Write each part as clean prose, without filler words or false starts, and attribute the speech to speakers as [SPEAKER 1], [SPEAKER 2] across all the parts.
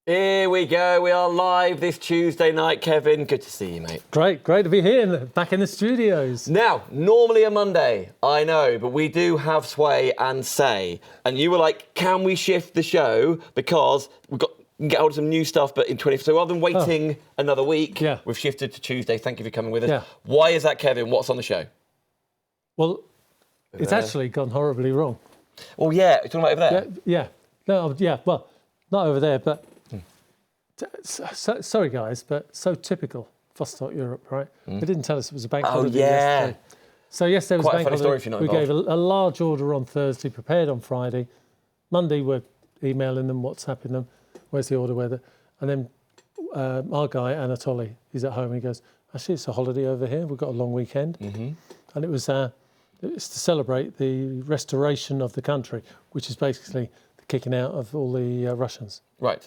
[SPEAKER 1] Here we go. We are live this Tuesday night, Kevin. Good to see you, mate.
[SPEAKER 2] Great to be here, back in the studios.
[SPEAKER 1] Now, normally a Monday, I know, but we do have sway and say. And you were like, can we shift the show? Because we can get hold of some new stuff, but in 20... So rather than waiting another week, we've shifted to Tuesday. Thank you for coming with us.
[SPEAKER 2] Yeah.
[SPEAKER 1] Why is that, Kevin? What's on the show?
[SPEAKER 2] Well, it's actually gone horribly wrong.
[SPEAKER 1] Oh, yeah. You're talking about over there?
[SPEAKER 2] Well, not over there, but... sorry, guys, but so typical Vostok Europe, right? They didn't tell us it was a bank holiday yesterday. So yesterday was
[SPEAKER 1] Quite
[SPEAKER 2] a bank
[SPEAKER 1] a funny
[SPEAKER 2] holiday.
[SPEAKER 1] story if you're not
[SPEAKER 2] we
[SPEAKER 1] involved.
[SPEAKER 2] gave a large order on Thursday, prepared on Friday. Monday, we're emailing them, WhatsApping them, where's the order, and then our guy, Anatoly, he's at home, he goes, actually, it's a holiday over here. We've got a long weekend. And it was it's to celebrate the restoration of the country, which is basically the kicking out of all the Russians.
[SPEAKER 1] Right.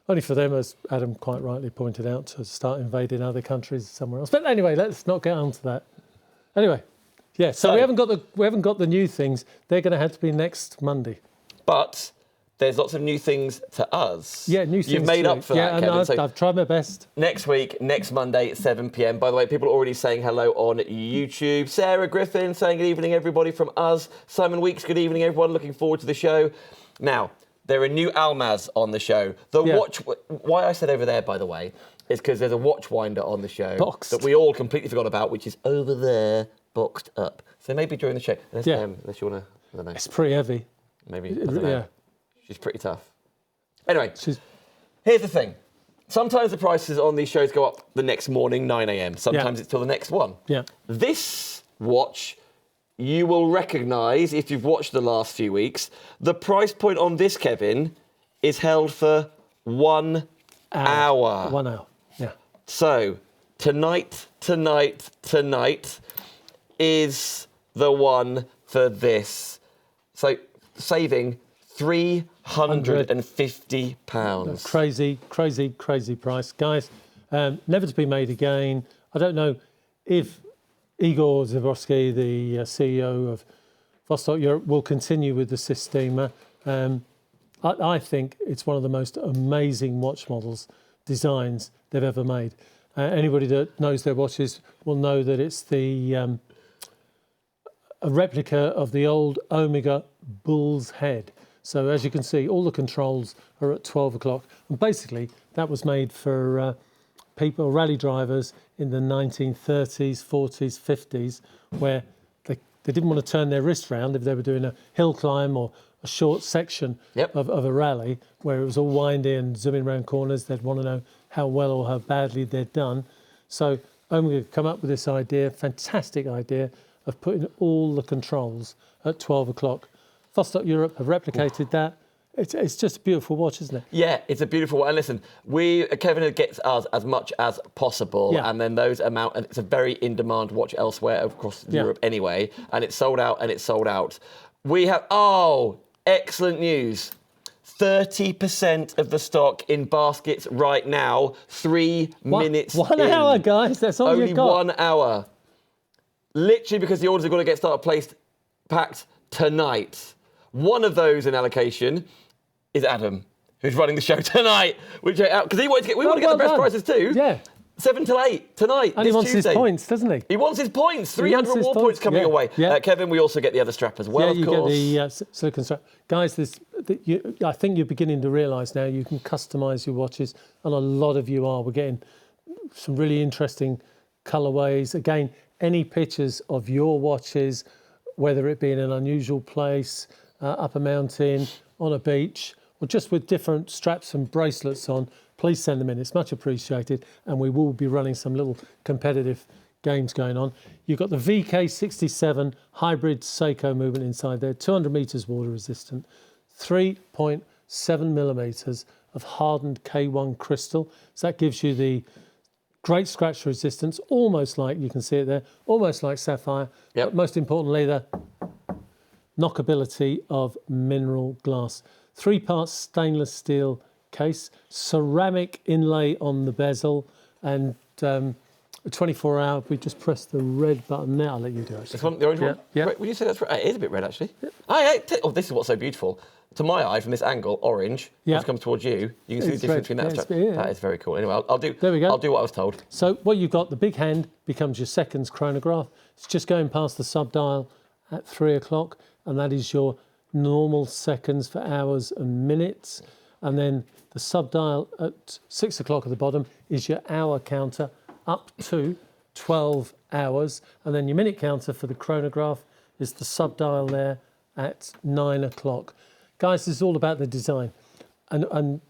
[SPEAKER 2] Only for them, as Adam quite rightly pointed out, to start invading other countries somewhere else. But anyway, let's not get on to that. Anyway, yeah. So we haven't got the new things. They're going to have to be next Monday.
[SPEAKER 1] But there's lots of new things to us.
[SPEAKER 2] Yeah, new things.
[SPEAKER 1] You've made up for that, Kevin.
[SPEAKER 2] Yeah, I've tried my best.
[SPEAKER 1] Next week, next Monday, 7 p.m. By the way, people are already saying hello on YouTube. Sarah Griffin saying good evening, everybody from us. Simon Weeks, good evening, everyone. Looking forward to the show. Now, there are new Almaz on the show. Why I said over there, by the way, is because there's a watch winder on the show that we all completely forgot about, which is over there, boxed up. So maybe during the show, unless you want to, I don't know.
[SPEAKER 2] It's pretty heavy.
[SPEAKER 1] Maybe, I don't know. She's pretty tough. Anyway, here's the thing. Sometimes the prices on these shows go up the next morning, 9 a.m. Sometimes it's till the next one.
[SPEAKER 2] Yeah.
[SPEAKER 1] This watch, you will recognise, if you've watched the last few weeks, the price point on this, Kevin, is held for 1 hour.
[SPEAKER 2] 1 hour, yeah.
[SPEAKER 1] So, tonight is the one for this. So, saving £350.
[SPEAKER 2] Crazy price. Guys, never to be made again. I don't know if Igor Zabrodsky, the CEO of Vostok Europe, will continue with the Systema. I think it's one of the most amazing watch models, designs they've ever made. Anybody that knows their watches will know that it's a replica of the old Omega bull's head. So as you can see, all the controls are at 12 o'clock. And basically, that was made for people, rally drivers in the 1930s, 40s, 50s, where they didn't want to turn their wrist round if they were doing a hill climb or a short section of a rally where it was all windy and zooming around corners. They'd want to know how well or how badly they'd done. So Omega come up with this idea, fantastic idea, of putting all the controls at 12 o'clock. Vostok Europe have replicated that. It's just a beautiful watch, isn't it?
[SPEAKER 1] Yeah, it's a beautiful one. And listen, Kevin gets us as much as possible, and then those amount, and it's a very in-demand watch elsewhere across Europe anyway, and it's sold out. We have, excellent news. 30% of the stock in baskets right now, 3 minutes in.
[SPEAKER 2] 1 hour, guys, that's all you've got.
[SPEAKER 1] Only 1 hour. Literally because the orders are going to get packed tonight. One of those in allocation is Adam, who's running the show tonight. Because we want to get the best prices too.
[SPEAKER 2] Yeah.
[SPEAKER 1] 7 till 8 tonight.
[SPEAKER 2] And he wants
[SPEAKER 1] Tuesday.
[SPEAKER 2] his points, doesn't he?
[SPEAKER 1] He wants his points. 300 reward points coming away.
[SPEAKER 2] Yeah.
[SPEAKER 1] Kevin, we also get the other strap as well, of course.
[SPEAKER 2] Yeah, you get the silicon strap. Guys, I think you're beginning to realise now you can customise your watches, and a lot of you are. We're getting some really interesting colourways. Again, any pictures of your watches, whether it be in an unusual place, up a mountain, on a beach, or just with different straps and bracelets on, please send them in. It's much appreciated, and we will be running some little competitive games going on. You've got the VK67 hybrid Seiko movement inside there, 200 metres water resistant, 3.7 millimetres of hardened K1 crystal. So that gives you the great scratch resistance, almost like, you can see it there, almost like sapphire. But most importantly, the knockability of mineral glass. 3-part stainless steel case, ceramic inlay on the bezel, and a 24-hour. We just press the red button now. I'll let you do it.
[SPEAKER 1] This one, the orange one?
[SPEAKER 2] Yeah.
[SPEAKER 1] Would you say that's red? It is a bit red, actually.
[SPEAKER 2] Yeah.
[SPEAKER 1] This is what's so beautiful. to my eye, from this angle, orange, which comes towards you, you can see the difference between that. That is very cool. Anyway, I'll do.
[SPEAKER 2] There we go.
[SPEAKER 1] I'll do what I was told.
[SPEAKER 2] So what you've got, the big hand becomes your seconds chronograph. It's just going past the subdial at 3 o'clock, and that is your normal seconds for hours and minutes. And then the subdial at 6 o'clock at the bottom is your hour counter up to 12 hours. And then your minute counter for the chronograph is the subdial there at 9 o'clock. Guys, this is all about the design. And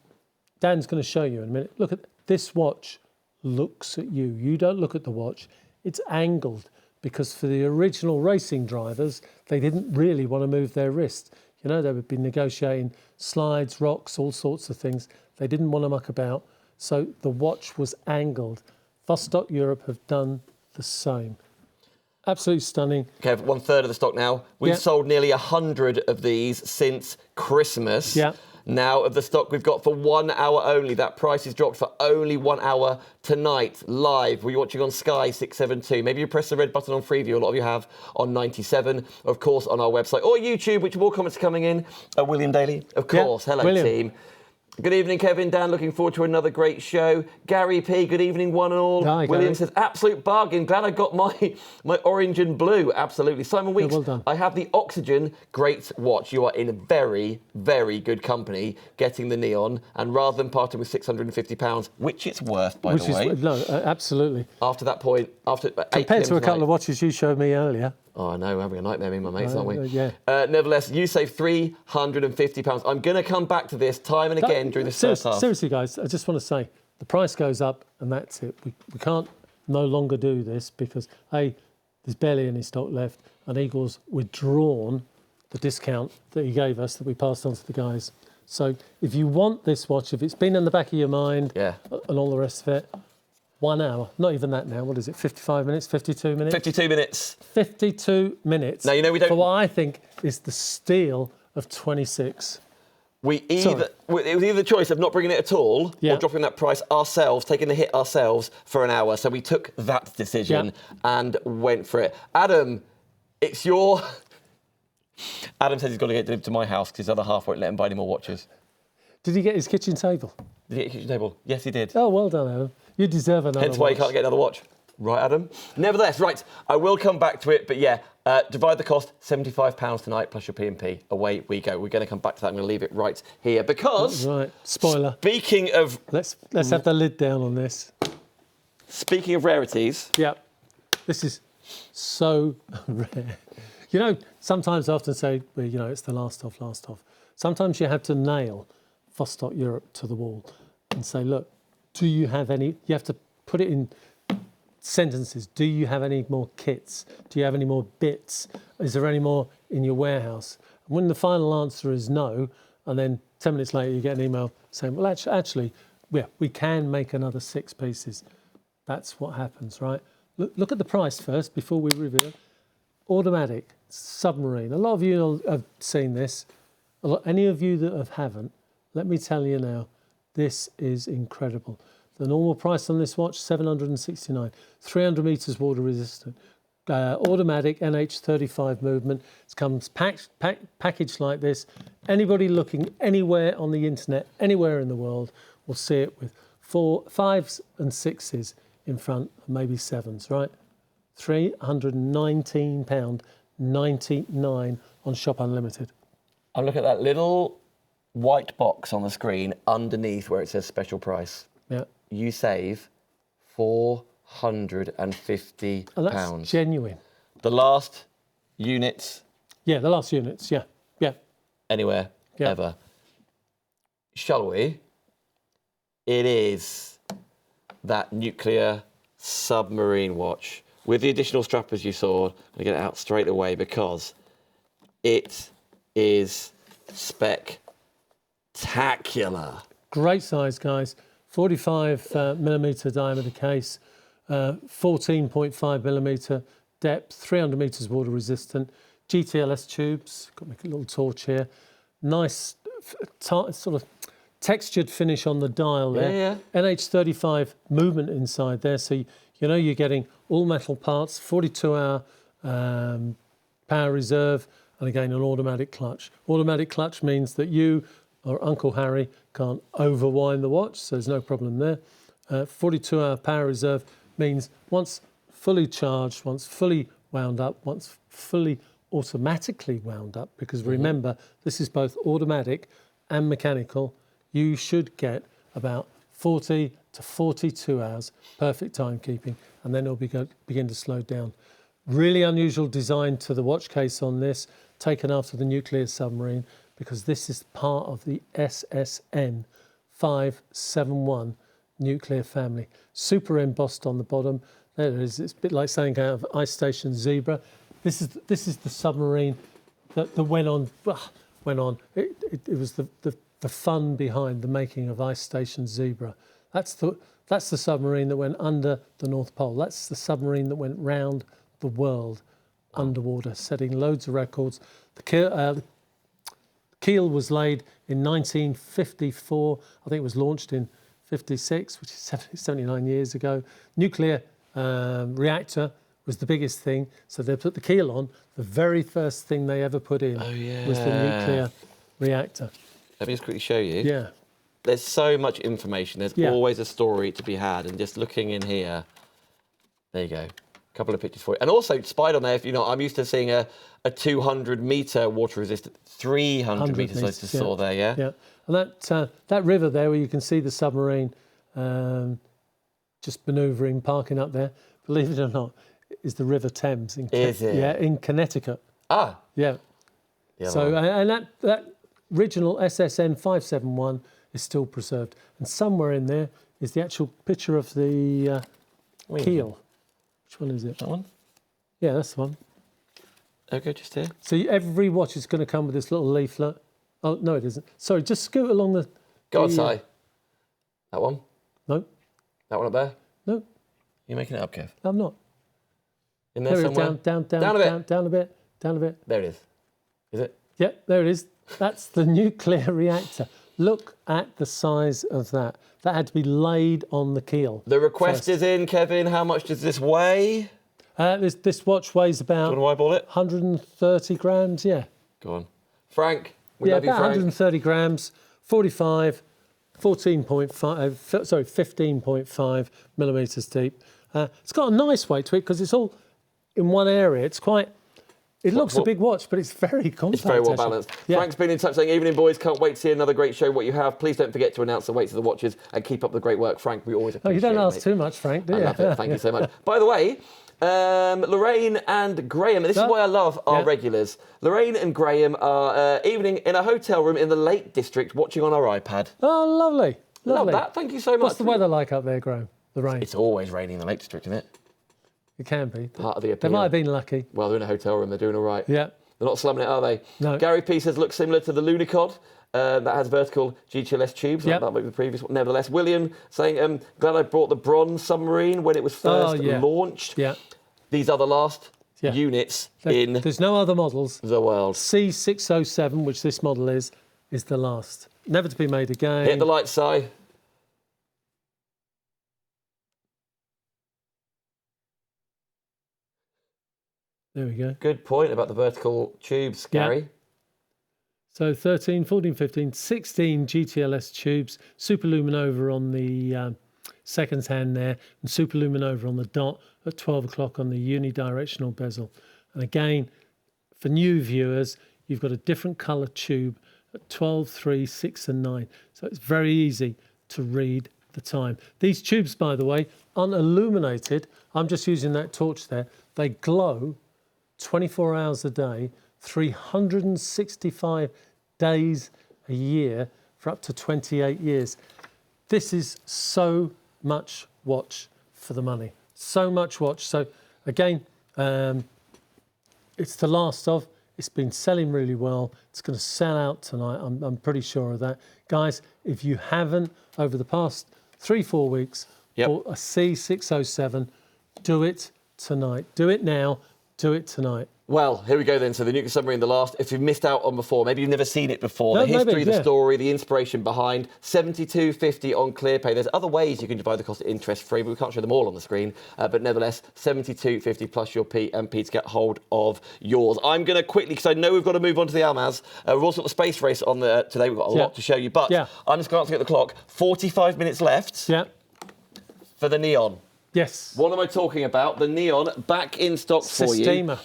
[SPEAKER 2] Dan's going to show you in a minute. Look at this watch looks at you. You don't look at the watch. It's angled because for the original racing drivers, they didn't really want to move their wrist. You know, they would be negotiating slides, rocks, all sorts of things. They didn't want to muck about. So the watch was angled. Vostok Europe have done the same. Absolutely stunning.
[SPEAKER 1] Okay, 1/3 of the stock now. We've sold nearly 100 of these since Christmas.
[SPEAKER 2] Yeah.
[SPEAKER 1] Now, of the stock we've got for 1 hour only, that price is dropped for only 1 hour tonight, live. We're watching on Sky 672. Maybe you press the red button on Freeview, a lot of you have, on 97. Of course, on our website or YouTube, which more comments are coming in. William Daly, of course. Hello,
[SPEAKER 2] William.
[SPEAKER 1] team. Good evening, Kevin. Dan, looking forward to another great show. Gary P, good evening, one and all.
[SPEAKER 2] Hi,
[SPEAKER 1] William
[SPEAKER 2] Gary.
[SPEAKER 1] says, absolute bargain. Glad I got my orange and blue. Absolutely. Simon Weeks,
[SPEAKER 2] well done.
[SPEAKER 1] I have the Oxygen. Great watch. You are in very, very good company getting the neon. And rather than parting with £650, which it's worth, by the way.
[SPEAKER 2] No, absolutely.
[SPEAKER 1] After that point, after 8
[SPEAKER 2] Compared to a
[SPEAKER 1] p.m.
[SPEAKER 2] couple of watches you showed me earlier.
[SPEAKER 1] Oh, I know, we're having a nightmare, me and my mates, aren't we?
[SPEAKER 2] Yeah.
[SPEAKER 1] Nevertheless, you save £350. I'm going to come back to this time and again during this first half.
[SPEAKER 2] Seriously, guys, I just want to say, the price goes up and that's it. We can't no longer do this because, A, there's barely any stock left, and Eagle's withdrawn the discount that he gave us that we passed on to the guys. So if you want this watch, if it's been in the back of your mind and all the rest of it, 1 hour, not even that now. What is it, 55 minutes, 52 minutes?
[SPEAKER 1] 52 minutes.
[SPEAKER 2] 52 minutes.
[SPEAKER 1] Now, you know, we don't...
[SPEAKER 2] For what I think is the steal of 26.
[SPEAKER 1] It was either the choice of not bringing it at all or dropping that price ourselves, taking the hit ourselves for an hour. So we took that decision and went for it. Adam, it's your... Adam says he's got to get delivered to my house because his other half won't let him buy any more watches.
[SPEAKER 2] Did he get his kitchen table?
[SPEAKER 1] Did he get a kitchen table? Yes, he did.
[SPEAKER 2] Oh, well done, Adam. You deserve another
[SPEAKER 1] Hence why you can't get another watch. Right, Adam? Nevertheless, right, I will come back to it, but divide the cost, £75 tonight plus your P&P. Away we go. We're going to come back to that. I'm going to leave it right here because...
[SPEAKER 2] Right, spoiler.
[SPEAKER 1] Speaking of...
[SPEAKER 2] Let's have the lid down on this.
[SPEAKER 1] Speaking of rarities...
[SPEAKER 2] Yeah, this is so rare. You know, sometimes I often say, well, you know, it's the last off. Sometimes you have to nail Vostok Europe to the wall and say, look, do you have any... You have to put it in sentences. Do you have any more kits? Do you have any more bits? Is there any more in your warehouse? And when the final answer is no, and then 10 minutes later you get an email saying, well, actually, we can make another 6 pieces. That's what happens, right? Look at the price first before we reveal. Automatic, Submarine. A lot of you have seen this. Any of you that haven't, let me tell you now, this is incredible. The normal price on this watch, $769. 300 meters water resistant. Automatic NH35 movement. It comes packaged like this. Anybody looking anywhere on the internet, anywhere in the world, will see it with 4, 5s and 6s in front, maybe 7s, right? £319.99 on Shop Unlimited.
[SPEAKER 1] I'm looking at that little white box on the screen underneath where it says special price.
[SPEAKER 2] Yeah.
[SPEAKER 1] You save £450.
[SPEAKER 2] And that's genuine.
[SPEAKER 1] The last units.
[SPEAKER 2] Yeah, the last units, yeah.
[SPEAKER 1] Anywhere, ever. Shall we? It is that nuclear submarine watch with the additional strap, as you saw. I'm going to get it out straight away because it is spectacular.
[SPEAKER 2] Great size, guys. 45 millimetre diameter case, 14.5 millimetre depth, 300 metres water resistant, GTLS tubes. Got to make a little torch here. Nice sort of textured finish on the dial there.
[SPEAKER 1] Yeah.
[SPEAKER 2] NH35 movement inside there, so you know you're getting all metal parts, 42-hour power reserve, and again an automatic clutch. Automatic clutch means that you or Uncle Harry can't overwind the watch, so there's no problem there. 42-hour power reserve means once fully charged, once fully wound up, once fully automatically wound up, because remember, this is both automatic and mechanical, you should get about 40 to 42 hours, perfect timekeeping, and then it'll begin to slow down. Really unusual design to the watch case on this, taken after the nuclear submarine, because this is part of the SSN 571 nuclear family. Super embossed on the bottom. There it is. It's a bit like something out of Ice Station Zebra. This is the submarine that went on. It was the fun behind the making of Ice Station Zebra. That's the submarine that went under the North Pole. That's the submarine that went round the world underwater, setting loads of records. The keel was laid in 1954. I think it was launched in 56, which is 79 years ago. Nuclear reactor was the biggest thing, so they put the keel on. The very first thing they ever put in was the nuclear reactor.
[SPEAKER 1] Let me just quickly show you.
[SPEAKER 2] Yeah.
[SPEAKER 1] There's so much information. There's always a story to be had, and just looking in here, there you go. A couple of pictures for you. And also, spied on there, if you know, I'm used to seeing a 200-metre water resistant, 300 metres I just saw there, yeah?
[SPEAKER 2] Yeah. And that river there where you can see the submarine just manoeuvring, parking up there, believe it or not, is the River Thames.
[SPEAKER 1] Is it?
[SPEAKER 2] Yeah, in Connecticut.
[SPEAKER 1] Ah.
[SPEAKER 2] Yeah. So, and that original SSN 571 is still preserved. And somewhere in there is the actual picture of the keel. Which one is it?
[SPEAKER 1] That one?
[SPEAKER 2] Yeah, that's the one.
[SPEAKER 1] Okay, just here.
[SPEAKER 2] So every watch is going to come with this little leaflet. Oh, no, it isn't. Sorry, just scoot along the...
[SPEAKER 1] Go on, Si. That one?
[SPEAKER 2] No.
[SPEAKER 1] That one up there?
[SPEAKER 2] No.
[SPEAKER 1] You're making it up, Kev.
[SPEAKER 2] I'm not.
[SPEAKER 1] In there somewhere?
[SPEAKER 2] Down a bit.
[SPEAKER 1] There it is. Is it?
[SPEAKER 2] Yeah, there it is. That's the nuclear reactor. Look at the size of that. That had to be laid on the keel.
[SPEAKER 1] The request is in, Kevin. How much does this weigh?
[SPEAKER 2] This watch weighs about...
[SPEAKER 1] Do you want to eyeball it?
[SPEAKER 2] 130 grams, yeah.
[SPEAKER 1] Go on. Frank. We love you,
[SPEAKER 2] about
[SPEAKER 1] Frank.
[SPEAKER 2] 130 grams, 15.5 millimetres deep. It's got a nice weight to it because it's all in one area. It's quite... It looks a big watch, but it's very compact.
[SPEAKER 1] It's very well balanced.
[SPEAKER 2] Yeah.
[SPEAKER 1] Frank's been in touch saying, evening boys, can't wait to see another great show. What you have, please don't forget to announce the weights of the watches and keep up the great work. Frank, we always appreciate it.
[SPEAKER 2] You don't ask
[SPEAKER 1] mate.
[SPEAKER 2] too much, Frank, do you?
[SPEAKER 1] I love it. Thank you so much. By the way, Lorraine and Graham, this is why I love our regulars. Lorraine and Graham are evening in a hotel room in the Lake District watching on our iPad.
[SPEAKER 2] Oh, lovely.
[SPEAKER 1] Love that. Thank you so much.
[SPEAKER 2] What's the weather like up there, Graham? The rain?
[SPEAKER 1] It's always raining in the Lake District, isn't it?
[SPEAKER 2] It can be.
[SPEAKER 1] Part of the appeal.
[SPEAKER 2] They might have been lucky.
[SPEAKER 1] Well, they're in a hotel room. They're doing all right.
[SPEAKER 2] Yeah.
[SPEAKER 1] They're not slumming it, are they?
[SPEAKER 2] No.
[SPEAKER 1] Gary P says, looks similar to the Lunicod. That has vertical GTLS tubes.
[SPEAKER 2] Yep.
[SPEAKER 1] That might be the previous one. Nevertheless, William saying, glad I brought the bronze submarine when it was first launched.
[SPEAKER 2] Yeah.
[SPEAKER 1] These are the last units in
[SPEAKER 2] There's no other models.
[SPEAKER 1] the world.
[SPEAKER 2] C607, which this model is the last. Never to be made again.
[SPEAKER 1] Hit the lights, Si.
[SPEAKER 2] There we go.
[SPEAKER 1] Good point about the vertical tubes, Gary.
[SPEAKER 2] So 13, 14, 15, 16 GTLS tubes, superluminova on the seconds hand there, and superluminova on the dot at 12 o'clock on the unidirectional bezel. And again, for new viewers, you've got a different colour tube at 12, 3, 6 and 9. So it's very easy to read the time. These tubes, by the way, unilluminated, I'm just using that torch there, they glow 24 hours a day, 365 days a year for up to 28 years. This is so much watch for the money. So much watch. So again, it's the last of. It's been selling really well. It's going to sell out tonight. I'm pretty sure of that. Guys, if you haven't, over the past 3-4 weeks, bought a C607, do it tonight. Do it now. Do it tonight.
[SPEAKER 1] Well, here we go then. So the nuclear submarine, the last, if you've missed out on before, maybe you've never seen it before,
[SPEAKER 2] No,
[SPEAKER 1] the history,
[SPEAKER 2] maybe,
[SPEAKER 1] the
[SPEAKER 2] yeah.
[SPEAKER 1] story, the inspiration behind, $72.50 on ClearPay. There's other ways you can divide the cost interest-free, but we can't show them all on the screen. But nevertheless, $72.50 plus your P&P to get hold of yours. I'm going to quickly, because I know we've got to move on to the Almaz. We've also got the space race on today. We've got a lot to show you, but I'm just glancing at the clock. 45 minutes left for the Neon.
[SPEAKER 2] Yes.
[SPEAKER 1] What am I talking about? The Neon back in stock for you.
[SPEAKER 2] Systema.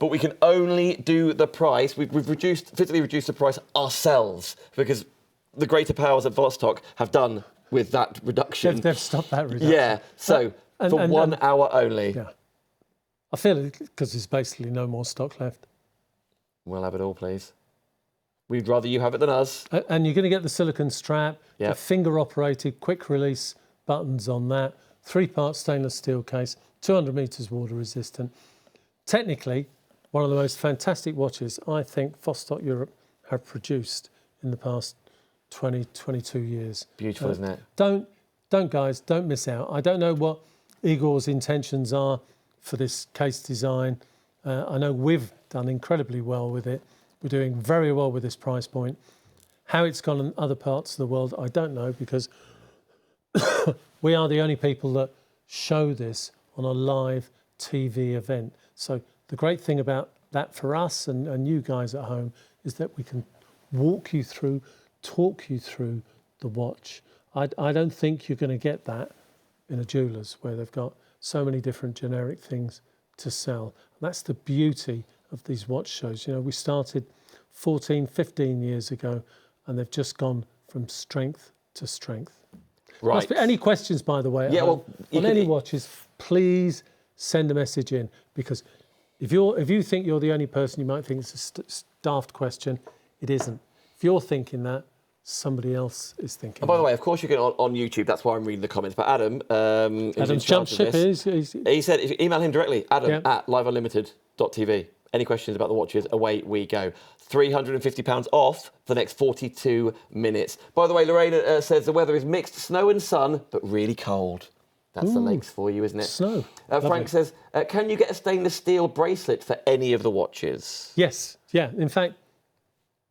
[SPEAKER 1] But we can only do the price. We've physically reduced the price ourselves because the greater powers at Vostok have done with that reduction.
[SPEAKER 2] They've stopped that reduction.
[SPEAKER 1] Yeah, so for 1 hour only.
[SPEAKER 2] Yeah. I feel it because there's basically no more stock left.
[SPEAKER 1] We'll have it all, please. We'd rather you have it than us.
[SPEAKER 2] And you're going to get the silicone strap, the finger-operated, quick-release buttons on that, 3-part stainless steel case, 200 metres water resistant. Technically, one of the most fantastic watches I think Vostok Europe have produced in the past 20, 22 years.
[SPEAKER 1] Beautiful, isn't it?
[SPEAKER 2] Don't guys, don't miss out. I don't know what Igor's intentions are for this case design. I know we've done incredibly well with it. We're doing very well with this price point. How it's gone in other parts of the world, I don't know, because we are the only people that show this on a live TV event. So the great thing about that for us and you guys at home is that we can walk you through, talk you through the watch. I don't think you're going to get that in a jeweller's where they've got so many different generic things to sell. And that's the beauty of these watch shows. You know, we started 14, 15 years ago and they've just gone from strength to strength.
[SPEAKER 1] Right.
[SPEAKER 2] Any questions, by the way, on any watches, please send a message in, because if you think you're the only person, you might think it's a daft question. It isn't. If you're thinking that, somebody else is thinking.
[SPEAKER 1] And by the way, of course you can on YouTube. That's why I'm reading the comments. But Adam,
[SPEAKER 2] Adam's jump ship
[SPEAKER 1] he said if you email him directly, Adam at liveunlimited.tv. Any questions about the watches? Away we go. £350 off for the next 42 minutes. By the way, Lorraine says the weather is mixed, snow and sun, but really cold. That's the lakes for you, isn't it?
[SPEAKER 2] Snow.
[SPEAKER 1] Frank says, can you get a stainless steel bracelet for any of the watches?
[SPEAKER 2] Yes. Yeah. In fact,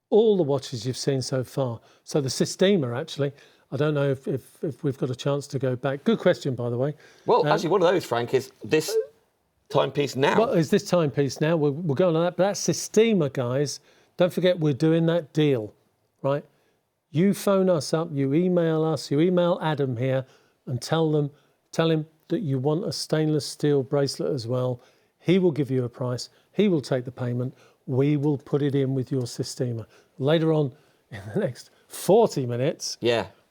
[SPEAKER 2] all the watches you've seen so far. So the Systema, actually, I don't know if we've got a chance to go back. Good question, by the way.
[SPEAKER 1] Well, actually, one of those, Frank, is this timepiece now.
[SPEAKER 2] Well, is this timepiece now? We'll go on to that. But that's Systema, guys. Don't forget, we're doing that deal, right? You phone us up, you email us, you email Adam here and tell him that you want a stainless steel bracelet as well. He will give you a price. He will take the payment. We will put it in with your Systema. Later on in the next 40 minutes,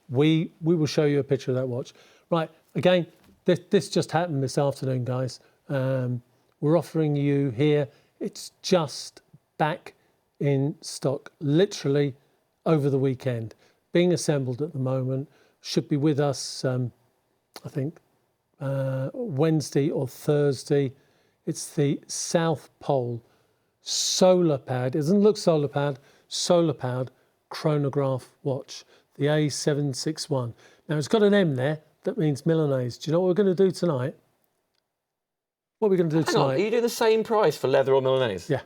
[SPEAKER 2] we will show you a picture of that watch. Right, again, this just happened this afternoon, guys. We're offering you here, it's just back in stock, literally over the weekend. Being assembled at the moment, should be with us, I think, Wednesday or Thursday. It's the South Pole solar powered, it doesn't look solar powered chronograph watch, the A761. Now it's got an M there, that means Milanese. Do you know what we're going to do tonight? What are we going to do tonight?
[SPEAKER 1] Are you doing the same price for leather or Milanese?
[SPEAKER 2] Yeah.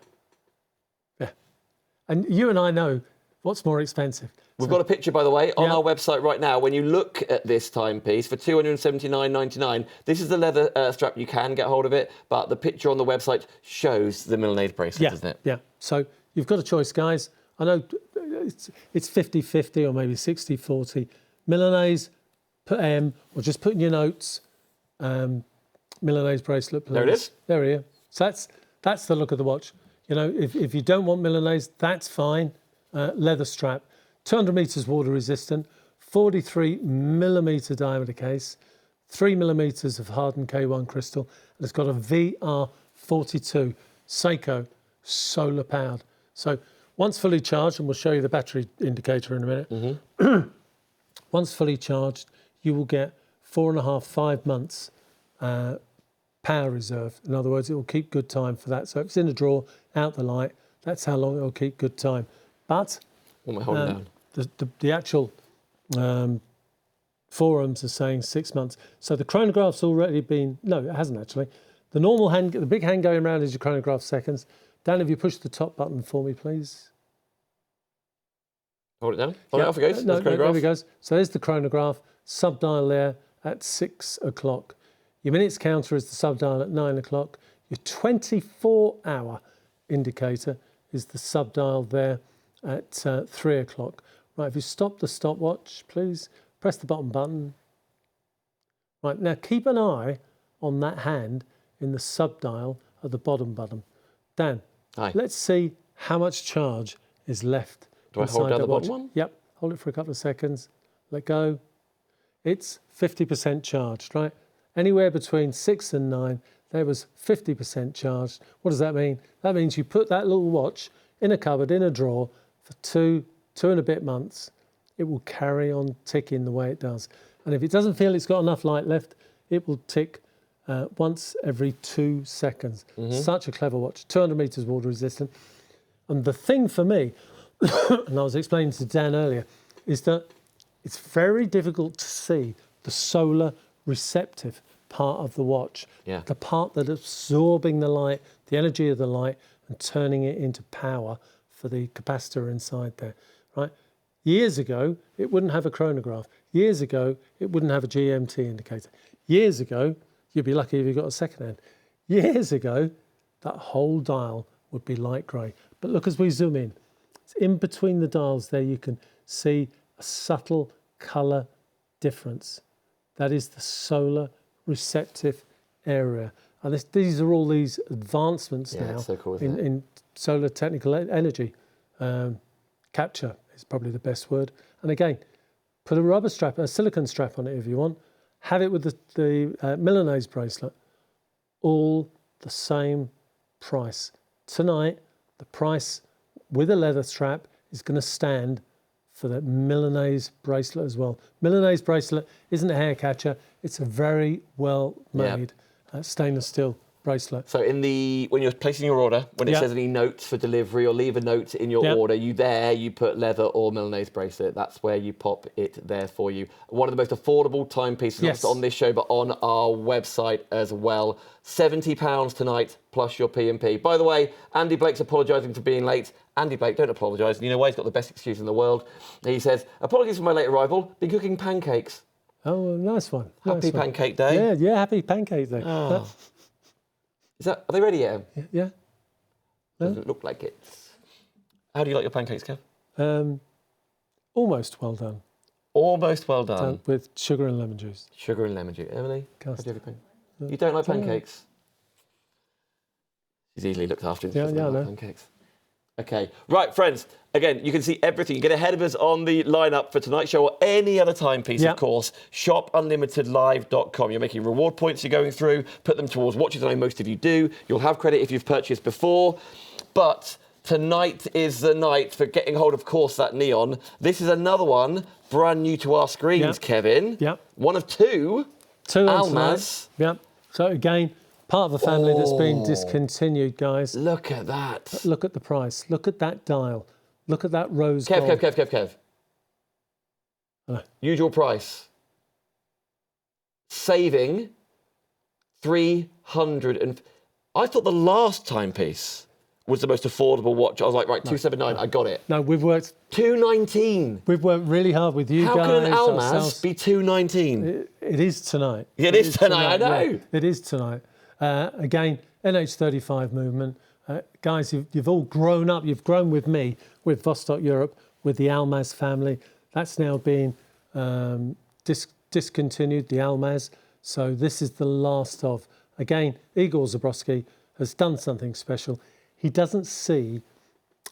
[SPEAKER 2] And you and I know what's more expensive.
[SPEAKER 1] We've got a picture, by the way, on our website right now. When you look at this timepiece for $279.99, this is the leather strap. You can get hold of it, but the picture on the website shows the Milanese bracelet, doesn't it?
[SPEAKER 2] Yeah. So you've got a choice, guys. I know it's 50-50 or maybe 60-40. Milanese, put M, or just put in your notes, Milanese bracelet, please.
[SPEAKER 1] There it is.
[SPEAKER 2] There we are. So that's the look of the watch. You know, if you don't want Milanese, that's fine. Leather strap, 200 metres water resistant, 43 millimetre diameter case, 3 millimetres of hardened K1 crystal, and it's got a VR42 Seiko solar powered. So once fully charged, and we'll show you the battery indicator in a minute. Once fully charged, you will get 4.5 months power reserve. In other words, it will keep good time for that. So if it's in a drawer, out the light, that's how long it will keep good time. But
[SPEAKER 1] what am I holding down?
[SPEAKER 2] The actual forums are saying 6 months. So the chronograph's already been, no, it hasn't actually. The normal hand, the big hand going around is your chronograph seconds. Dan, if you push the top button for me, please.
[SPEAKER 1] Hold it down. Oh, off it goes.
[SPEAKER 2] No,
[SPEAKER 1] There's the
[SPEAKER 2] there
[SPEAKER 1] chronograph.
[SPEAKER 2] it goes. So there's the chronograph, subdial there at 6 o'clock. Your minutes counter is the subdial at 9 o'clock. Your 24-hour indicator is the subdial there at 3 o'clock. Right, if you stop the stopwatch, please, press the bottom button. Right, now keep an eye on that hand in the subdial at the bottom button. Dan,
[SPEAKER 1] Hi.
[SPEAKER 2] let's see how much charge is left.
[SPEAKER 1] Do I hold
[SPEAKER 2] inside
[SPEAKER 1] down
[SPEAKER 2] that
[SPEAKER 1] the bottom
[SPEAKER 2] watch.
[SPEAKER 1] one?
[SPEAKER 2] Yep, hold it for a couple of seconds. Let go. It's 50% charged, right? Anywhere between 6 and 9, there was 50% charged. What does that mean? That means you put that little watch in a cupboard, in a drawer, for two and a bit months. It will carry on ticking the way it does. And if it doesn't feel it's got enough light left, it will tick once every 2 seconds. Such a clever watch, 200 meters water resistant. And the thing for me, and I was explaining to Dan earlier, is that it's very difficult to see the solar receptive part of the watch.
[SPEAKER 1] Yeah.
[SPEAKER 2] The part that is absorbing the light, the energy of the light, and turning it into power for the capacitor inside there, right? Years ago, it wouldn't have a chronograph. Years ago, it wouldn't have a GMT indicator. Years ago, you'd be lucky if you got a second hand. Years ago, that whole dial would be light grey. But look as we zoom in. It's in between the dials there, you can see a subtle colour difference. That is the solar receptive area. And these are all these advancements now
[SPEAKER 1] it's so cool, isn't it?
[SPEAKER 2] in solar technical energy. Capture is probably the best word. And again, put a rubber strap, a silicone strap on it if you want. Have it with the Milanese bracelet. All the same price. Tonight, the price with a leather strap is going to stand for the Milanese bracelet as well. Milanese bracelet isn't a hair catcher. It's a very well made stainless steel bracelet.
[SPEAKER 1] So when you're placing your order, when it says any notes for delivery or leave a note in your order, you put leather or Milanese bracelet. That's where you pop it there for you. One of the most affordable timepieces not just on this show, but on our website as well. £70 tonight plus your P&P. By the way, Andy Blake's apologising for being late. Andy Blake, don't apologise. You know why? He's got the best excuse in the world. He says, apologies for my late arrival. Been cooking pancakes.
[SPEAKER 2] Oh, nice one.
[SPEAKER 1] Happy Pancake Day.
[SPEAKER 2] Yeah, happy Pancake Day.
[SPEAKER 1] Oh. Are they ready yet?
[SPEAKER 2] Yeah.
[SPEAKER 1] Doesn't look like it. How do you like your pancakes, Kev?
[SPEAKER 2] Almost well done.
[SPEAKER 1] Almost well done.
[SPEAKER 2] With sugar and lemon juice.
[SPEAKER 1] Sugar and lemon juice. Emily, how do you have your pancakes? You don't like
[SPEAKER 2] don't know.
[SPEAKER 1] pancakes? She's easily looked after.
[SPEAKER 2] Yeah, I know.
[SPEAKER 1] Pancakes. Okay, right, friends. Again, you can see everything. You get ahead of us on the lineup for tonight's show or any other timepiece, of course. ShopUnlimitedLive.com. You're making reward points you're going through. Put them towards watches. I know most of you do. You'll have credit if you've purchased before. But tonight is the night for getting hold, of course, that neon. This is another one, brand new to our screens, Kevin.
[SPEAKER 2] Yeah.
[SPEAKER 1] One of two. Almaz.
[SPEAKER 2] Yeah. So again, part of a family that's been discontinued, guys.
[SPEAKER 1] Look at that.
[SPEAKER 2] Look at the price. Look at that dial. Look at that rose gold.
[SPEAKER 1] Kev. Usual price. Saving 300 and... I thought the last timepiece was the most affordable watch. I was like, right, 279, I got it.
[SPEAKER 2] No, we've worked...
[SPEAKER 1] 219.
[SPEAKER 2] We've worked really hard with you guys.
[SPEAKER 1] How can an Almaz
[SPEAKER 2] ourselves.
[SPEAKER 1] be 219?
[SPEAKER 2] It is tonight.
[SPEAKER 1] It is tonight, I know.
[SPEAKER 2] Yeah, it is tonight. Again, NH35 movement. Guys, you've all grown up. You've grown with me, with Vostok Europe, with the Almaz family. That's now been discontinued, the Almaz. So this is the last of. Again, Igor Zabrowski has done something special. He doesn't see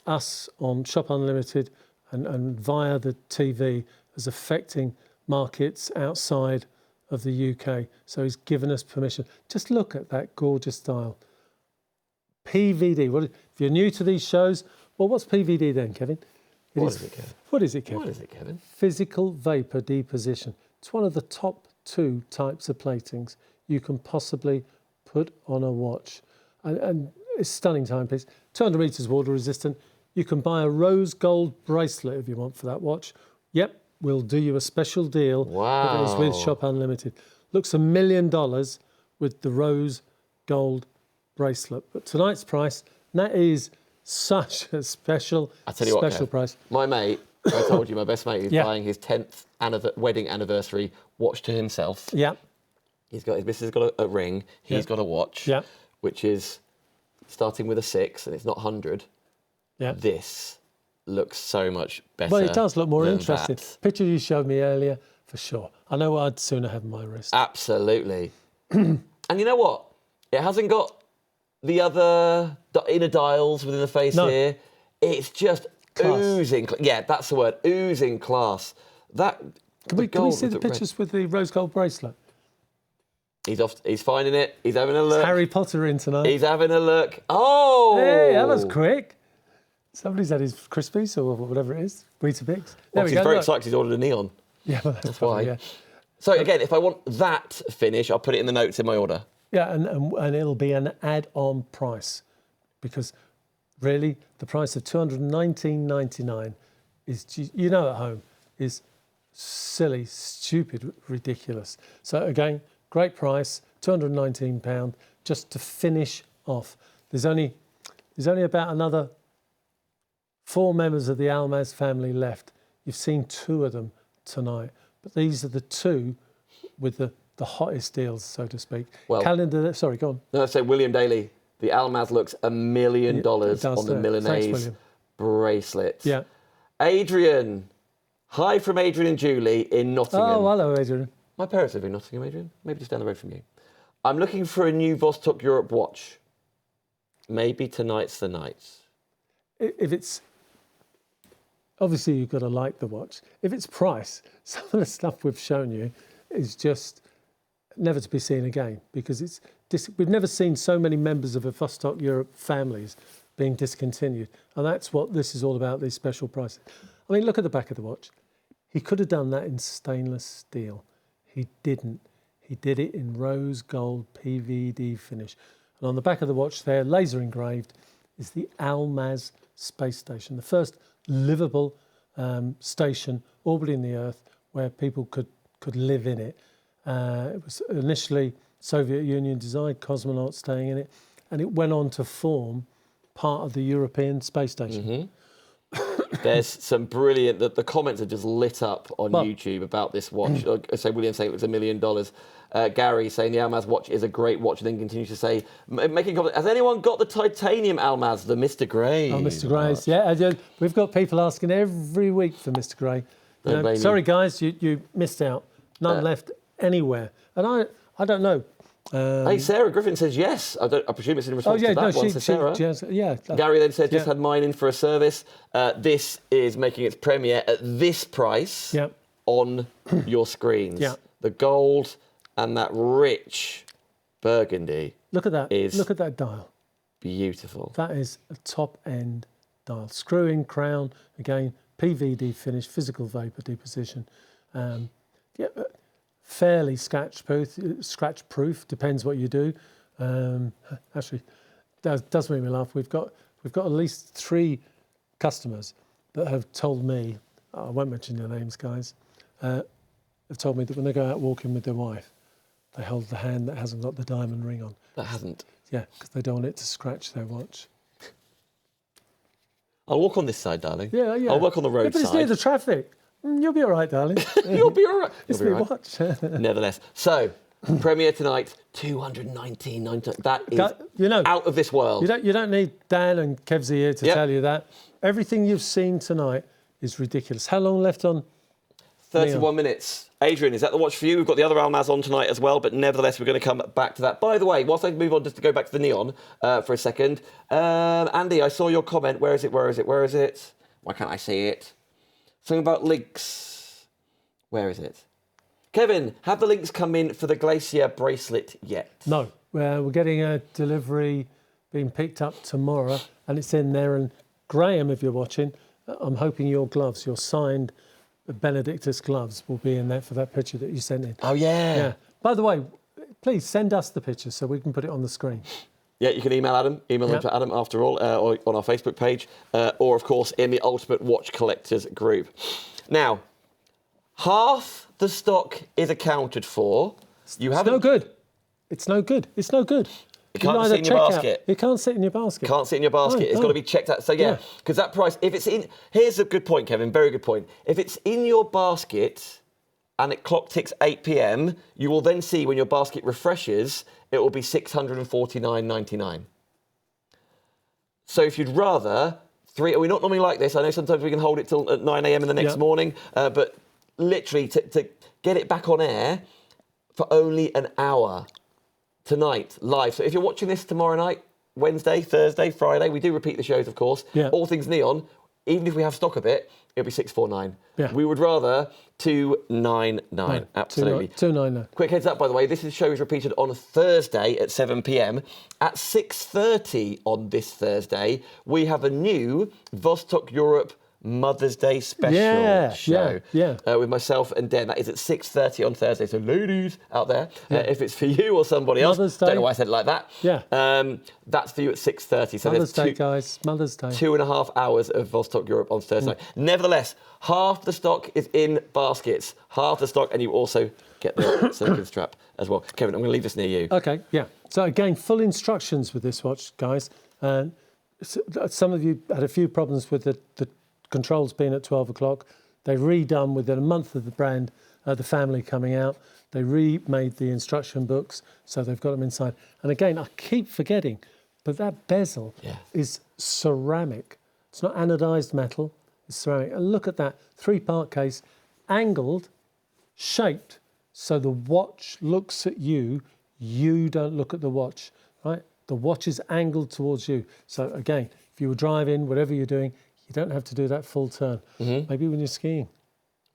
[SPEAKER 2] us on Shop Unlimited and via the TV as affecting markets outside of the UK. So he's given us permission. Just look at that gorgeous dial. PVD. If you're new to these shows, well, what's PVD then, Kevin? What is it, Kevin? Physical vapor deposition. It's one of the top 2 types of platings you can possibly put on a watch. And it's a stunning timepiece. 200 meters water resistant. You can buy a rose gold bracelet if you want for that watch. Yep, we'll do you a special deal.
[SPEAKER 1] Wow.
[SPEAKER 2] If it's with Shop Unlimited. Looks $1 million with the rose gold bracelet. But tonight's price, And that is such a special
[SPEAKER 1] Kev,
[SPEAKER 2] price.
[SPEAKER 1] My mate, I told you, my best mate, is buying his 10th wedding anniversary watch to himself.
[SPEAKER 2] Yeah.
[SPEAKER 1] His missus has got a ring. He's got a watch, which is starting with a 6, and it's not 100.
[SPEAKER 2] Yeah.
[SPEAKER 1] This looks so much better.
[SPEAKER 2] Well, it does look more
[SPEAKER 1] than
[SPEAKER 2] interesting.
[SPEAKER 1] that.
[SPEAKER 2] Picture you showed me earlier, for sure. I know what I'd sooner have on my wrist.
[SPEAKER 1] Absolutely. And you know what? It hasn't got the other inner dials within the face here. It's just
[SPEAKER 2] class.
[SPEAKER 1] oozing. Yeah, that's the word. Oozing class.
[SPEAKER 2] Can we see the pictures with the rose gold bracelet?
[SPEAKER 1] He's off. He's finding it. He's having a look.
[SPEAKER 2] It's Harry Potter in tonight.
[SPEAKER 1] He's having a look. Oh!
[SPEAKER 2] Hey, that was quick. Somebody's had his Crispies or whatever it is. Weetabix.
[SPEAKER 1] Well, he's very excited he's ordered a neon.
[SPEAKER 2] Yeah, well,
[SPEAKER 1] that's why. Yeah. So again, if I want that finish, I'll put it in the notes in my order.
[SPEAKER 2] Yeah, and it'll be an add-on price, because really the price of $219.99 is, you know, at home is silly, stupid, ridiculous. So again, great price, £219 just to finish off. There's only about another 4 members of the Almaz family left. You've seen 2 of them tonight, but these are the 2 with the hottest deals, so to speak.
[SPEAKER 1] Well,
[SPEAKER 2] sorry, go on.
[SPEAKER 1] No, so William Daly, the Almaz looks $1 million on the Milanese bracelet.
[SPEAKER 2] Yeah.
[SPEAKER 1] Adrian, hi from Adrian and Julie in Nottingham.
[SPEAKER 2] Oh, hello, Adrian.
[SPEAKER 1] My parents live in Nottingham, Adrian. Maybe just down the road from you. I'm looking for a new Vostok Europe watch. Maybe tonight's the night.
[SPEAKER 2] If it's... Obviously, you've got to like the watch. If it's price, some of the stuff we've shown you is just never to be seen again, because we've never seen so many members of a Vostok Europe families being discontinued. And that's what this is all about, these special prices. I mean, look at the back of the watch. He could have done that in stainless steel. He didn't. He did it in rose gold PVD finish. And on the back of the watch there, laser engraved, is the Almaz space station, the first livable station orbiting the Earth where people could live in it. It was initially Soviet Union designed, cosmonauts staying in it, and it went on to form part of the European space station.
[SPEAKER 1] Mm-hmm. There's some brilliant... The comments are just lit up on YouTube about this watch. So William saying it looks $1 million. Gary saying the Almaz watch is a great watch, and then continues to say, making comment, has anyone got the titanium Almaz, the Mr. Grey?
[SPEAKER 2] Oh, Mr. Grey's, yeah. We've got people asking every week for Mr. Grey. Sorry, guys, you missed out. None left anywhere. And I don't know.
[SPEAKER 1] Hey, Sarah Griffin says yes. I presume it's in response to that one. So Sarah. Gary then said, just had mine in for a service. This is making its premiere at this price on your screens. Yeah. The gold and that rich burgundy.
[SPEAKER 2] Look at that. Look at that dial.
[SPEAKER 1] Beautiful.
[SPEAKER 2] That is a top-end dial. Screw-in crown, again, PVD finish, physical vapor deposition. Fairly scratch proof, depends what you do. Actually, that does make me laugh. We've got at least 3 customers that have told me, I won't mention their names, guys, have told me that when they go out walking with their wife, they hold the hand that hasn't got the diamond ring on.
[SPEAKER 1] That hasn't?
[SPEAKER 2] Yeah, because they don't want it to scratch their watch.
[SPEAKER 1] I'll walk on this side, darling.
[SPEAKER 2] Yeah.
[SPEAKER 1] I'll work on the road
[SPEAKER 2] but it's
[SPEAKER 1] side.
[SPEAKER 2] near the traffic. You'll be all right, darling.
[SPEAKER 1] You'll be all right.
[SPEAKER 2] It's my watch.
[SPEAKER 1] Nevertheless. So, premiere tonight, $219.99. That is out of this world.
[SPEAKER 2] You don't need Dan and Kevsy here to tell you that. Everything you've seen tonight is ridiculous. How long left on?
[SPEAKER 1] 31 minutes. Adrian, is that the watch for you? We've got the other Almaz on tonight as well, but nevertheless, we're going to come back to that. By the way, whilst I move on, just to go back to the neon for a second. Andy, I saw your comment. Where is it? Why can't I see it? Something about links. Where is it? Kevin, have the links come in for the Glacier bracelet yet? No.
[SPEAKER 2] We're getting a delivery being picked up tomorrow, and it's in there. And Graham, if you're watching, I'm hoping your gloves, your signed Benedictus gloves, will be in there for that picture that you sent in.
[SPEAKER 1] Oh, yeah.
[SPEAKER 2] By the way, please send us the picture so we can put it on the screen.
[SPEAKER 1] Yeah, you can email Adam. Email them to Adam after all, or on our Facebook page, or of course in the Ultimate Watch Collectors group. Now, half the stock is accounted for.
[SPEAKER 2] It's no good. It's no good.
[SPEAKER 1] It can't sit in your basket.
[SPEAKER 2] It can't sit in your basket.
[SPEAKER 1] Can't sit in your basket. It's got to be checked out. So yeah, because that price, if it's in, here's a good point, Kevin, very good point. If it's in your basket and it clock ticks 8 p.m, you will then see when your basket refreshes, it will be $649.99. So if you'd rather, we're not normally like this. I know sometimes we can hold it till 9 a.m. in the next morning, but literally to get it back on air for only an hour tonight, live. So if you're watching this tomorrow night, Wednesday, Thursday, Friday, we do repeat the shows, of course.
[SPEAKER 2] Yeah.
[SPEAKER 1] All things neon, even if we have stock of it, it'll be 649.
[SPEAKER 2] Yeah.
[SPEAKER 1] We would rather 299. Absolutely.
[SPEAKER 2] 299.
[SPEAKER 1] Quick heads up, by the way, this show is repeated on a Thursday at 7 p.m. At 6:30 on this Thursday, we have a new Vostok Europe Mother's Day special show with myself and Den. That is at 6:30 on Thursday. So ladies out there, if it's for you or somebody else, don't know why I said it like that. That's for you at 6:30. So
[SPEAKER 2] Mother's Day, guys. Mother's Day.
[SPEAKER 1] 2.5 hours of Vostok Europe on Thursday night. Nevertheless, half the stock is in baskets. Half the stock, and you also get the silicone strap as well. Kevin, I'm going to leave this near you.
[SPEAKER 2] Okay, yeah. So again, full instructions with this watch, guys. Some of you had a few problems with the controls being at 12 o'clock. They redone within a month of the brand, the family coming out. They remade the instruction books, so they've got them inside. And again, I keep forgetting, but that bezel is ceramic. It's not anodized metal, it's ceramic. And look at that, 3-part case, angled, shaped, so the watch looks at you, you don't look at the watch, right? The watch is angled towards you. So again, if you were driving, whatever you're doing, you don't have to do that full turn. Maybe when you're skiing.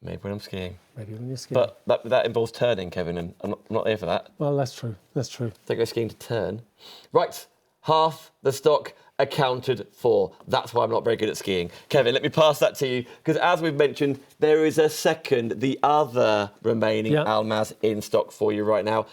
[SPEAKER 1] Maybe when I'm skiing.
[SPEAKER 2] Maybe when you're skiing.
[SPEAKER 1] But that involves turning, Kevin, and I'm not here for that.
[SPEAKER 2] Well, that's true. That's true.
[SPEAKER 1] Don't go skiing to turn. Right, half the stock accounted for. That's why I'm not very good at skiing. Kevin, let me pass that to you, because as we've mentioned, there is a second, the other remaining Almaz in stock for you right now.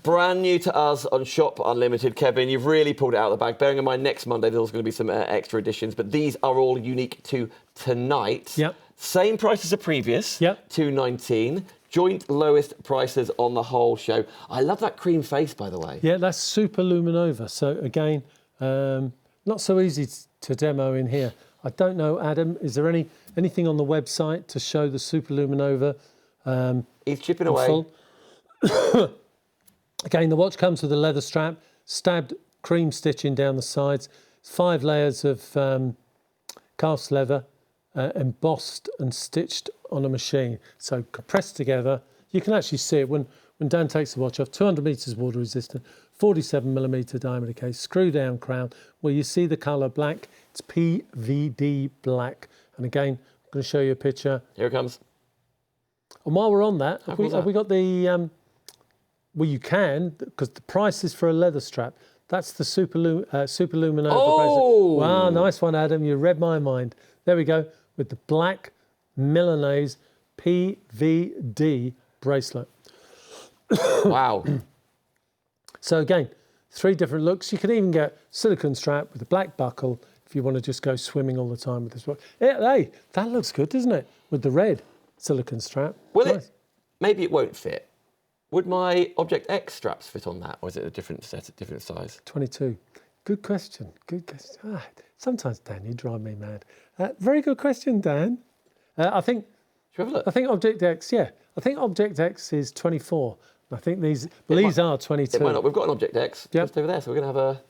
[SPEAKER 1] Brand new to us on Shop Unlimited, Kevin. You've really pulled it out of the bag. Bearing in mind, next Monday there's going to be some extra editions, but these are all unique to tonight.
[SPEAKER 2] Yep.
[SPEAKER 1] Same price as the previous.
[SPEAKER 2] Yep.
[SPEAKER 1] $219. Joint lowest prices on the whole show. I love that cream face, by the way.
[SPEAKER 2] Yeah, that's Super Luminova. So again, not so easy to demo in here. I don't know, Adam. Is there anything on the website to show the Super Luminova?
[SPEAKER 1] He's chipping away.
[SPEAKER 2] Again, the watch comes with a leather strap, stabbed cream stitching down the sides, 5 layers of cast leather, embossed and stitched on a machine. So compressed together. You can actually see it when Dan takes the watch off. 200 metres water resistant, 47mm diameter case, screw down crown. Where you see the colour black, it's PVD black. And again, I'm going to show you a picture.
[SPEAKER 1] Here it comes.
[SPEAKER 2] And while we're on that, have we got the... well, you can, because the price is for a leather strap. That's the Super Luminova bracelet. Wow, nice one, Adam. You read my mind. There we go, with the black Milanese PVD bracelet.
[SPEAKER 1] Wow.
[SPEAKER 2] So again, 3 different looks. You can even get silicone strap with a black buckle if you want to just go swimming all the time with this watch. Hey, that looks good, doesn't it? With the red silicone strap.
[SPEAKER 1] Well, maybe it won't fit. Would my Object X straps fit on that, or is it a different set, a different size?
[SPEAKER 2] 22. Good question. Good question. Sometimes, Dan, you drive me mad. Very good question, Dan. I think.
[SPEAKER 1] Should we have a look?
[SPEAKER 2] I think Object X. Yeah, I think Object X is 24. I think these are 22.
[SPEAKER 1] It might not. We've got an Object X just over there, so we're going to have a.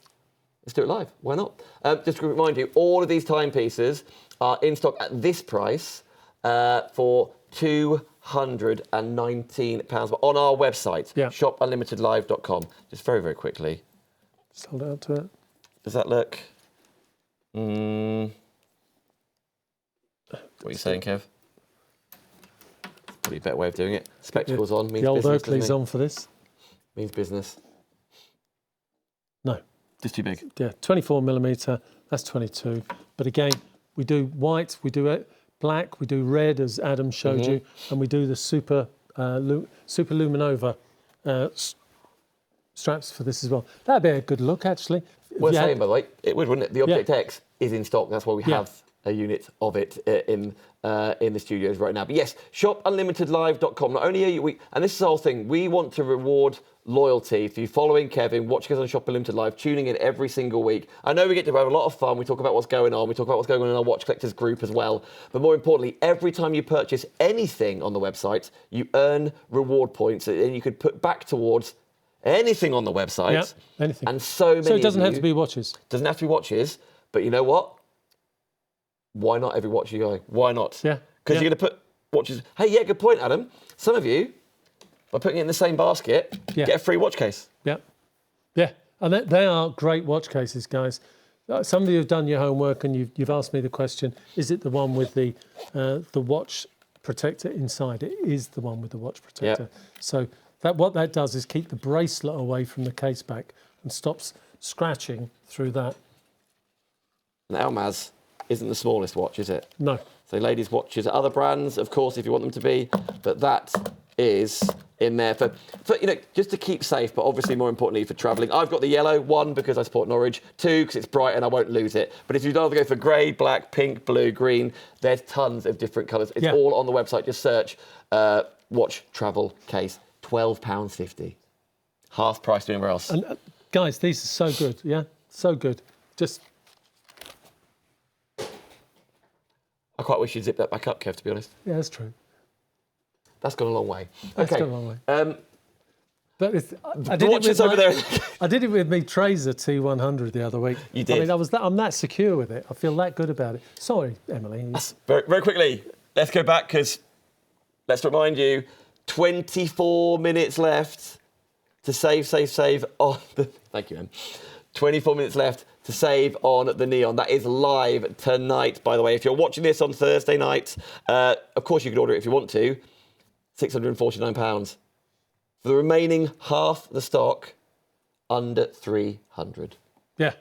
[SPEAKER 1] Let's do it live. Why not? Just to remind you, all of these timepieces are in stock at this price for £219 on our website, shopunlimitedlive.com. Just very, very quickly.
[SPEAKER 2] Just hold it up to it.
[SPEAKER 1] Does that look? What are you saying, Kev? Probably a better way of doing it. Spectacles on means
[SPEAKER 2] the old
[SPEAKER 1] business.
[SPEAKER 2] Oakley's on for this.
[SPEAKER 1] Means business.
[SPEAKER 2] No.
[SPEAKER 1] Just too big.
[SPEAKER 2] Yeah, 24mm. That's 22. But again, we do white, we do black, we do red, as Adam showed you, and we do the Super Luminova straps for this as well. That'd be a good look, actually.
[SPEAKER 1] Worth saying, by the way, it would, wouldn't it? The Object X is in stock. That's why we have a unit of it in the studios right now. But yes, shopunlimitedlive.com. Not only are and this is the whole thing, we want to reward loyalty for you following Kevin, watching us on Shop Unlimited Live, tuning in every single week. I know we get to have a lot of fun. We talk about what's going on. We talk about what's going on in our Watch Collectors group as well. But more importantly, every time you purchase anything on the website, you earn reward points and you could put back towards anything on the website.
[SPEAKER 2] Yeah, anything.
[SPEAKER 1] And so many.
[SPEAKER 2] So it doesn't have to be watches.
[SPEAKER 1] Doesn't have to be watches. But you know what? Why not every watch you go? Why not?
[SPEAKER 2] Yeah.
[SPEAKER 1] Because you're going to put watches. Hey, yeah, good point, Adam. Some of you, by putting it in the same basket, get a free watch case.
[SPEAKER 2] Yeah. Yeah. And they are great watch cases, guys. Some of you have done your homework and you've asked me the question, is it the one with the watch protector inside? It is the one with the watch protector.
[SPEAKER 1] Yep.
[SPEAKER 2] So what that does is keep the bracelet away from the case back and stops scratching through that.
[SPEAKER 1] And the Almaz isn't the smallest watch, is it?
[SPEAKER 2] No.
[SPEAKER 1] So ladies' watches, other brands, of course, if you want them to be, but that is in there for just to keep safe, but obviously more importantly for travelling. I've got the yellow, 1, because I support Norwich, 2, because it's bright and I won't lose it. But if you'd rather go for grey, black, pink, blue, green, there's tons of different colours. It's all on the website. Just search watch travel case, £12.50. Half price to anywhere else.
[SPEAKER 2] And guys, these are so good, yeah? So good. Just...
[SPEAKER 1] I quite wish you'd zip that back up, Kev, to be honest.
[SPEAKER 2] Yeah, that's true.
[SPEAKER 1] That's gone a long way.
[SPEAKER 2] That's gone a long way. But I did it with me Tracer T100 the other week.
[SPEAKER 1] You did.
[SPEAKER 2] I mean, I'm that secure with it. I feel that good about it. Sorry, Emily.
[SPEAKER 1] Very, very quickly, let's go back because let's remind you, 24 minutes left to save on the... Thank you, Em. 24 minutes left to save on the Neon. That is live tonight, by the way. If you're watching this on Thursday night, of course you can order it if you want to. £649. For the remaining half the stock, under 300.
[SPEAKER 2] Yeah.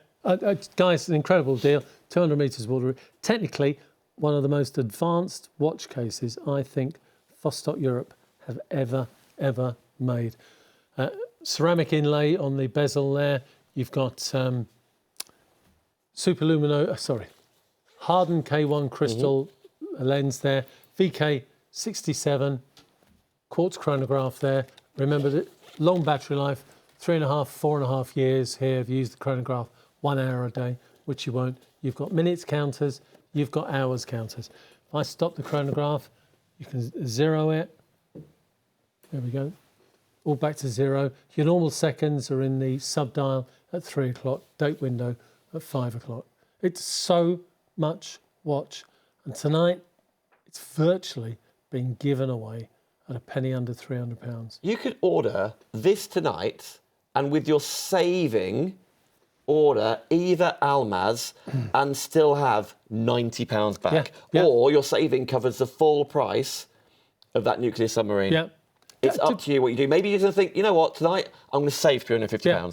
[SPEAKER 2] Guys, an incredible deal. 200 metres water. Technically, one of the most advanced watch cases I think Vostok Europe have ever made. Ceramic inlay on the bezel there. You've got hardened K1 crystal lens there. VK67 quartz chronograph there. Remember that long battery life, 4.5 years here. I've used the chronograph 1 hour a day, which you won't. You've got minutes counters, you've got hours counters. If I stop the chronograph, you can zero it. There we go. All back to 0. Your normal seconds are in the sub-dial at 3 o'clock, date window at 5 o'clock. It's so much watch. And tonight, it's virtually being given away at a penny under £300.
[SPEAKER 1] You could order this tonight and with your saving, order either Almaz and still have £90 back.
[SPEAKER 2] Yeah.
[SPEAKER 1] Or your saving covers the full price of that nuclear submarine.
[SPEAKER 2] Yeah.
[SPEAKER 1] It's up to you what you do. Maybe you're going to think, you know what, tonight I'm going to save £350.
[SPEAKER 2] Yeah.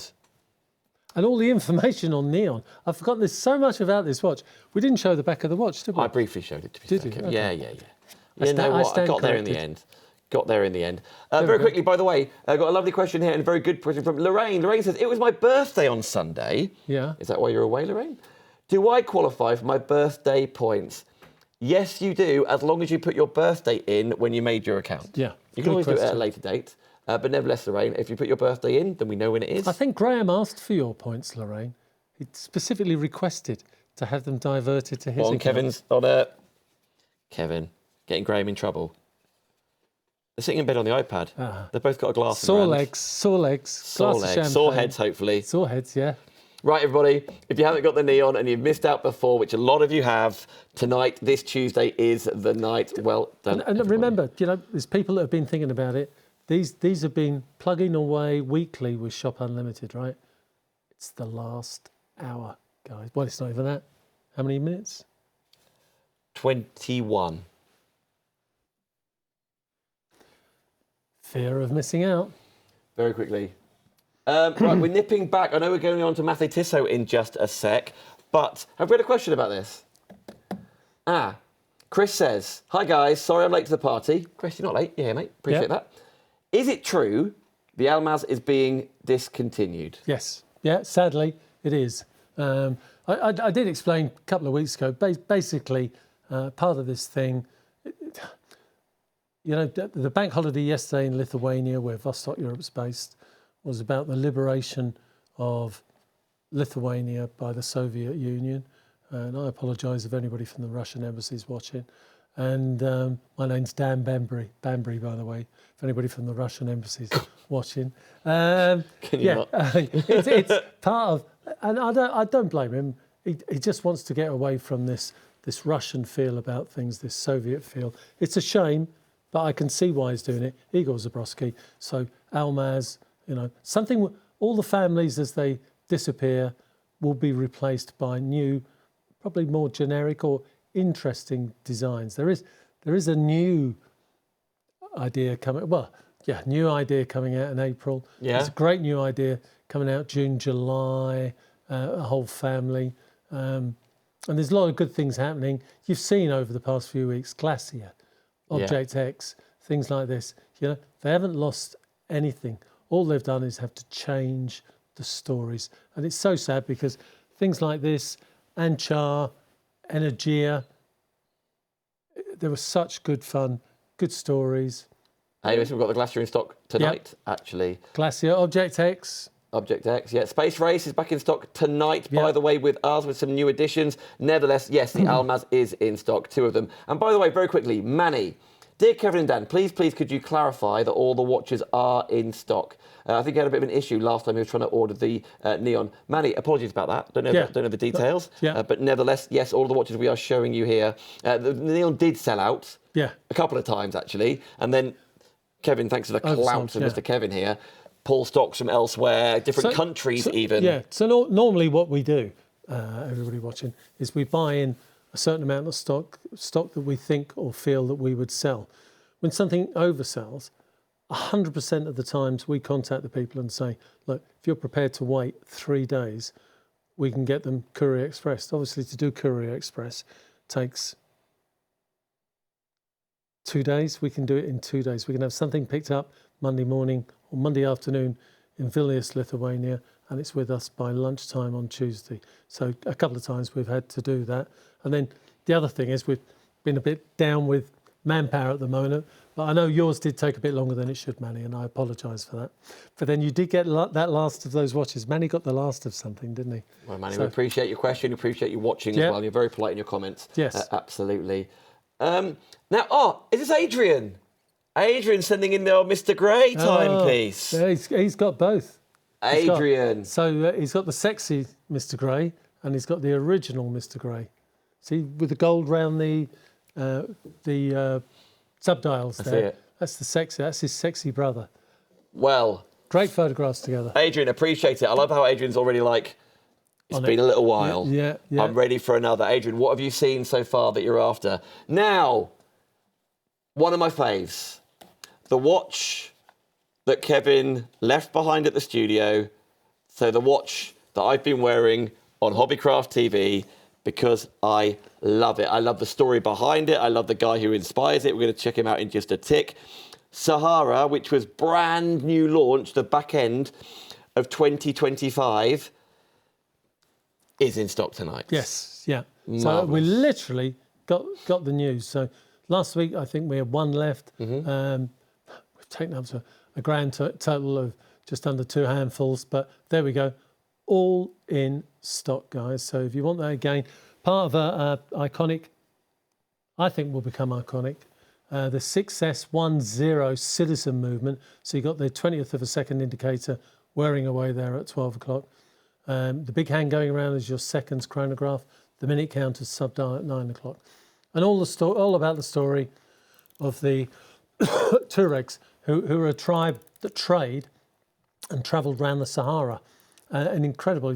[SPEAKER 2] And all the information on Neon. I've forgotten there's so much about this watch. We didn't show the back of the watch, did we?
[SPEAKER 1] I briefly showed it to you.
[SPEAKER 2] Did you? Okay.
[SPEAKER 1] Yeah. You know what? I got there in the end. Very quickly, by the way, I got a lovely question here and a very good question from Lorraine. Lorraine says, it was my birthday on Sunday.
[SPEAKER 2] Yeah.
[SPEAKER 1] Is that why you're away, Lorraine? Do I qualify for my birthday points? Yes, you do, as long as you put your birthday in when you made your account.
[SPEAKER 2] Yeah.
[SPEAKER 1] You can always do it at a later date. But nevertheless, Lorraine, if you put your birthday in, then we know when it is.
[SPEAKER 2] I think Graham asked for your points, Lorraine. He specifically requested to have them diverted to his account.
[SPEAKER 1] Kevin's on Kevin, getting Graham in trouble. They're sitting in bed on the iPad. They've both got a glass in their hand.
[SPEAKER 2] Sore legs.
[SPEAKER 1] Sore heads, hopefully.
[SPEAKER 2] Sore heads, yeah.
[SPEAKER 1] Right, everybody, if you haven't got the Neon and you've missed out before, which a lot of you have, tonight, this Tuesday, is the night. Well done,
[SPEAKER 2] And remember, there's people that have been thinking about it. These have been plugging away weekly with Shop Unlimited, right? It's the last hour, guys. Well, it's not even that. How many minutes?
[SPEAKER 1] 21.
[SPEAKER 2] Fear of missing out.
[SPEAKER 1] Very quickly. Right, we're nipping back. I know we're going on to Matiso in just a sec, but have we had a question about this? Chris says, hi guys, sorry I'm late to the party. Chris, you're not late. Yeah, mate, appreciate that. Is it true the Almaz is being discontinued?
[SPEAKER 2] Yes. Yeah, sadly, it is. I I did explain a couple of weeks ago. Basically, part of this thing, the bank holiday yesterday in Lithuania, where Vostok Europe's based, was about the liberation of Lithuania by the Soviet Union. And I apologise if anybody from the Russian embassy is watching. And my name's Dan Banbury, by the way, if anybody from the Russian embassy is watching.
[SPEAKER 1] Can you not?
[SPEAKER 2] It's part of, and I don't blame him. He just wants to get away from this Russian feel about things, this Soviet feel. It's a shame, but I can see why he's doing it. Igor Zabrodsky, so Almaz, something. All the families as they disappear will be replaced by new, probably more generic or interesting designs. There is a new idea coming. Well, yeah, new idea coming out in April.
[SPEAKER 1] Yeah,
[SPEAKER 2] there's a great new idea coming out June, July. A whole family, and there's a lot of good things happening. You've seen over the past few weeks, Glacier, Object X, things like this. They haven't lost anything. All they've done is have to change the stories, and it's so sad because things like this, Anchar, Energia, there was such good fun, good stories.
[SPEAKER 1] Hey, we've got the Glacier in stock tonight, actually.
[SPEAKER 2] Glacier, Object X.
[SPEAKER 1] Object X, yeah. Space Race is back in stock tonight, by the way, with us, with some new additions. Nevertheless, yes, the Almaz is in stock, 2 of them. And by the way, very quickly, Manny. Dear Kevin and Dan, please, could you clarify that all the watches are in stock? I think I had a bit of an issue last time he was trying to order the Neon. Manny, apologies about that. Don't know the details. But nevertheless, yes, all of the watches we are showing you here. The Neon did sell out a couple of times, actually. And then, Kevin, thanks for the clout of Mr. Kevin here, pull stocks from elsewhere, different countries even.
[SPEAKER 2] Yeah, so normally what we do, everybody watching, is we buy in a certain amount of stock that we think or feel that we would sell. When something oversells, 100% of the times we contact the people and say, look, if you're prepared to wait 3 days, we can get them courier express. Obviously, to do courier express takes 2 days. We can do it in 2 days. We can have something picked up Monday morning or Monday afternoon in Vilnius, Lithuania, and it's with us by lunchtime on Tuesday. So a couple of times we've had to do that. And then the other thing is we've been a bit down with manpower at the moment, but I know yours did take a bit longer than it should, Manny, and I apologise for that. But then you did get that last of those watches. Manny got the last of something, didn't he?
[SPEAKER 1] Well, Manny, we appreciate your question, appreciate you watching as well. You're very polite in your comments.
[SPEAKER 2] Yes.
[SPEAKER 1] Absolutely. Now, is this Adrian? Adrian sending in the old Mr. Grey timepiece.
[SPEAKER 2] Yeah, he's got both.
[SPEAKER 1] Adrian.
[SPEAKER 2] He's got the sexy Mr. Grey and he's got the original Mr. Grey. See, with the gold round the subdials there.
[SPEAKER 1] See it.
[SPEAKER 2] That's his sexy brother.
[SPEAKER 1] Well.
[SPEAKER 2] Great photographs together.
[SPEAKER 1] Adrian, appreciate it. I love how Adrian's already it's been a little while.
[SPEAKER 2] Yeah.
[SPEAKER 1] I'm ready for another. Adrian, what have you seen so far that you're after? Now, one of my faves. The watch that Kevin left behind at the studio. So the watch that I've been wearing on Hobbycraft TV because I love it. I love the story behind it. I love the guy who inspires it. We're going to check him out in just a tick. Sahara, which was brand new launch, the back end of 2025, is in stock tonight.
[SPEAKER 2] Yes, yeah.
[SPEAKER 1] Marvellous.
[SPEAKER 2] So we literally got the news. So last week, I think we had one left. We've taken up to a grand total of just under 2 handfuls, but there we go. All in stock, guys. So if you want that again, part of a iconic, I think will become iconic, the 6S10 Citizen movement. So you got the 20th of a second indicator whirring away there at 12 o'clock. The big hand going around is your seconds chronograph. The minute counter is sub-dial at 9 o'clock. And all about the story of the Tuaregs, who are a tribe that trade and travelled around the Sahara. And incredible.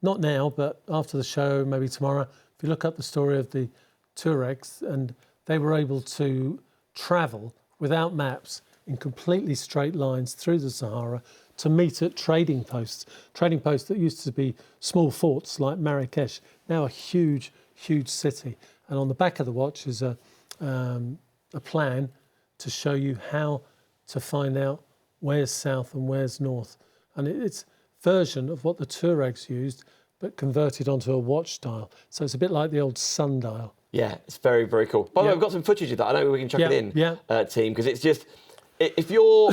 [SPEAKER 2] Not now, but after the show, maybe tomorrow, if you look up the story of the Tuaregs, and they were able to travel without maps in completely straight lines through the Sahara to meet at trading posts that used to be small forts like Marrakesh, now a huge, huge city. And on the back of the watch is a plan to show you how to find out where's south and where's north. And it's version of what the Tuaregs used but converted onto a watch dial. So it's a bit like the old sundial.
[SPEAKER 1] Yeah, it's very, very cool. By the way, we've got some footage of that. I know we can chuck it in, team, because it's just, if you're,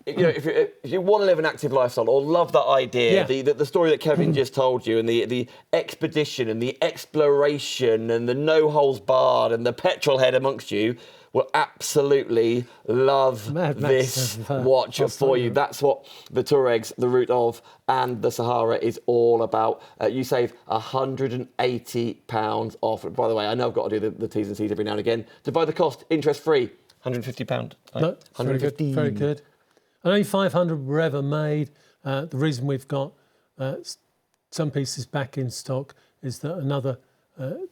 [SPEAKER 1] if you want to live an active lifestyle or love that idea, the story that Kevin just told you, and the expedition and the exploration and the no holes barred and the petrol head amongst you, will absolutely love this watch for you. That's what the Touaregs, the Route of, and the Sahara is all about. You save £180 off. By the way, I know I've got to do the T's and C's every now and again. Divide the cost, interest-free, £150.
[SPEAKER 2] No, very good, very good. And only 500 were ever made. The reason we've got some pieces back in stock is that another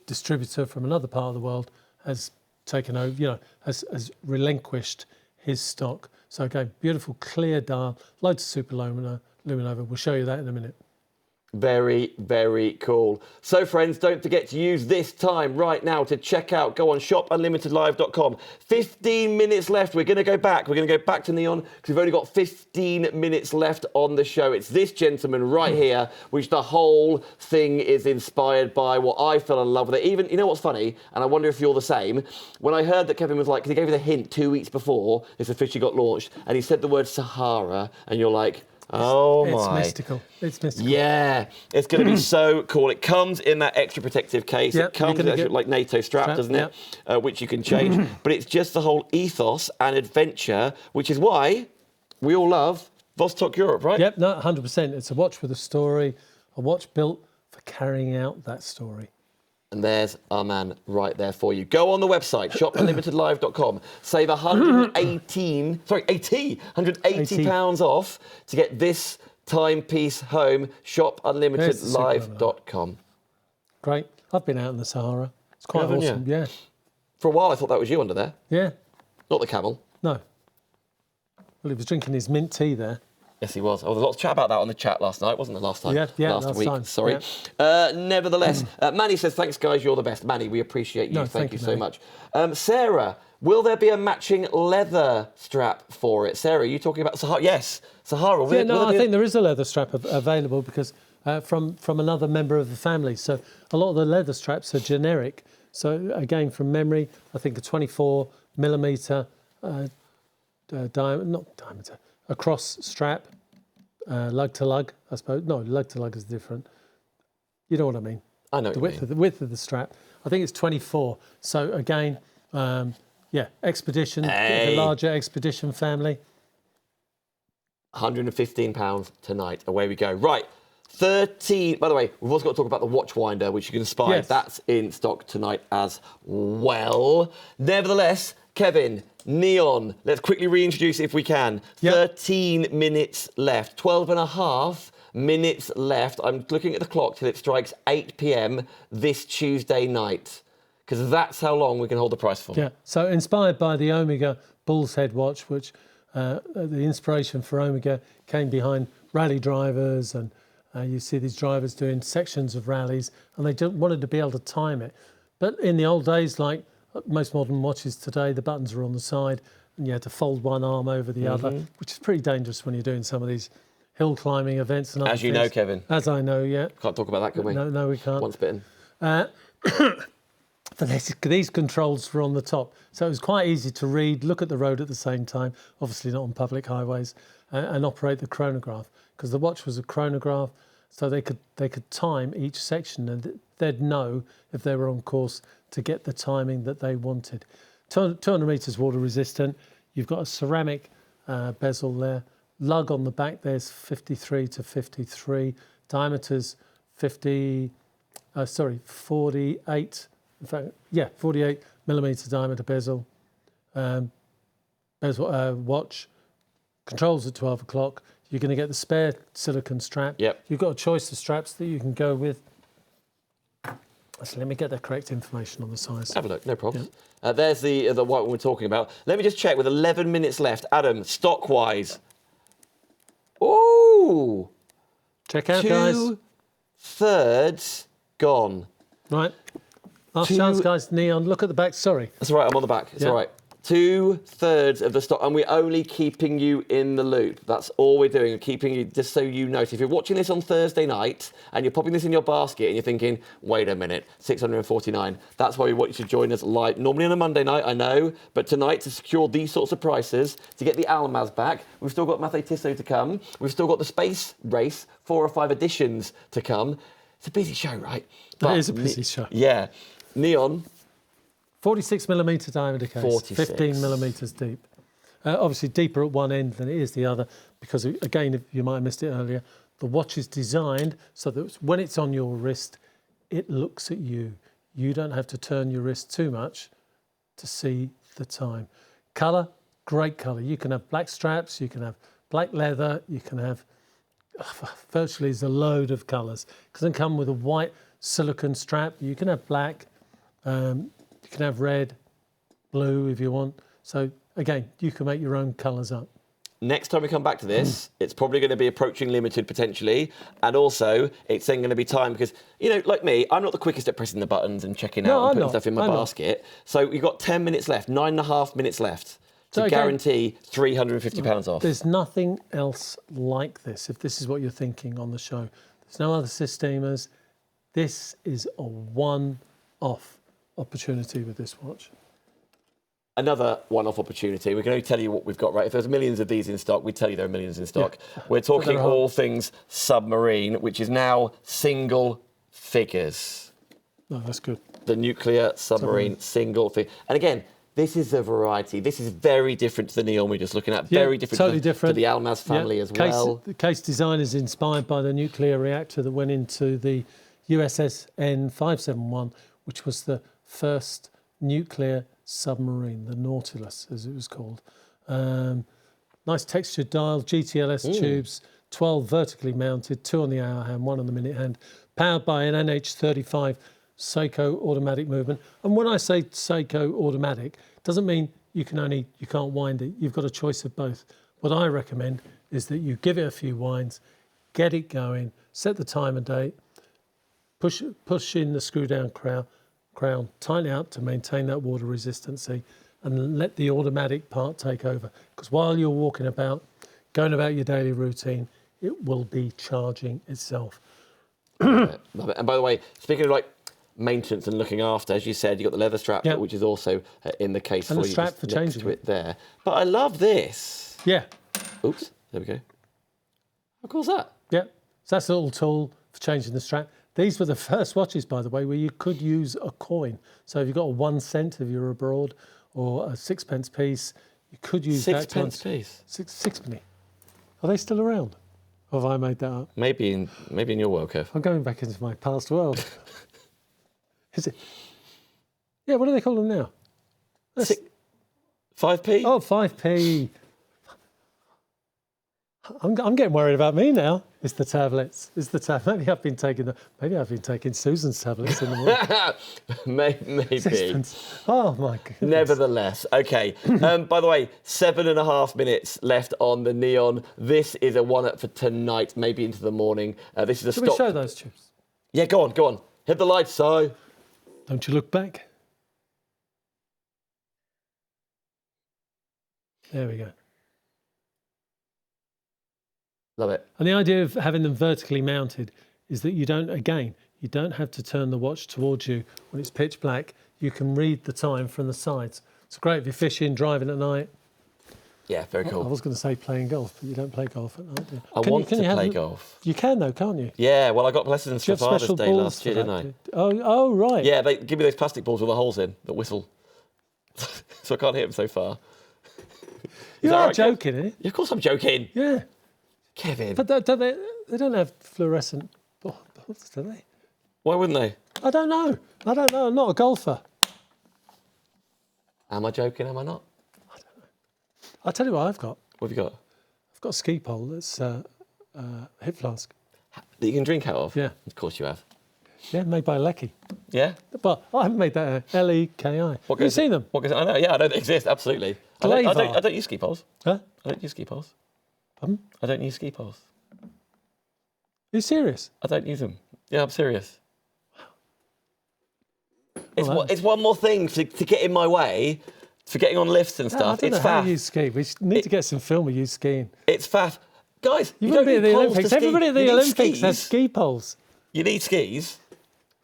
[SPEAKER 2] distributor from another part of the world has taken over, has relinquished his stock. So again, beautiful clear dial, loads of super luminova. We'll show you that in a minute.
[SPEAKER 1] Very, very cool. So friends, don't forget to use this time right now to check out, go on shopunlimitedlive.com. 15 minutes left. We're going to go back. We're going to go back to Neon because we've only got 15 minutes left on the show. It's this gentleman right here, which the whole thing is inspired by. What I fell in love with it. Even, you know what's funny? And I wonder if you're the same. When I heard that Kevin was like, because he gave me the hint 2 weeks before this officially got launched, and he said the word Sahara, and you're like, oh my.
[SPEAKER 2] It's mystical. It's mystical.
[SPEAKER 1] Yeah, it's going to be so cool. It comes in that extra protective case. It comes in that like NATO strap, doesn't it? Which you can change. But it's just the whole ethos and adventure, which is why we all love Vostok Europe, right?
[SPEAKER 2] Yep, no, 100%. It's a watch with a story, a watch built for carrying out that story.
[SPEAKER 1] And there's our man right there for you. Go on the website, shopunlimitedlive.com. Save £180 off to get this timepiece home. Shopunlimitedlive.com.
[SPEAKER 2] Great. I've been out in the Sahara. It's quite awesome. Yeah.
[SPEAKER 1] For a while, I thought that was you under there.
[SPEAKER 2] Yeah.
[SPEAKER 1] Not the camel.
[SPEAKER 2] No. Well, he was drinking his mint tea there.
[SPEAKER 1] Yes, he was. Oh, there was a lot of chat about that on the chat last night, wasn't there, last time?
[SPEAKER 2] Yeah,
[SPEAKER 1] last week.
[SPEAKER 2] time.
[SPEAKER 1] Sorry.
[SPEAKER 2] Yeah.
[SPEAKER 1] Nevertheless, Manny says, thanks, guys, you're the best. Manny, we appreciate you.
[SPEAKER 2] No,
[SPEAKER 1] thank you so
[SPEAKER 2] Manny.
[SPEAKER 1] much. Sarah, will there be a matching leather strap for it? Sarah, are you talking about Sahara? Yes, Sahara.
[SPEAKER 2] I think there is a leather strap available because from another member of the family. So a lot of the leather straps are generic. So again, from memory, I think a 24 millimetre diameter, a cross strap. Lug to lug, I suppose. No, lug to lug is different. You know what I mean?
[SPEAKER 1] I know
[SPEAKER 2] the width of the strap. I think it's 24. So again, expedition, the larger expedition family.
[SPEAKER 1] £115 tonight. Away we go. Right. 13. By the way, we've also got to talk about the watch winder, which you can spy.
[SPEAKER 2] Yes.
[SPEAKER 1] That's in stock tonight as well. Nevertheless, Kevin, Neon, let's quickly reintroduce it if we can. 13 minutes left, 12 and a half minutes left. I'm looking at the clock till it strikes 8 p.m. this Tuesday night, because that's how long we can hold the price for.
[SPEAKER 2] Yeah, so inspired by the Omega Bull's Head watch, which the inspiration for Omega came behind rally drivers, and you see these drivers doing sections of rallies, and they wanted to be able to time it. But in the old days, like most modern watches today, the buttons are on the side and you had to fold one arm over the other, which is pretty dangerous when you're doing some of these hill climbing events. And
[SPEAKER 1] as you know, Kevin.
[SPEAKER 2] As I know, yeah.
[SPEAKER 1] Can't talk about that, can we?
[SPEAKER 2] No, we can't.
[SPEAKER 1] Once bitten.
[SPEAKER 2] These controls were on the top. So it was quite easy to read, look at the road at the same time, obviously not on public highways, and operate the chronograph, because the watch was a chronograph, so they could time each section and they'd know if they were on course to get the timing that they wanted. 200 metres water resistant. You've got a ceramic bezel there. Lug on the back there's 53 to 53. Diameters 48. In fact, 48 millimetre diameter bezel. Watch. Controls at 12 o'clock. You're going to get the spare silicone strap.
[SPEAKER 1] Yep.
[SPEAKER 2] You've got a choice of straps that you can go with. So let me get the correct information on the size.
[SPEAKER 1] Have a look, no problem. Yeah. There's the white one we're talking about. Let me just check with 11 minutes left. Adam, stock-wise. Ooh!
[SPEAKER 2] Check out, guys.
[SPEAKER 1] 2/3 gone.
[SPEAKER 2] Right. Last chance, guys. Neon, look at the back. Sorry.
[SPEAKER 1] That's all right, I'm on the back. It's all right. 2/3 of the stock, and we're only keeping you in the loop. That's all we're doing, keeping you, just so you know. So if you're watching this on Thursday night and you're popping this in your basket and you're thinking, wait a minute, 649, that's why we want you to join us live. Normally on a Monday night, I know, but tonight, to secure these sorts of prices, to get the Almaz back, we've still got Matiso to come. We've still got the Space Race, 4 or 5 editions to come. It's a busy show, right?
[SPEAKER 2] It is a busy show.
[SPEAKER 1] Yeah. Neon.
[SPEAKER 2] 46mm diameter case,
[SPEAKER 1] 46.
[SPEAKER 2] 15mm deep. Obviously deeper at one end than it is the other, because again, if you might have missed it earlier, the watch is designed so that when it's on your wrist, it looks at you. You don't have to turn your wrist too much to see the time. Colour, great colour. You can have black straps, you can have black leather, you can have virtually there's a load of colours. It doesn't come with a white silicone strap. You can have black. You can have red, blue if you want. So again, you can make your own colours up.
[SPEAKER 1] Next time we come back to this, it's probably going to be approaching limited potentially. And also, it's then going to be time because, you know, like me, I'm not the quickest at pressing the buttons and checking out and putting stuff in my basket. So you've got 10 minutes left, 9.5 minutes left to guarantee £350 off.
[SPEAKER 2] There's nothing else like this, if this is what you're thinking on the show. There's no other Systemas. This is a one-off opportunity with this watch.
[SPEAKER 1] Another one-off opportunity. We can only tell you what we've got, right? If there's millions of these in stock, we'd tell you there are millions in stock. Yeah. We're talking all things Submarine, which is now single figures.
[SPEAKER 2] No, that's good.
[SPEAKER 1] The nuclear submarine single figure. And again, this is a variety. This is very different to the Neon we're just looking at. Very different,
[SPEAKER 2] totally different
[SPEAKER 1] to the Almaz family as well.
[SPEAKER 2] The case design is inspired by the nuclear reactor that went into the USS N571, which was the first nuclear submarine, the Nautilus, as it was called. Nice textured dial, GTLS tubes, 12 vertically mounted, 2 on the hour hand, 1 on the minute hand, powered by an NH35 Seiko automatic movement. And when I say Seiko automatic, it doesn't mean you can't wind it. You've got a choice of both. What I recommend is that you give it a few winds, get it going, set the time and date, push in the screw down crown, tighten it out to maintain that water resistancy, and let the automatic part take over. Because while you're walking about, going about your daily routine, it will be charging itself.
[SPEAKER 1] Love it. And by the way, speaking of like maintenance and looking after, as you said, you've got the leather strap, which is also in the case
[SPEAKER 2] and
[SPEAKER 1] for
[SPEAKER 2] the
[SPEAKER 1] you.
[SPEAKER 2] strap for changing
[SPEAKER 1] it there. But I love this.
[SPEAKER 2] Yeah.
[SPEAKER 1] Oops, there we go. How cool is that?
[SPEAKER 2] Yeah. So that's a little tool for changing the strap. These were the first watches, by the way, where you could use a coin. So if you've got a 1 cent if you're abroad, or a 6p piece, you could use that.
[SPEAKER 1] 6p piece?
[SPEAKER 2] Sixpenny. Are they still around? Or have I made that up?
[SPEAKER 1] Maybe in your world, Kev.
[SPEAKER 2] I'm going back into my past world. Is it? Yeah, what do they call them now?
[SPEAKER 1] 5p?
[SPEAKER 2] Oh, 5p. I'm getting worried about me now. It's the tablets. Maybe I've been taking Susan's tablets in the morning.
[SPEAKER 1] Maybe.
[SPEAKER 2] Assistance. Oh my goodness.
[SPEAKER 1] Nevertheless, okay. By the way, 7.5 minutes left on the Neon. This is a one-up for tonight, maybe into the morning. This is a
[SPEAKER 2] Should
[SPEAKER 1] stop.
[SPEAKER 2] we show those tubes?
[SPEAKER 1] Yeah, go on. Hit the lights, Si.
[SPEAKER 2] Don't you look back? There we go.
[SPEAKER 1] Love it.
[SPEAKER 2] And the idea of having them vertically mounted is that you don't have to turn the watch towards you when it's pitch black. You can read the time from the sides. It's great if you're fishing, driving at night.
[SPEAKER 1] Yeah, very cool.
[SPEAKER 2] I was going to say playing golf, but you don't play golf at night, do you?
[SPEAKER 1] I want to play golf.
[SPEAKER 2] You can though, can't you?
[SPEAKER 1] Yeah, well, I got lessons for Father's Day last year, didn't I?
[SPEAKER 2] Oh, right.
[SPEAKER 1] Yeah, they give me those plastic balls with the holes in that whistle. So I can't hit them so far.
[SPEAKER 2] You are joking, eh?
[SPEAKER 1] Yeah, of course I'm joking.
[SPEAKER 2] Yeah.
[SPEAKER 1] Kevin.
[SPEAKER 2] But they don't have fluorescent balls, do they?
[SPEAKER 1] Why wouldn't they?
[SPEAKER 2] I don't know. I'm not a golfer.
[SPEAKER 1] Am I joking? Am I not?
[SPEAKER 2] I don't know. I'll tell you what I've got.
[SPEAKER 1] What have you got?
[SPEAKER 2] I've got a ski pole that's a hip flask.
[SPEAKER 1] That you can drink out of?
[SPEAKER 2] Yeah.
[SPEAKER 1] Of course you have.
[SPEAKER 2] Yeah, made by Lecky.
[SPEAKER 1] Yeah?
[SPEAKER 2] But I haven't made that Leki. Have you seen them?
[SPEAKER 1] I know, yeah, I know they exist, absolutely. I don't use ski poles.
[SPEAKER 2] Huh?
[SPEAKER 1] I don't use ski poles.
[SPEAKER 2] Pardon?
[SPEAKER 1] I don't use ski poles.
[SPEAKER 2] Are you serious?
[SPEAKER 1] I don't use them. Yeah, I'm serious.
[SPEAKER 2] Well,
[SPEAKER 1] It's one more thing to get in my way for getting on lifts and
[SPEAKER 2] I
[SPEAKER 1] stuff.
[SPEAKER 2] don't
[SPEAKER 1] It's
[SPEAKER 2] know how
[SPEAKER 1] faff.
[SPEAKER 2] you ski. We need to get some film of you skiing.
[SPEAKER 1] It's faff. Guys,
[SPEAKER 2] You
[SPEAKER 1] you
[SPEAKER 2] wouldn't
[SPEAKER 1] don't
[SPEAKER 2] be at
[SPEAKER 1] need
[SPEAKER 2] the
[SPEAKER 1] poles to
[SPEAKER 2] Olympics.
[SPEAKER 1] ski.
[SPEAKER 2] Everybody at the
[SPEAKER 1] You need
[SPEAKER 2] Olympics has
[SPEAKER 1] skis.
[SPEAKER 2] ski poles.
[SPEAKER 1] You need skis.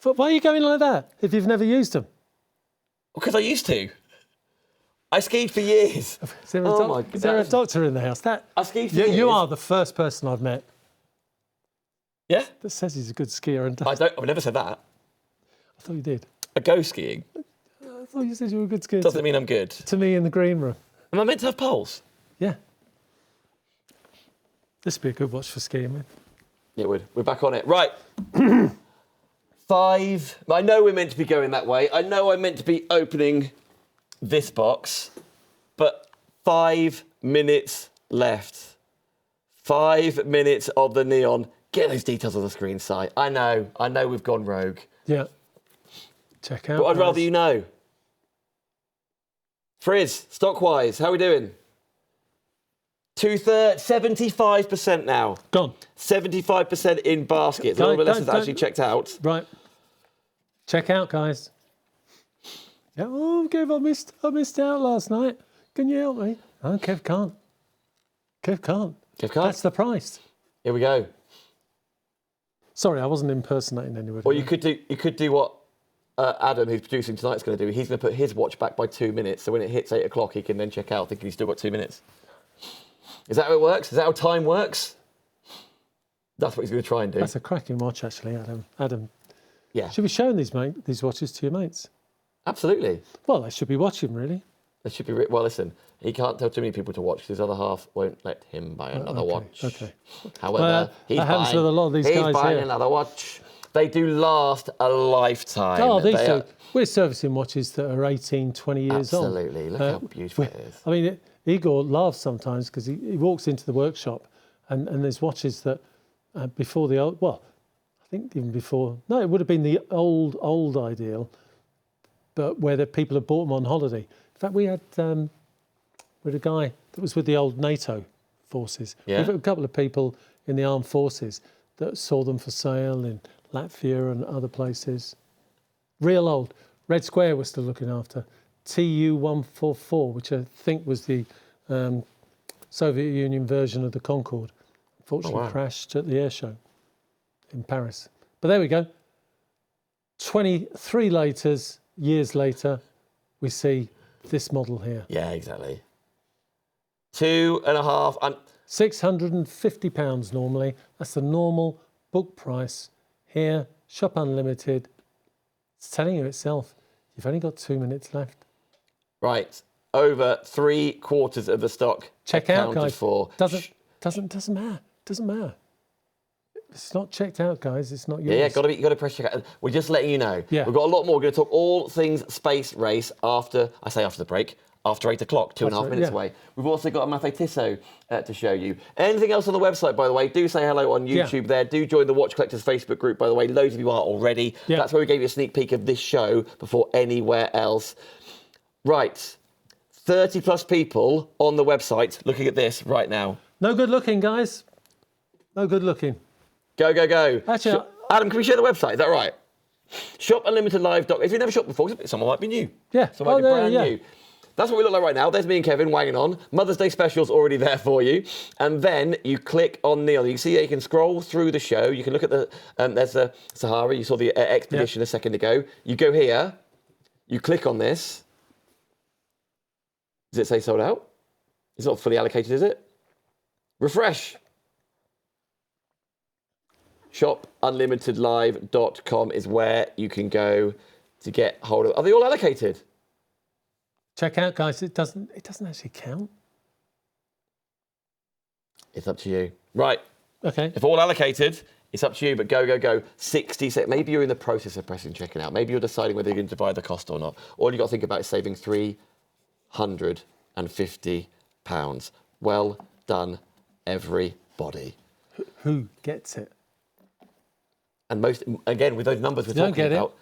[SPEAKER 2] But why are you going like that if you've never used them?
[SPEAKER 1] Because I used to. I skied for years.
[SPEAKER 2] Is there a,
[SPEAKER 1] Oh my
[SPEAKER 2] is there a
[SPEAKER 1] God.
[SPEAKER 2] doctor in the house?
[SPEAKER 1] I skied for
[SPEAKER 2] you
[SPEAKER 1] years.
[SPEAKER 2] are the first person I've met
[SPEAKER 1] Yeah?
[SPEAKER 2] that says he's a good skier. And
[SPEAKER 1] I've never said that.
[SPEAKER 2] I thought you did.
[SPEAKER 1] I go skiing.
[SPEAKER 2] I thought you said you were a good skier.
[SPEAKER 1] Doesn't mean I'm good.
[SPEAKER 2] To me in the green room.
[SPEAKER 1] Am I meant to have poles?
[SPEAKER 2] Yeah. This would be a good watch for skiing, man.
[SPEAKER 1] Yeah, we're back on it. Right. 5. I know we're meant to be going that way. I know I'm meant to be opening this box, but 5 minutes left. 5 minutes of the neon. Get those details on the screen, Si. I know we've gone rogue.
[SPEAKER 2] Yeah. Check out.
[SPEAKER 1] But I'd
[SPEAKER 2] guys.
[SPEAKER 1] rather you know. Frizz, Stockwise, how are we doing? 2/3, 75% now.
[SPEAKER 2] Gone.
[SPEAKER 1] 75% in baskets. A little bit less is actually checked out.
[SPEAKER 2] Right. Check out, guys. Yeah, oh, Kev, I missed out last night. Can you help me? No, Kev can't. Kev can't.
[SPEAKER 1] Kev can't.
[SPEAKER 2] That's the price.
[SPEAKER 1] Here we go.
[SPEAKER 2] Sorry, I wasn't impersonating anybody.
[SPEAKER 1] Or you could do what Adam, who's producing tonight, is going to do. He's going to put his watch back by 2 minutes, so when it hits 8 o'clock, he can then check out, thinking he's still got 2 minutes. Is that how it works? Is that how time works? That's what he's going to try and do.
[SPEAKER 2] That's a cracking watch, actually, Adam. Adam,
[SPEAKER 1] Yeah,
[SPEAKER 2] should be showing these watches to your mates.
[SPEAKER 1] absolutely.
[SPEAKER 2] Well, they should be watching, really.
[SPEAKER 1] They should be. Well, listen, he can't tell too many people to watch because his other half won't let him buy another watch.
[SPEAKER 2] Okay.
[SPEAKER 1] However,
[SPEAKER 2] Well,
[SPEAKER 1] he's
[SPEAKER 2] that happens
[SPEAKER 1] buying,
[SPEAKER 2] with a lot of these
[SPEAKER 1] he's
[SPEAKER 2] guys
[SPEAKER 1] buying
[SPEAKER 2] here.
[SPEAKER 1] another watch. They do last a lifetime.
[SPEAKER 2] Oh, these
[SPEAKER 1] They
[SPEAKER 2] do.
[SPEAKER 1] are-
[SPEAKER 2] We're servicing watches that are 18, 20 years old.
[SPEAKER 1] Absolutely. Look how beautiful it is.
[SPEAKER 2] I mean, Igor laughs sometimes because he walks into the workshop and there's watches that before the old, well, I think even before, no, it would have been the old ideal, but where the people had bought them on holiday. In fact, we had a guy that was with the old NATO forces.
[SPEAKER 1] Yeah.
[SPEAKER 2] We've got a couple of people in the armed forces that saw them for sale in Latvia and other places. Real old. Red Square was still looking after. TU-144, which I think was the Soviet Union version of the Concorde. Unfortunately crashed at the air show in Paris. But there we go. 23 years later, we see this model here.
[SPEAKER 1] Yeah, exactly. 2.5.
[SPEAKER 2] £650 normally. That's the normal book price. Here, Shop Unlimited. It's telling you itself. You've only got 2 minutes left.
[SPEAKER 1] Right. Over 3/4 of the stock
[SPEAKER 2] Check out,
[SPEAKER 1] accounted
[SPEAKER 2] guys.
[SPEAKER 1] for.
[SPEAKER 2] Doesn't matter. Doesn't matter. It's not checked out, guys. It's not yours.
[SPEAKER 1] Yeah, got to press check out. We're just letting you know.
[SPEAKER 2] Yeah.
[SPEAKER 1] We've got a lot more. We're going to talk all things space race after the break, after 8 o'clock, 2.5 minutes away. We've also got a Matiso to show you. Anything else on the website, by the way, do say hello on YouTube there. Do join the Watch Collectors Facebook group, by the way. Loads of you are already.
[SPEAKER 2] Yeah.
[SPEAKER 1] That's where we gave you a sneak peek of this show before anywhere else. Right. 30 plus people on the website looking at this right now.
[SPEAKER 2] No good looking, guys. No good looking.
[SPEAKER 1] Go, go, go.
[SPEAKER 2] Actually,
[SPEAKER 1] Adam, can we share the website? Is that right? ShopUnlimitedLive.com. If you've never shopped before, someone might be new.
[SPEAKER 2] Yeah.
[SPEAKER 1] Someone might be brand
[SPEAKER 2] yeah.
[SPEAKER 1] new. That's what we look like right now. There's me and Kevin wanging on. Mother's Day special's already there for you. And then you click on Neil. You can see you can scroll through the show. You can look at the, there's the Sahara. You saw the expedition a second ago. You go here. You click on this. Does it say sold out? It's not fully allocated, is it? Refresh. ShopUnlimitedLive.com is where you can go to get hold of. Are they all allocated?
[SPEAKER 2] Check out, guys. It doesn't actually count.
[SPEAKER 1] It's up to you. Right.
[SPEAKER 2] Okay.
[SPEAKER 1] If all allocated, it's up to you, but go, go, go. 60 seconds. Maybe you're in the process of pressing checking out. Maybe you're deciding whether you're going to divide the cost or not. All you've got to think about is saving £350. Well done, everybody.
[SPEAKER 2] Who gets it?
[SPEAKER 1] And most, again, with those numbers we're
[SPEAKER 2] Don't
[SPEAKER 1] talking
[SPEAKER 2] get it.
[SPEAKER 1] about,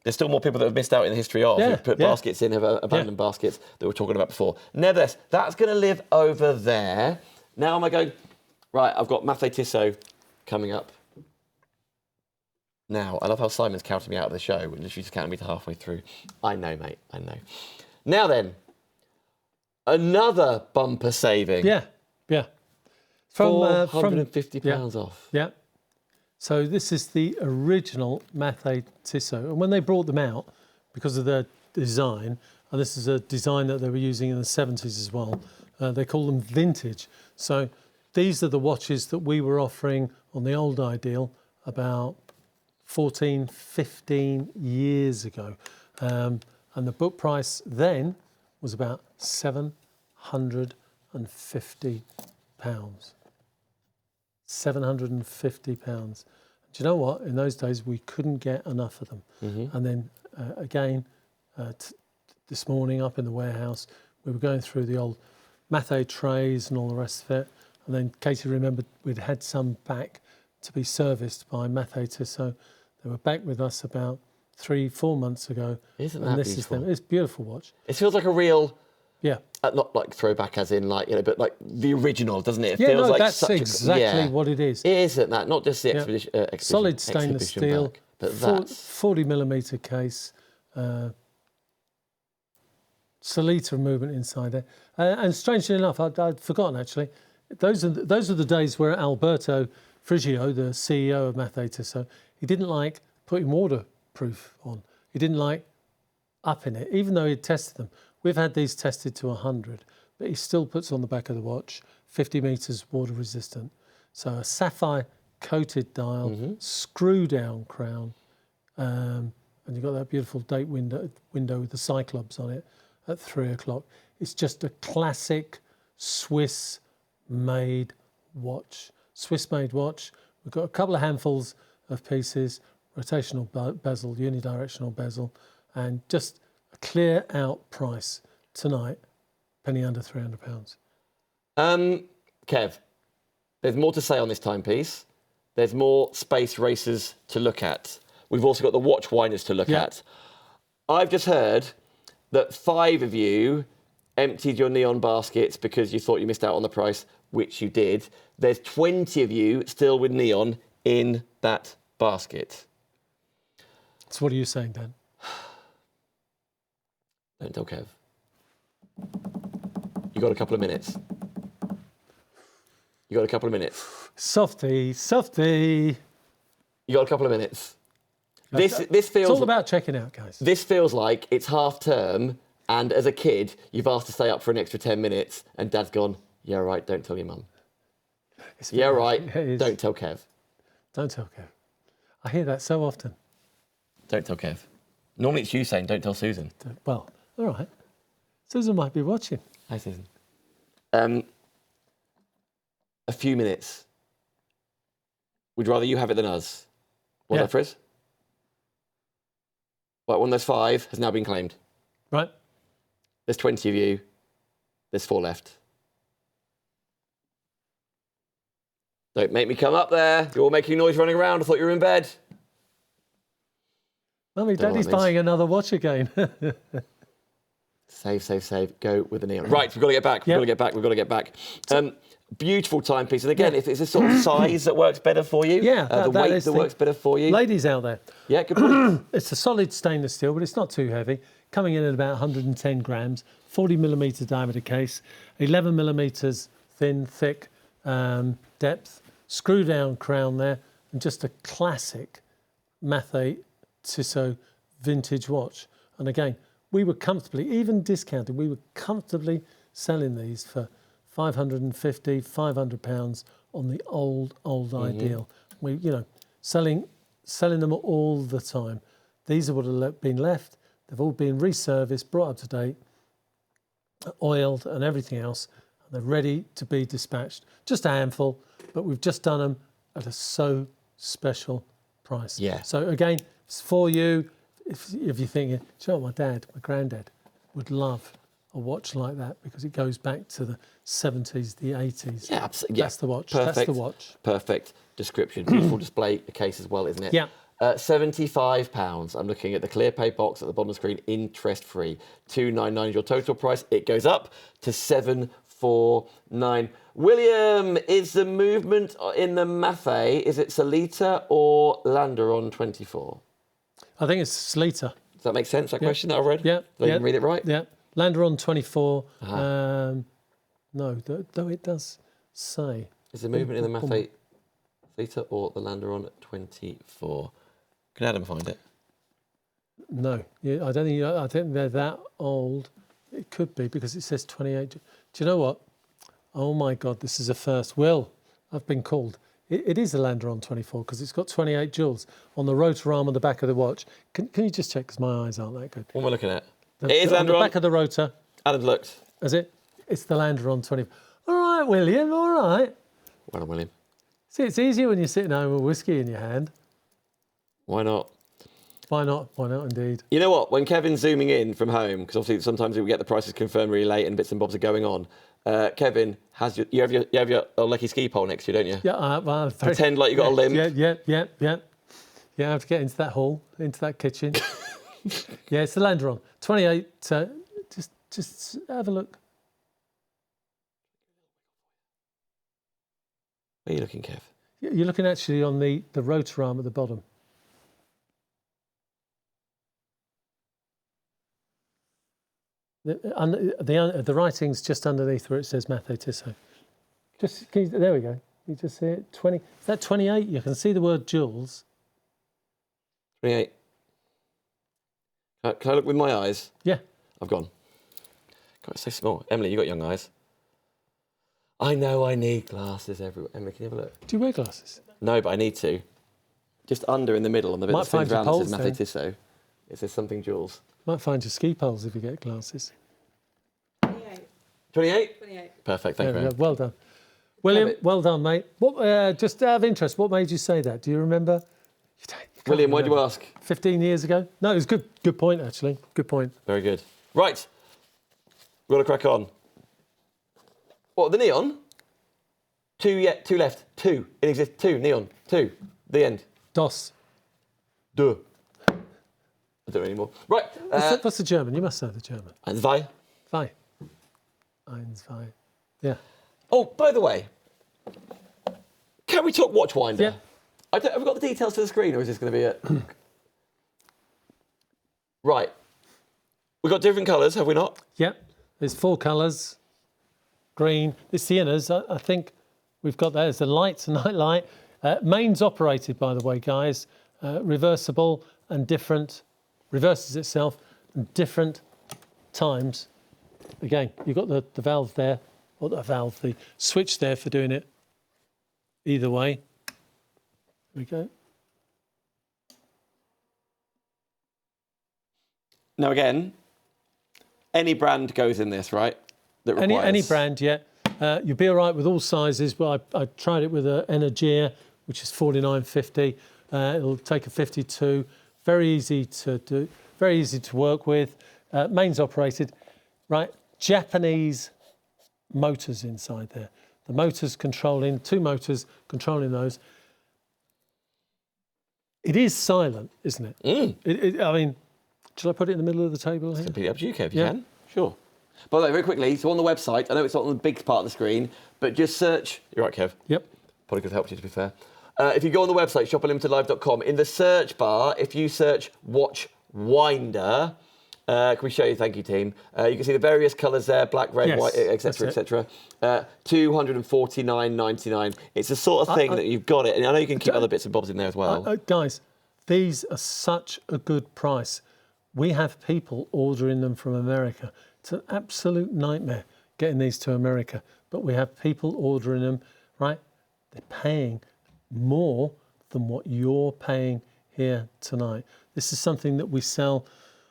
[SPEAKER 1] there's still more people that have missed out in the history of, who've put baskets in, have abandoned baskets that we were talking about before. Nevertheless, that's going to live over there. Now am I going, right, I've got Matiso coming up. Now, I love how Simon's counting me out of the show, and literally just counting me to halfway through. I know, mate, I know. Now then, Another bumper saving.
[SPEAKER 2] Yeah. From
[SPEAKER 1] £450 off.
[SPEAKER 2] Yeah. So this is the original Matiso. And when they brought them out, because of their design, and this is a design that they were using in the 70s as well, they call them vintage. So these are the watches that we were offering on the old Ideal about 14, 15 years ago. And the book price then was about £750. £750. Do you know what? In those days, we couldn't get enough of them. And then again, this morning up in the warehouse, we were going through the old Mathé trays and all the rest of it. And then Katie remembered we'd had some back to be serviced by Matiso. They were back with us about 3-4 months ago.
[SPEAKER 1] Isn't
[SPEAKER 2] and
[SPEAKER 1] that
[SPEAKER 2] this
[SPEAKER 1] beautiful?
[SPEAKER 2] Is them. It's a beautiful watch.
[SPEAKER 1] It feels like a real,
[SPEAKER 2] Yeah.
[SPEAKER 1] not like throwback as in like, but like the original, doesn't it? It
[SPEAKER 2] Yeah,
[SPEAKER 1] feels
[SPEAKER 2] no,
[SPEAKER 1] like
[SPEAKER 2] that's
[SPEAKER 1] such
[SPEAKER 2] exactly what it is.
[SPEAKER 1] Isn't that? Not just the expedition.
[SPEAKER 2] Solid stainless
[SPEAKER 1] exhibition
[SPEAKER 2] steel,
[SPEAKER 1] back, but that's
[SPEAKER 2] 40mm case, Solita movement inside there. And strangely enough, I'd forgotten actually, those are the days where Alberto Frigio, the CEO of Matiso, he didn't like putting waterproof on. He didn't like upping it, even though he'd tested them. We've had these tested to 100, but he still puts on the back of the watch 50 metres water resistant. So a sapphire coated dial, screw down crown, and you've got that beautiful date window with the Cyclops on it at 3 o'clock. It's just a classic Swiss-made watch. Swiss-made watch. We've got a couple of handfuls of pieces, rotational bezel, unidirectional bezel, and just a clear out price tonight, penny under £300.
[SPEAKER 1] Kev, there's more to say on this timepiece. There's more space racers to look at. We've also got the watch winders to look at. I've just heard that 5 of you emptied your neon baskets because you thought you missed out on the price, which you did. There's 20 of you still with neon in that basket.
[SPEAKER 2] So what are you saying, Dan?
[SPEAKER 1] Don't tell Kev. You got a couple of minutes. You got a couple of minutes.
[SPEAKER 2] Softy.
[SPEAKER 1] You got a couple of minutes. This feels.
[SPEAKER 2] It's all about checking out, guys.
[SPEAKER 1] This feels like it's half term, and as a kid, you've asked to stay up for an extra 10 minutes, and Dad's gone, yeah, right, don't tell your mum. Yeah, right, don't tell Kev.
[SPEAKER 2] Don't tell Kev. I hear that so often.
[SPEAKER 1] Don't tell Kev. Normally it's you saying, don't tell Susan.
[SPEAKER 2] Well, all right. Susan might be watching.
[SPEAKER 1] Hi, Susan. A few minutes. We'd rather you have it than us. What's that, Frizz? Right, one of those 5 has now been claimed.
[SPEAKER 2] Right.
[SPEAKER 1] There's 20 of you. There's 4 left. Don't make me come up there. You're all making noise running around. I thought you were in bed.
[SPEAKER 2] Mummy, Daddy's buying another watch again.
[SPEAKER 1] Save. Go with the neon. Right, we've got to get back. We've got to get back. Beautiful timepiece. And again, if it's a sort of size that works better for you, the weight that works better for you.
[SPEAKER 2] Ladies out there.
[SPEAKER 1] Yeah, good point.
[SPEAKER 2] It's a solid stainless steel, but it's not too heavy. Coming in at about 110 grams, 40mm diameter case, 11mm thin, thick depth, screw down crown there, and just a classic Matiso vintage watch. And again, we were comfortably, even discounted, we were comfortably selling these for £550, £500 on the old Ideal. We, selling them all the time. These are what have been left. They've all been reserviced, brought up to date, oiled and everything else. And they're ready to be dispatched. Just a handful, but we've just done them at a so special price.
[SPEAKER 1] Yeah.
[SPEAKER 2] So again, it's for you. If you're thinking, do you know what, my granddad would love a watch like that because it goes back to the 70s, the 80s.
[SPEAKER 1] Yeah, absolutely.
[SPEAKER 2] That's the watch.
[SPEAKER 1] Perfect.
[SPEAKER 2] That's the watch.
[SPEAKER 1] Perfect description. Beautiful display case as well, isn't it?
[SPEAKER 2] Yeah.
[SPEAKER 1] £75. I'm looking at the clear pay box at the bottom of the screen, interest-free. £299 is your total price. It goes up to £749. William, is the movement in the Mathé, is it Solita or Landeron 24?
[SPEAKER 2] I think it's Solita.
[SPEAKER 1] Does that make sense, that question that I read?
[SPEAKER 2] Yeah.
[SPEAKER 1] Did I even read it right?
[SPEAKER 2] Yeah. Landeron 24.
[SPEAKER 1] Uh-huh.
[SPEAKER 2] No, though it does say.
[SPEAKER 1] Is the movement in the Math 8 Theta or the Landeron 24? Can Adam find it?
[SPEAKER 2] No, I don't think they're that old. It could be because it says 28. Do you know what? Oh my God, this is a first. Will, I've been called. It is a Landeron 24 because it's got 28 joules on the rotor arm on the back of the watch. Can you just check because my eyes aren't that good?
[SPEAKER 1] What am I looking at? It is Landeron.
[SPEAKER 2] On the back of the rotor.
[SPEAKER 1] Adam's looked.
[SPEAKER 2] Is it? It's the Landeron 24. All right, William, all right.
[SPEAKER 1] Well done, William.
[SPEAKER 2] See, it's easier when you're sitting home with whiskey in your hand.
[SPEAKER 1] Why not?
[SPEAKER 2] Why not? Why not, indeed.
[SPEAKER 1] You know what? When Kevin's zooming in from home, because obviously sometimes we get the prices confirmed really late and bits and bobs are going on, Kevin has you have your lucky ski pole next to you, don't you?
[SPEAKER 2] Yeah, well,
[SPEAKER 1] pretend like you got a limp.
[SPEAKER 2] Yeah. Yeah, I have to get into that hall, into that kitchen. Yeah, it's the Landeron 28. Just have a look.
[SPEAKER 1] Where are you looking, Kev?
[SPEAKER 2] You're looking actually on the rotor arm at the bottom. The writing's just underneath where it says Matiso. There we go. You just see it. 20. Is that 28? You can see the word joules.
[SPEAKER 1] 28. Can I look with my eyes?
[SPEAKER 2] Yeah.
[SPEAKER 1] I've gone. God, it's so small. Emily, you got young eyes. I know I need glasses everywhere. Emily, can you have a look?
[SPEAKER 2] Do you wear glasses?
[SPEAKER 1] No, but I need to. Just under in the middle on the bit that spins round that says Matiso. It says something joules.
[SPEAKER 2] Might find your ski poles if you get glasses.
[SPEAKER 3] 28.
[SPEAKER 1] 28?
[SPEAKER 3] 28.
[SPEAKER 1] Perfect, thank you.
[SPEAKER 2] Well done. William, well done, mate. Just out of interest, what made you say that? Do you remember?
[SPEAKER 1] William, why do you ask?
[SPEAKER 2] 15 years ago? No, it was good. Good point, actually. Good point.
[SPEAKER 1] Very good. Right. We've got to crack on. What, the neon? Two left. Two. It exists. Two, neon. Two. The end.
[SPEAKER 2] DOS.
[SPEAKER 1] Duh. I don't know anymore. Right.
[SPEAKER 2] What's the German? You must know the German.
[SPEAKER 1] And zwei.
[SPEAKER 2] Zwei. Eins, zwei. Yeah.
[SPEAKER 1] Oh, by the way, can we talk Watchwinder?
[SPEAKER 2] Yeah.
[SPEAKER 1] Have we got the details to the screen, or is this going to be it? Right. We've got different colours, have we not?
[SPEAKER 2] Yeah. There's 4 colours. Green. The Siennas, I think we've got that. There's the lights, night light. Mains operated, by the way, guys. Reversible and different. Reverses itself and different times. Again, you've got the valve there, or the switch there for doing it either way. There we go.
[SPEAKER 1] Now again, any brand goes in this, right? That requires...
[SPEAKER 2] Any brand, yeah. You'll be all right with all sizes, but I tried it with an Energia, which is 49.50. It'll take a 52. Very easy to do, very easy to work with. Mains operated, right? Japanese motors inside there. The motors controlling, 2 motors controlling those. It is silent, isn't it? I mean, shall I put it in the middle of the table here?
[SPEAKER 1] It's completely up to you, Kev, you can. Sure. By the way, very quickly, so on the website, I know it's not on the big part of the screen, but just search... You're right, Kev.
[SPEAKER 2] Yep.
[SPEAKER 1] Probably could have helped you, to be fair. If you go on the website, shopunlimitedlive.com, in the search bar, if you search Watchwinder, can we show you? Thank you, team. You can see the various colours there, black, red, white, etc., etc. $249.99. It's the sort of thing that you've got it, and I know you can keep other bits and bobs in there as well.
[SPEAKER 2] Guys, these are such a good price. We have people ordering them from America. It's an absolute nightmare getting these to America, but we have people ordering them, right? They're paying more than what you're paying here tonight. This is something that we sell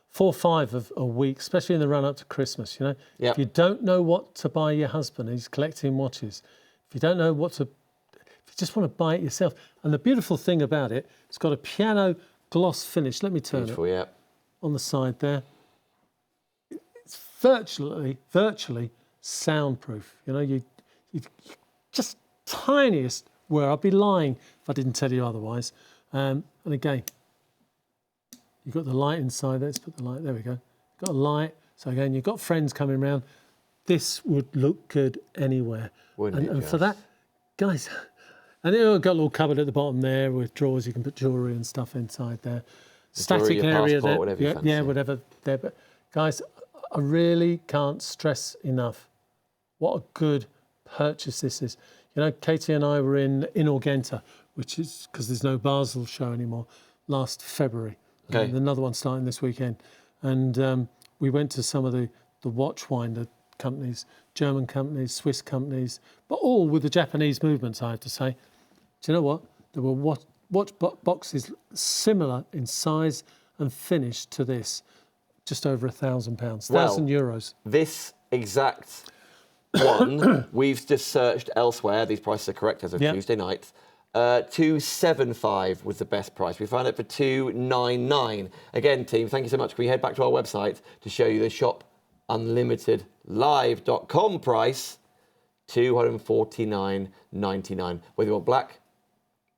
[SPEAKER 2] 4 or 5 of a week, especially in the run up to Christmas. You know, if you don't know what to buy your husband, he's collecting watches. If you don't know if you just want to buy it yourself. And the beautiful thing about it, it's got a piano gloss finish. Let me turn
[SPEAKER 1] Beautiful,
[SPEAKER 2] it on the side there. It's virtually soundproof. You know, you just tiniest where I'd be lying if I didn't tell you otherwise. And again, you've got the light inside there. Let's put the light, there we go. Got a light. So again, you've got friends coming around. This would look good anywhere. And for that, guys, and it's got a little cupboard at the bottom there with drawers. You can put jewellery and stuff inside there. Static area there.
[SPEAKER 1] Whatever
[SPEAKER 2] whatever there. But guys, I really can't stress enough what a good purchase this is. You know, Katie and I were in Orgenta, which is because there's no Basel show anymore, last February.
[SPEAKER 1] Okay.
[SPEAKER 2] And another one starting this weekend. And we went to some of the watchwinder companies, German companies, Swiss companies, but all with the Japanese movements, I have to say. Do you know what? There were watch boxes similar in size and finish to this, just over £1,000, €1,000.
[SPEAKER 1] This exact one, we've just searched elsewhere. These prices are correct as of Tuesday night. 275 was the best price. We found it for 299. Again, team, thank you so much. Can we head back to our website to show you the Shop Unlimitedlive.com price? $249.99. Whether you want black,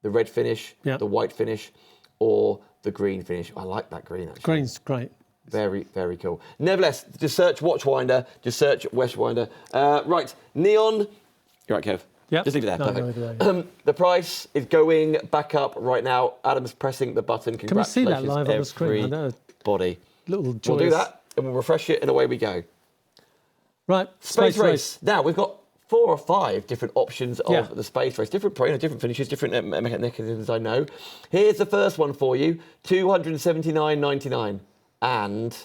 [SPEAKER 1] the red finish, the white finish, or the green finish. I like that green, actually.
[SPEAKER 2] Green's great.
[SPEAKER 1] Very, very cool. Nevertheless, just search Watchwinder, just search Westwinder. Right, neon. You're right, Kev.
[SPEAKER 2] Yeah.
[SPEAKER 1] Just leave it there.
[SPEAKER 2] No,
[SPEAKER 1] Perfect.
[SPEAKER 2] no,
[SPEAKER 1] The price is going back up right now. Adam's pressing the button.
[SPEAKER 2] Can we see that live on the screen? I know.
[SPEAKER 1] Body.
[SPEAKER 2] Little joyous.
[SPEAKER 1] We'll do that, and we'll refresh it, and away we go.
[SPEAKER 2] Right,
[SPEAKER 1] Space race. Now, we've got 4 or 5 different options of the space race. Different different finishes, different mechanisms, I know. Here's the first one for you, $279.99. And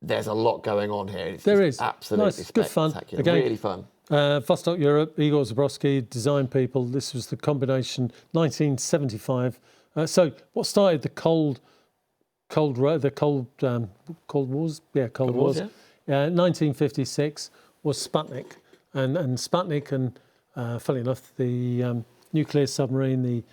[SPEAKER 1] there's a lot going on here. It's absolutely
[SPEAKER 2] nice, good fun.
[SPEAKER 1] Again, really fun.
[SPEAKER 2] Vostok Europe, Igor Zabrowski, design people. This was the combination, 1975. So what started the Cold Wars? Yeah, Cold Wars. Yeah. 1956 was Sputnik. And Sputnik and, funnily enough, the nuclear submarine, the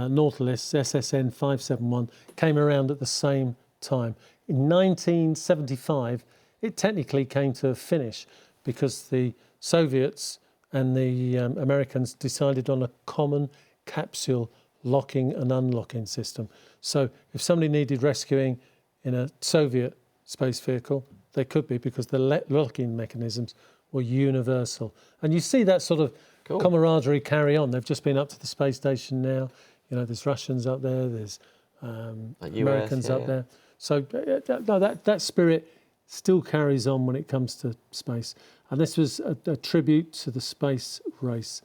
[SPEAKER 2] Nautilus SSN 571, came around at the same time. In 1975, it technically came to a finish because the Soviets and the Americans decided on a common capsule locking and unlocking system. So if somebody needed rescuing in a Soviet space vehicle, they could be, because the locking mechanisms were universal. And you see that sort of camaraderie carry on. They've just been up to the space station now. You know, there's Russians up there, there's Americans up there. So no, that spirit still carries on when it comes to space. And this was a tribute to the space race.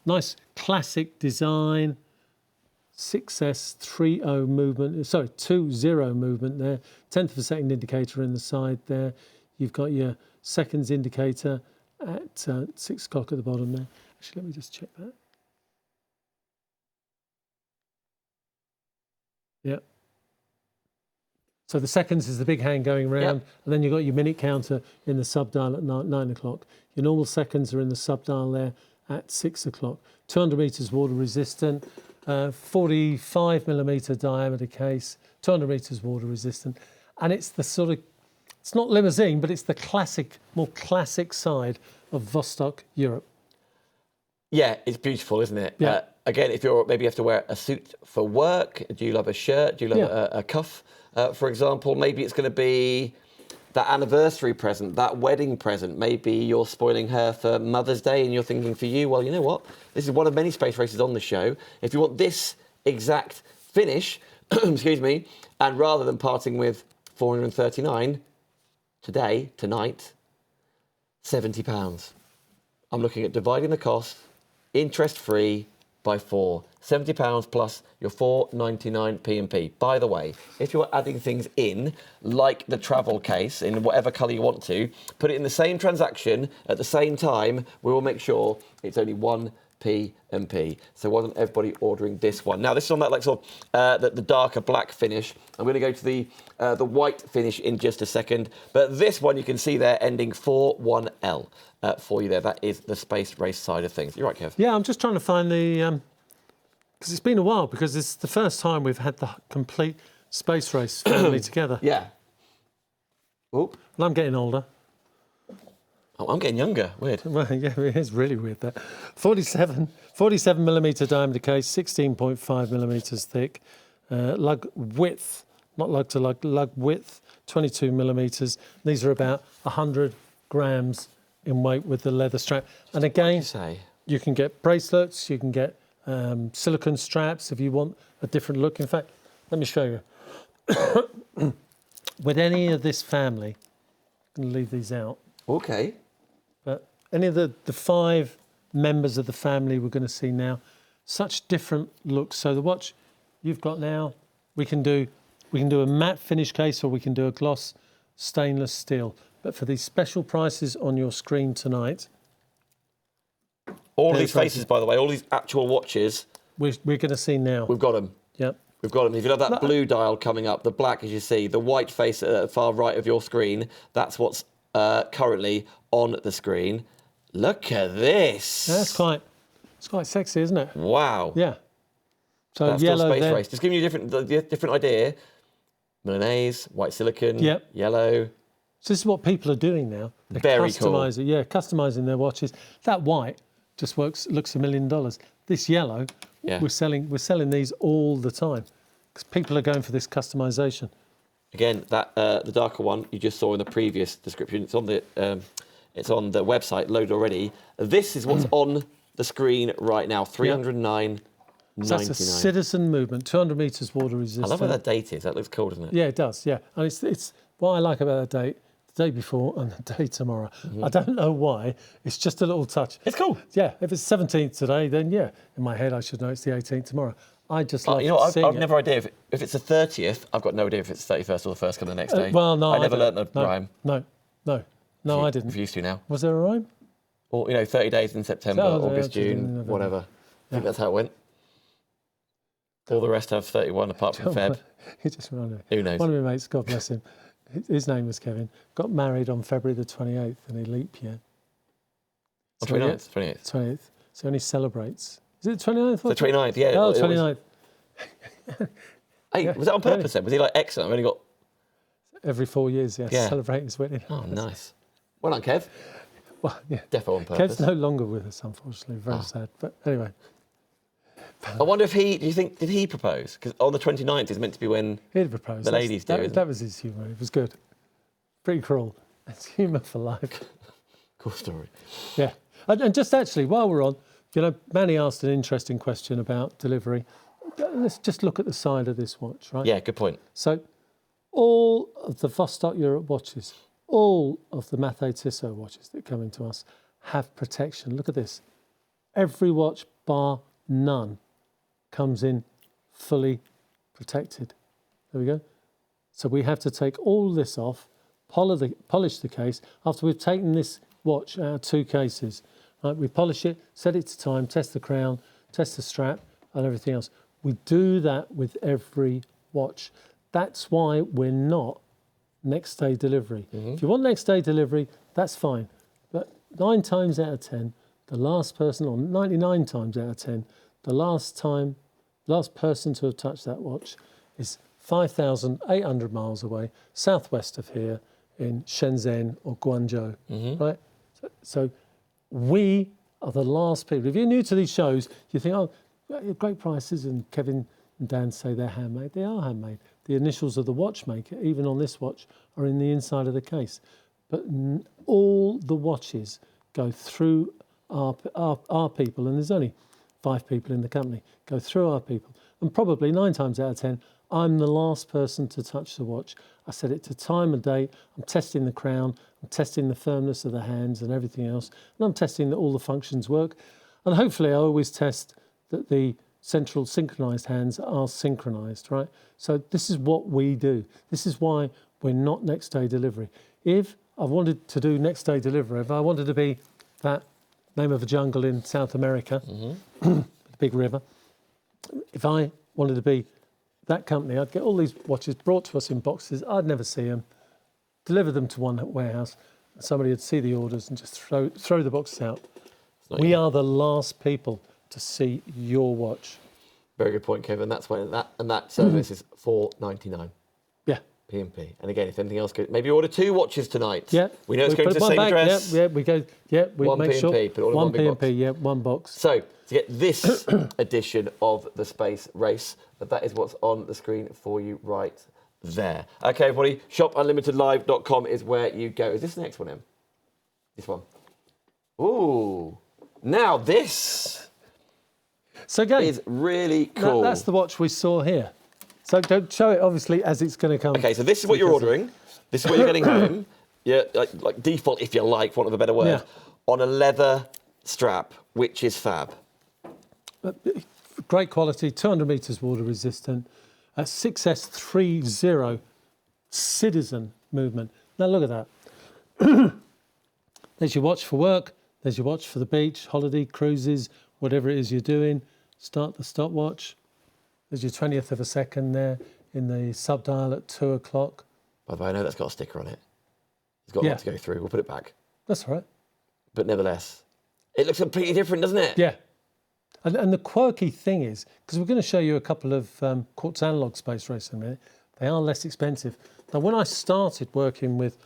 [SPEAKER 2] Nice classic design, 6S30 movement, 20 movement there, 10th of a second indicator in the side there. You've got your seconds indicator at 6 o'clock at the bottom there. Actually, let me just check that. Yeah. So the seconds is the big hand going round, and then you've got your minute counter in the sub-dial at 9 o'clock. Your normal seconds are in the sub-dial there at 6 o'clock. 200 metres water resistant, 45 millimetre diameter case, 200 metres water resistant. And it's the sort of, it's not limousine, but it's the classic, more classic side of Vostok Europe.
[SPEAKER 1] Yeah, it's beautiful, isn't it?
[SPEAKER 2] Yeah.
[SPEAKER 1] Again, if you're, maybe you have to wear a suit for work, do you love a shirt? Do you love a cuff, for example? Maybe it's going to be that anniversary present, that wedding present. Maybe you're spoiling her for Mother's Day and you're thinking for you, well, you know what? This is one of many space races on the show. If you want this exact finish, excuse me, and rather than parting with 439 tonight, £70. I'm looking at dividing the cost, interest-free, by 4. £70 plus your 4.99 P&P. By the way, if you're adding things in, like the travel case, in whatever colour you want to, put it in the same transaction at the same time, we will make sure it's only 1 P&P. So why don't everybody ordering this one? Now, this is on that like sort of the darker black finish. I'm going to go to the white finish in just a second. But this one you can see there ending 41L for you there. That is the space race side of things. You're right, Kev.
[SPEAKER 2] Yeah, I'm just trying to find the... because it's been a while, because it's the first time we've had the complete space race family together.
[SPEAKER 1] Yeah. Oop.
[SPEAKER 2] And I'm getting older.
[SPEAKER 1] Oh, I'm getting younger. Weird.
[SPEAKER 2] Well, yeah, it is really weird, that. 47 millimetre diameter case, 16.5 millimetres thick. Lug width, not lug to lug, lug width, 22 millimetres. These are about 100 grams in weight with the leather strap. And again, you can get bracelets, you can get silicone straps if you want a different look. In fact, let me show you. With any of this family, going to leave these out.
[SPEAKER 1] Okay.
[SPEAKER 2] But any of the 5 members of the family we're going to see now, such different looks. So the watch you've got now, we can do a matte finish case or we can do a gloss stainless steel. But for these special prices on your screen tonight,
[SPEAKER 1] all these faces, by the way, all these actual watches,
[SPEAKER 2] we're going to see now.
[SPEAKER 1] we've got them.
[SPEAKER 2] Yep.
[SPEAKER 1] We've got them. If you have that blue dial coming up, the black, as you see, the white face at the far right of your screen, that's what's currently on the screen. Look at this.
[SPEAKER 2] That's quite sexy, isn't it?
[SPEAKER 1] Wow.
[SPEAKER 2] Yeah. So
[SPEAKER 1] That's
[SPEAKER 2] yellow
[SPEAKER 1] still space
[SPEAKER 2] there.
[SPEAKER 1] race. Just giving you a different idea. Milanese, white silicon,
[SPEAKER 2] Yep.
[SPEAKER 1] yellow.
[SPEAKER 2] So this is what people are doing now. They're
[SPEAKER 1] Very cool.
[SPEAKER 2] customizing, yeah, customizing their watches. That white just looks $1 million. This yellow,
[SPEAKER 1] Yeah.
[SPEAKER 2] we're selling these all the time because people are going for this customization.
[SPEAKER 1] Again, that the darker one you just saw in the previous description. It's on the website, loaded already. This is what's on the screen right now. 309.99.
[SPEAKER 2] So that's a citizen movement, 200 meters water resistant.
[SPEAKER 1] I love where that date is. That looks cool, doesn't it?
[SPEAKER 2] Yeah, it does. Yeah, and it's what I like about that date. The day before and the day tomorrow. I don't know why. It's just a little touch.
[SPEAKER 1] It's cool.
[SPEAKER 2] Yeah, if it's 17th today, then yeah, in my head I should know it's the 18th tomorrow. I just like
[SPEAKER 1] You know,
[SPEAKER 2] seeing
[SPEAKER 1] I've
[SPEAKER 2] it.
[SPEAKER 1] never idea if it's the 30th. I've got no idea if it's the 31st or the 1st come the next day.
[SPEAKER 2] Well, no,
[SPEAKER 1] I never learnt the
[SPEAKER 2] no,
[SPEAKER 1] rhyme.
[SPEAKER 2] No, I didn't.
[SPEAKER 1] If you used to now.
[SPEAKER 2] Was there a rhyme?
[SPEAKER 1] Or 30 days in September,
[SPEAKER 2] Oh, yeah,
[SPEAKER 1] August,
[SPEAKER 2] June,
[SPEAKER 1] June,
[SPEAKER 2] November.
[SPEAKER 1] whatever. I think that's how it went. All the rest have 31 apart from Feb.
[SPEAKER 2] He just reminded me.
[SPEAKER 1] Who knows?
[SPEAKER 2] One of my mates, God bless him, his name was Kevin, got married on February the 28th in a leap year.
[SPEAKER 1] Oh, 29th, 28th.
[SPEAKER 2] 28th. So only celebrates. Is it 29th?
[SPEAKER 1] The 29th, yeah.
[SPEAKER 2] Oh,
[SPEAKER 1] it was-
[SPEAKER 2] 29th.
[SPEAKER 1] Hey,
[SPEAKER 2] Yeah,
[SPEAKER 1] was that on purpose then? Was he like, excellent, I've only got...
[SPEAKER 2] Every 4 years, yes,
[SPEAKER 1] Yeah.
[SPEAKER 2] celebrating his wedding.
[SPEAKER 1] Oh, nice. Well done, Kev.
[SPEAKER 2] Well, yeah.
[SPEAKER 1] Defo on purpose.
[SPEAKER 2] Kev's no longer with us, unfortunately. Very sad. But anyway,
[SPEAKER 1] I wonder if did he propose? Because on the 29th is meant to be when...
[SPEAKER 2] he'd proposed.
[SPEAKER 1] The ladies do, isn't
[SPEAKER 2] That was his humour. It was good. Pretty cruel. It's humour for life.
[SPEAKER 1] Cool story.
[SPEAKER 2] Yeah. And just actually, while we're on, Manny asked an interesting question about delivery. Let's just look at the side of this watch, right?
[SPEAKER 1] Yeah, good point.
[SPEAKER 2] So all of the Vostok Europe watches, all of the Matiso watches that come into us have protection. Look at this. Every watch, bar none, comes in fully protected. There we go. So we have to take all this off, polish the case. After we've taken this watch out of 2 cases, right, we polish it, set it to time, test the crown, test the strap and everything else. We do that with every watch. That's why we're not next day delivery. If you want next day delivery, that's fine. But 9 times out of 10, the last person, or 99 times out of 10, the last person to have touched that watch is 5,800 miles away, southwest of here in Shenzhen or Guangzhou, right? So we are the last people. If you're new to these shows, you think, oh, great prices, and Kevin and Dan say they're handmade. They are handmade. The initials of the watchmaker, even on this watch, are in the inside of the case. But all the watches go through our people, and there's only 5 people in the company, go through our people. And probably 9 times out of 10, I'm the last person to touch the watch. I set it to time and date. I'm testing the crown. I'm testing the firmness of the hands and everything else. And I'm testing that all the functions work. And hopefully I always test that the central synchronized hands are synchronized, right? So this is what we do. This is why we're not next day delivery. If I wanted to do next day delivery, if I wanted to be that name of a jungle in South America, the big river, if I wanted to be that company, I'd get all these watches brought to us in boxes. I'd never see them, deliver them to one warehouse, and somebody would see the orders and just throw the boxes out. We are the last people to see your watch.
[SPEAKER 1] Very good point, Kevin. That's when that service is $4.99.
[SPEAKER 2] Yeah.
[SPEAKER 1] P&P. And again, if anything else goes, maybe order 2 watches tonight.
[SPEAKER 2] Yeah.
[SPEAKER 1] We know it's going to the same address.
[SPEAKER 2] Yeah, we go. Yeah, we
[SPEAKER 1] One
[SPEAKER 2] make
[SPEAKER 1] P&P,
[SPEAKER 2] sure.
[SPEAKER 1] put it all in one big
[SPEAKER 2] P&P,
[SPEAKER 1] box.
[SPEAKER 2] yeah, one box.
[SPEAKER 1] So, to get this edition of the Space Race, that is what's on the screen for you right there. Okay, everybody, shopunlimitedlive.com is where you go. Is this the next one, Em? This one. Ooh. Now, this
[SPEAKER 2] So again,
[SPEAKER 1] is really cool.
[SPEAKER 2] that's the watch we saw here. So don't show it, obviously, as it's going to come.
[SPEAKER 1] Okay, so this is what you're ordering. This is what you're getting home. yeah, like default, if you like, for want of a better word,
[SPEAKER 2] Yeah.
[SPEAKER 1] on a leather strap, which is fab.
[SPEAKER 2] Great quality, 200 metres water resistant, 6S30 Citizen movement. Now look at that. There's your watch for work, there's your watch for the beach, holiday, cruises, whatever it is you're doing. Start the stopwatch. There's your 20th of a second there in the sub-dial at 2 o'clock.
[SPEAKER 1] By the way, I know that's got a sticker on it. It's got a
[SPEAKER 2] Yeah.
[SPEAKER 1] lot to go through. We'll put it back.
[SPEAKER 2] That's all right.
[SPEAKER 1] But nevertheless, it looks completely different, doesn't it?
[SPEAKER 2] Yeah. And the quirky thing is, because we're going to show you a couple of quartz analog space race in a minute, they are less expensive. Now, when I started working with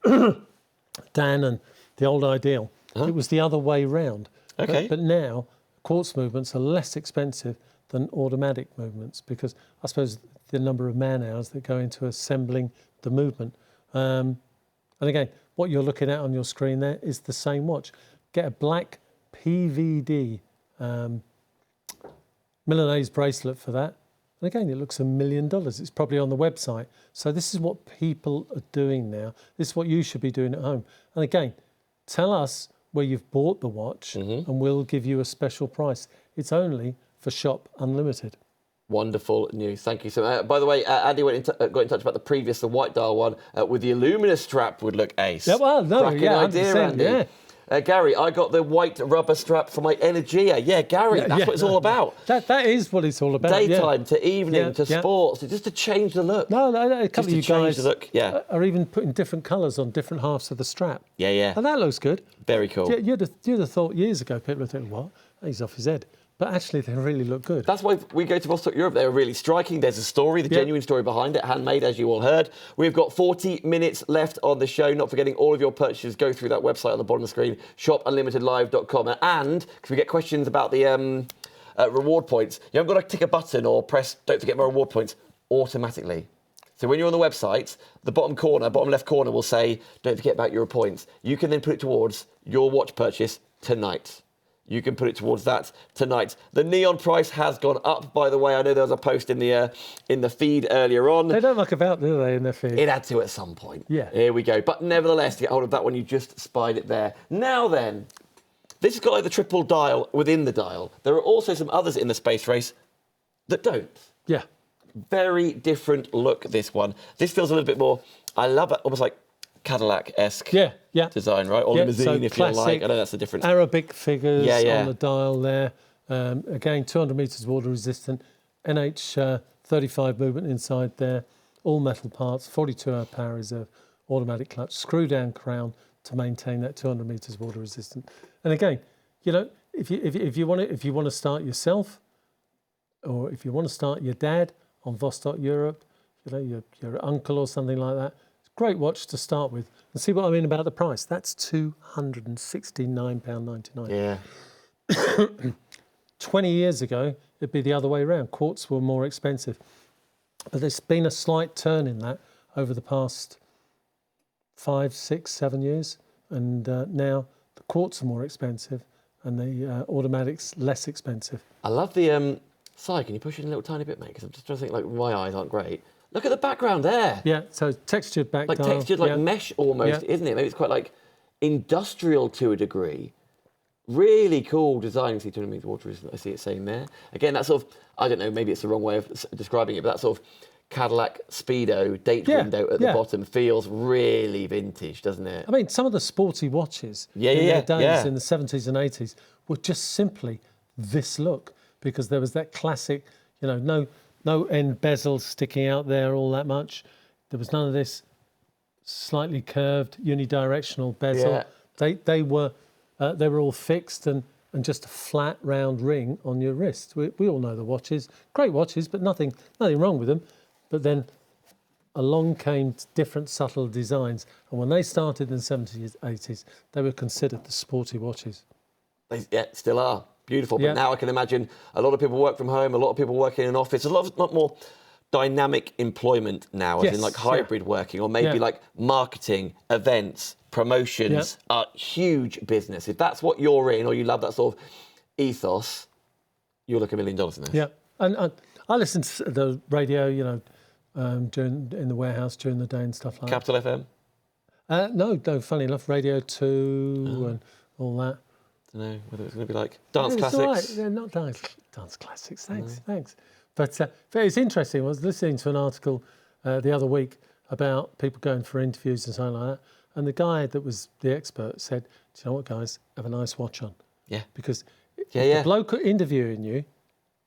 [SPEAKER 2] Dan and the old Ideal, it was the other way round.
[SPEAKER 1] Okay.
[SPEAKER 2] But now, quartz movements are less expensive than automatic movements because I suppose the number of man hours that go into assembling the movement. And again, what you're looking at on your screen there is the same watch. Get a black PVD Milanese bracelet for that. And again, it looks $1 million. It's probably on the website. So this is what people are doing now. This is what you should be doing at home. And again, tell us where you've bought the watch and we'll give you a special price. It's only for Shop Unlimited.
[SPEAKER 1] Wonderful news. Thank you so much. By the way, Andy got in touch about the previous, the white dial one, with the Illumina strap would look ace.
[SPEAKER 2] Yeah, well, no,
[SPEAKER 1] Cracking
[SPEAKER 2] yeah,
[SPEAKER 1] idea,
[SPEAKER 2] 100%,
[SPEAKER 1] Andy.
[SPEAKER 2] yeah.
[SPEAKER 1] Gary, I got the white rubber strap for my Energia. Yeah, Gary, that's what it's all about.
[SPEAKER 2] That is what it's all about.
[SPEAKER 1] Daytime to evening to sports, just to change the look.
[SPEAKER 2] No, a couple of you guys
[SPEAKER 1] the look, yeah.
[SPEAKER 2] are even putting different colours on different halves of the strap.
[SPEAKER 1] Yeah, yeah.
[SPEAKER 2] And that looks good.
[SPEAKER 1] Very cool.
[SPEAKER 2] You'd have thought years ago, people would think, what? He's off his head. But actually, they really look good.
[SPEAKER 1] That's why we go to Vostok Europe. They're really striking. There's a story, the genuine story behind it, handmade, as you all heard. We've got 40 minutes left on the show. Not forgetting all of your purchases go through that website on the bottom of the screen, shopunlimitedlive.com. And because we get questions about the reward points, you haven't got to tick a button or press, don't forget my reward points, automatically. So when you're on the website, the bottom left corner will say, don't forget about your points. You can then put it towards your watch purchase tonight. You can put it towards that tonight. The neon price has gone up, by the way. I know there was a post in the feed earlier on.
[SPEAKER 2] They don't muck about, do they, in their feed?
[SPEAKER 1] It had to at some point.
[SPEAKER 2] Yeah.
[SPEAKER 1] Here we go. But nevertheless, to get hold of that one, you just spied it there. Now then, this has got like the triple dial within the dial. There are also some others in the space race that don't.
[SPEAKER 2] Yeah.
[SPEAKER 1] Very different look, this one. This feels a little bit more, I love it, almost like Cadillac-esque design, right? Or limousine, if you like. I know that's the difference.
[SPEAKER 2] Arabic figures
[SPEAKER 1] Yeah.
[SPEAKER 2] on the dial there. Again, 200 metres water resistant. NH35 movement inside there. All metal parts, 42-hour power reserve, automatic clutch, screw down crown to maintain that 200 metres water resistant. And again, you know, if you want to start yourself, or if you want to start your dad on Vostok Europe, you know, your uncle or something like that. Great watch to start with. And see what I mean about the price. That's £269.99.
[SPEAKER 1] Yeah.
[SPEAKER 2] 20 years ago, it'd be the other way around. Quartz were more expensive. But there's been a slight turn in that over the past 5, 6, 7 years. And now the quartz are more expensive and the automatics less expensive.
[SPEAKER 1] I love the... Si, can you push it in a little tiny bit, mate? Because I'm just trying to think, like, my eyes aren't great. Look at the background there.
[SPEAKER 2] Yeah, so textured back
[SPEAKER 1] Like
[SPEAKER 2] dial.
[SPEAKER 1] textured, like mesh almost, isn't it? Maybe it's quite like industrial to a degree. Really cool design. See 200 metres water, I see it saying there. Again, that sort of, I don't know, maybe it's the wrong way of describing it, but that sort of Cadillac Speedo date window at the bottom feels really vintage, doesn't it?
[SPEAKER 2] I mean, some of the sporty watches in their days in the 70s and 80s were just simply this look because there was that classic, you know, no end bezels sticking out there all that much. There was none of this slightly curved unidirectional bezel. Yeah. They were all fixed and just a flat round ring on your wrist. We all know the watches, great watches, but nothing wrong with them. But then along came different subtle designs, and when they started in the 70s, 80s, they were considered the sporty watches.
[SPEAKER 1] They still are. Beautiful, but now I can imagine a lot of people work from home, a lot of people work in an office, a lot more dynamic employment now, as in like hybrid working, or maybe like marketing, events, promotions are huge business. If that's what you're in, or you love that sort of ethos, you'll look $1 million in this.
[SPEAKER 2] Yeah, and I listen to the radio, you know, in the warehouse during the day and stuff like
[SPEAKER 1] Capital FM?
[SPEAKER 2] No, funny enough, Radio 2 and all that.
[SPEAKER 1] I don't know whether it's going to be like dance
[SPEAKER 2] It's
[SPEAKER 1] classics.
[SPEAKER 2] all right. Yeah, not dance classics. Thanks. But it's interesting. I was listening to an article the other week about people going for interviews and something like that. And the guy that was the expert said, "Do you know what, guys? Have a nice watch on."
[SPEAKER 1] Yeah.
[SPEAKER 2] Because
[SPEAKER 1] Yeah.
[SPEAKER 2] the bloke interviewing you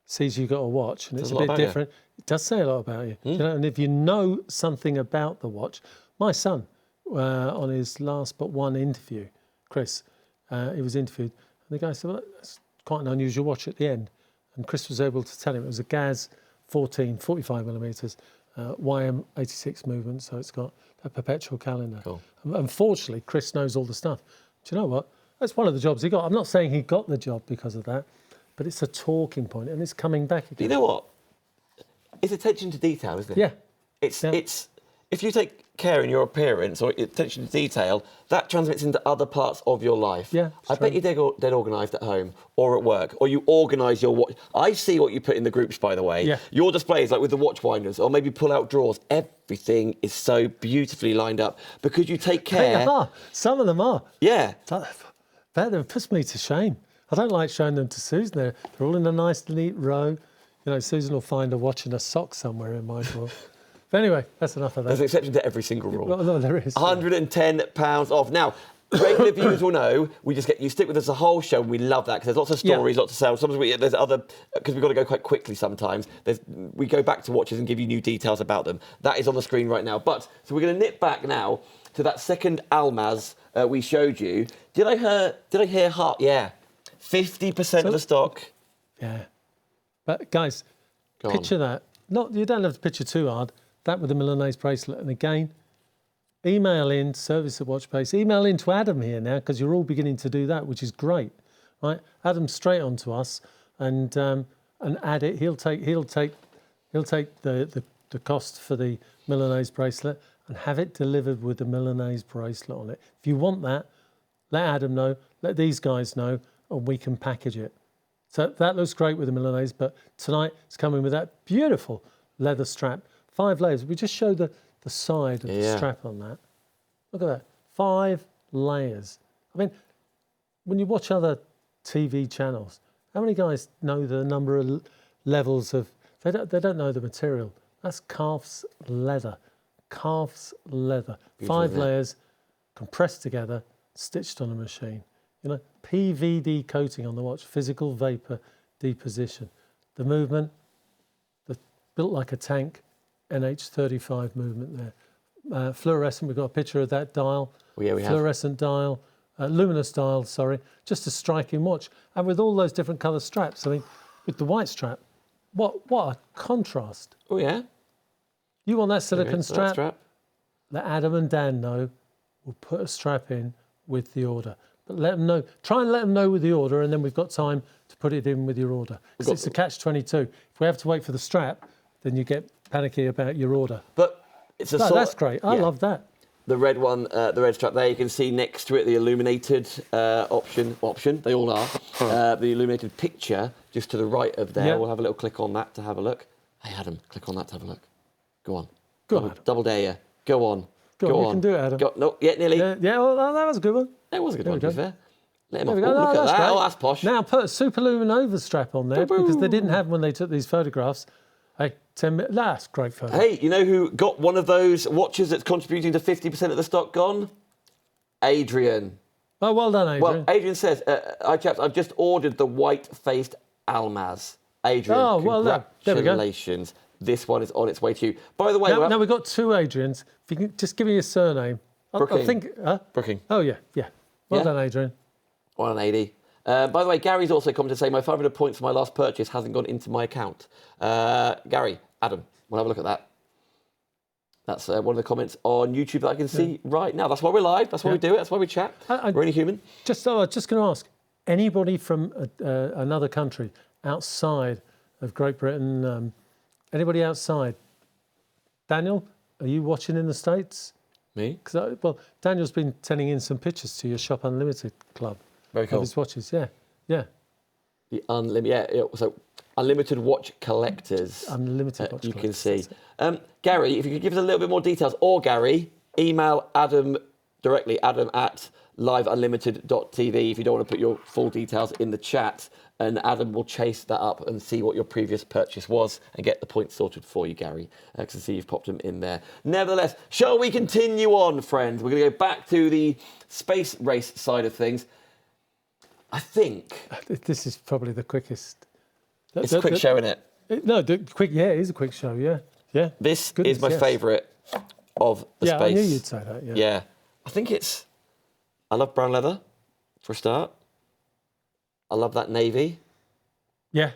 [SPEAKER 2] sees you got a watch and it's a bit different. It does say a lot about you. You know, and if you know something about the watch, my son, on his last but one interview, Chris, he was interviewed, and the guy said, "Well, that's quite an unusual watch at the end." And Chris was able to tell him it was a Gaz 14, 45 millimeters, YM86 movement, so it's got a perpetual calendar.
[SPEAKER 1] Cool.
[SPEAKER 2] Unfortunately, Chris knows all the stuff. Do you know what? That's one of the jobs he got. I'm not saying he got the job because of that, but it's a talking point, and it's coming back again.
[SPEAKER 1] You know what? It's attention to detail, isn't it?
[SPEAKER 2] Yeah.
[SPEAKER 1] It's if you take care in your appearance or attention to detail, that transmits into other parts of your life.
[SPEAKER 2] Yeah,
[SPEAKER 1] I bet you're dead organised at home or at work, or you organise your watch. I see what you put in the groups, by the way.
[SPEAKER 2] Yeah.
[SPEAKER 1] Your displays, like with the watch winders, or maybe pull out drawers. Everything is so beautifully lined up because you take care.
[SPEAKER 2] They are. Some of them are.
[SPEAKER 1] Yeah.
[SPEAKER 2] That puts me to shame. I don't like showing them to Susan. They're all in a nice, neat row. You know, Susan will find a watch in a sock somewhere in my drawer. But anyway, that's enough of that.
[SPEAKER 1] There's an exception to every single rule.
[SPEAKER 2] Well, no, there is.
[SPEAKER 1] £110 off. Now, regular viewers will know you stick with us the whole show, and we love that because there's lots of stories, lots of sales. Sometimes there's other, because we've got to go quite quickly sometimes. We go back to watches and give you new details about them. That is on the screen right now. So we're going to nip back now to that second Almaz we showed you. Did I hear heart? Yeah. 50% of the stock.
[SPEAKER 2] Yeah. But guys,
[SPEAKER 1] Go
[SPEAKER 2] picture that. You don't have to picture too hard. That with the Milanese bracelet. And again, email in, service at WatchBase. Email in to Adam here now, because you're all beginning to do that, which is great. Right? Adam straight on to us and add it. He'll take the cost for the Milanese bracelet and have it delivered with the Milanese bracelet on it. If you want that, let Adam know, let these guys know, and we can package it. So that looks great with the Milanese, but tonight it's coming with that beautiful leather strap. 5 layers. We just show the side of the strap on that. Look at that. 5 layers. I mean, when you watch other TV channels, how many guys know the number of levels of... They don't know the material. That's calf's leather. Calf's leather.
[SPEAKER 1] Beautiful,
[SPEAKER 2] 5 layers, compressed together, stitched on a machine. You know, PVD coating on the watch, physical vapor deposition. The movement, built like a tank, NH35 movement there. Fluorescent, we've got a picture of that dial.
[SPEAKER 1] Oh, yeah, we have.
[SPEAKER 2] Fluorescent dial, luminous dial, sorry. Just a striking watch. And with all those different colour straps, I mean, with the white strap, what a contrast.
[SPEAKER 1] Oh, yeah.
[SPEAKER 2] You want that silicone strap? Let Adam and Dan know. We'll put a strap in with the order. But let them know. Try and let them know with the order, and then we've got time to put it in with your order. Because it's a catch-22. If we have to wait for the strap, then you get panicky about your order.
[SPEAKER 1] But it's a
[SPEAKER 2] that's great. I love that.
[SPEAKER 1] The red one, the red strap there, you can see next to it the illuminated option, they all are. The illuminated picture just to the right of there.
[SPEAKER 2] Yep.
[SPEAKER 1] We'll have a little click on that to have a look. Hey, Adam, click on that to have a look. Go on.
[SPEAKER 2] Go on, Adam.
[SPEAKER 1] Double dare you. Go on.
[SPEAKER 2] Go on. You can do it, Adam.
[SPEAKER 1] Nearly.
[SPEAKER 2] Yeah, well, that was a good one.
[SPEAKER 1] That was a good one, to be fair. Let him off.
[SPEAKER 2] There we go.
[SPEAKER 1] Look at that.
[SPEAKER 2] Great.
[SPEAKER 1] Oh, that's posh.
[SPEAKER 2] Now put a Super Luminova strap on there because they didn't have when they took these photographs. Hey, 10 minutes. That's great photo.
[SPEAKER 1] Hey, you know who got one of those watches that's contributing to 50% of the stock gone? Adrian.
[SPEAKER 2] Oh, well done, Adrian.
[SPEAKER 1] Well, Adrian says, hi chaps, I've just ordered the white-faced Almaz. Adrian,
[SPEAKER 2] Oh, well done. There we go.
[SPEAKER 1] congratulations. This one is on its way to you. By the way,
[SPEAKER 2] now we've got 2 Adrians. If you can just give me your surname. I think.
[SPEAKER 1] Brooking.
[SPEAKER 2] Oh, yeah. Well
[SPEAKER 1] Yeah?
[SPEAKER 2] done, Adrian.
[SPEAKER 1] 180. By the way, Gary's also commented to say my 500 points for my last purchase hasn't gone into my account. Gary, Adam, we'll have a look at that. That's one of the comments on YouTube that I can see right now. That's why we're live. That's why we do it. That's why we chat. We're only human.
[SPEAKER 2] I was just going to ask, anybody from another country outside of Great Britain, anybody outside? Daniel, are you watching in the States?
[SPEAKER 1] Me?
[SPEAKER 2] Well, Daniel's been sending in some pictures to your Shop Unlimited club.
[SPEAKER 1] Very cool.
[SPEAKER 2] Of his watches, yeah.
[SPEAKER 1] The so unlimited watch collectors.
[SPEAKER 2] Unlimited watch
[SPEAKER 1] you
[SPEAKER 2] collectors.
[SPEAKER 1] can see. Gary, if you could give us a little bit more details, or Gary, email Adam directly, Adam at liveunlimited.tv if you don't want to put your full details in the chat. And Adam will chase that up and see what your previous purchase was and get the points sorted for you, Gary, because I see you've popped them in there. Nevertheless, shall we continue on, friends? We're going to go back to the space race side of things. I think...
[SPEAKER 2] This is probably the quickest.
[SPEAKER 1] It's a quick show, isn't it?
[SPEAKER 2] No, it is a quick show, yeah. Yeah.
[SPEAKER 1] This is my favourite of the space.
[SPEAKER 2] Yeah, I knew you'd say that,
[SPEAKER 1] Yeah. I think it's... I love brown leather, for a start. I love that navy.
[SPEAKER 2] Yeah.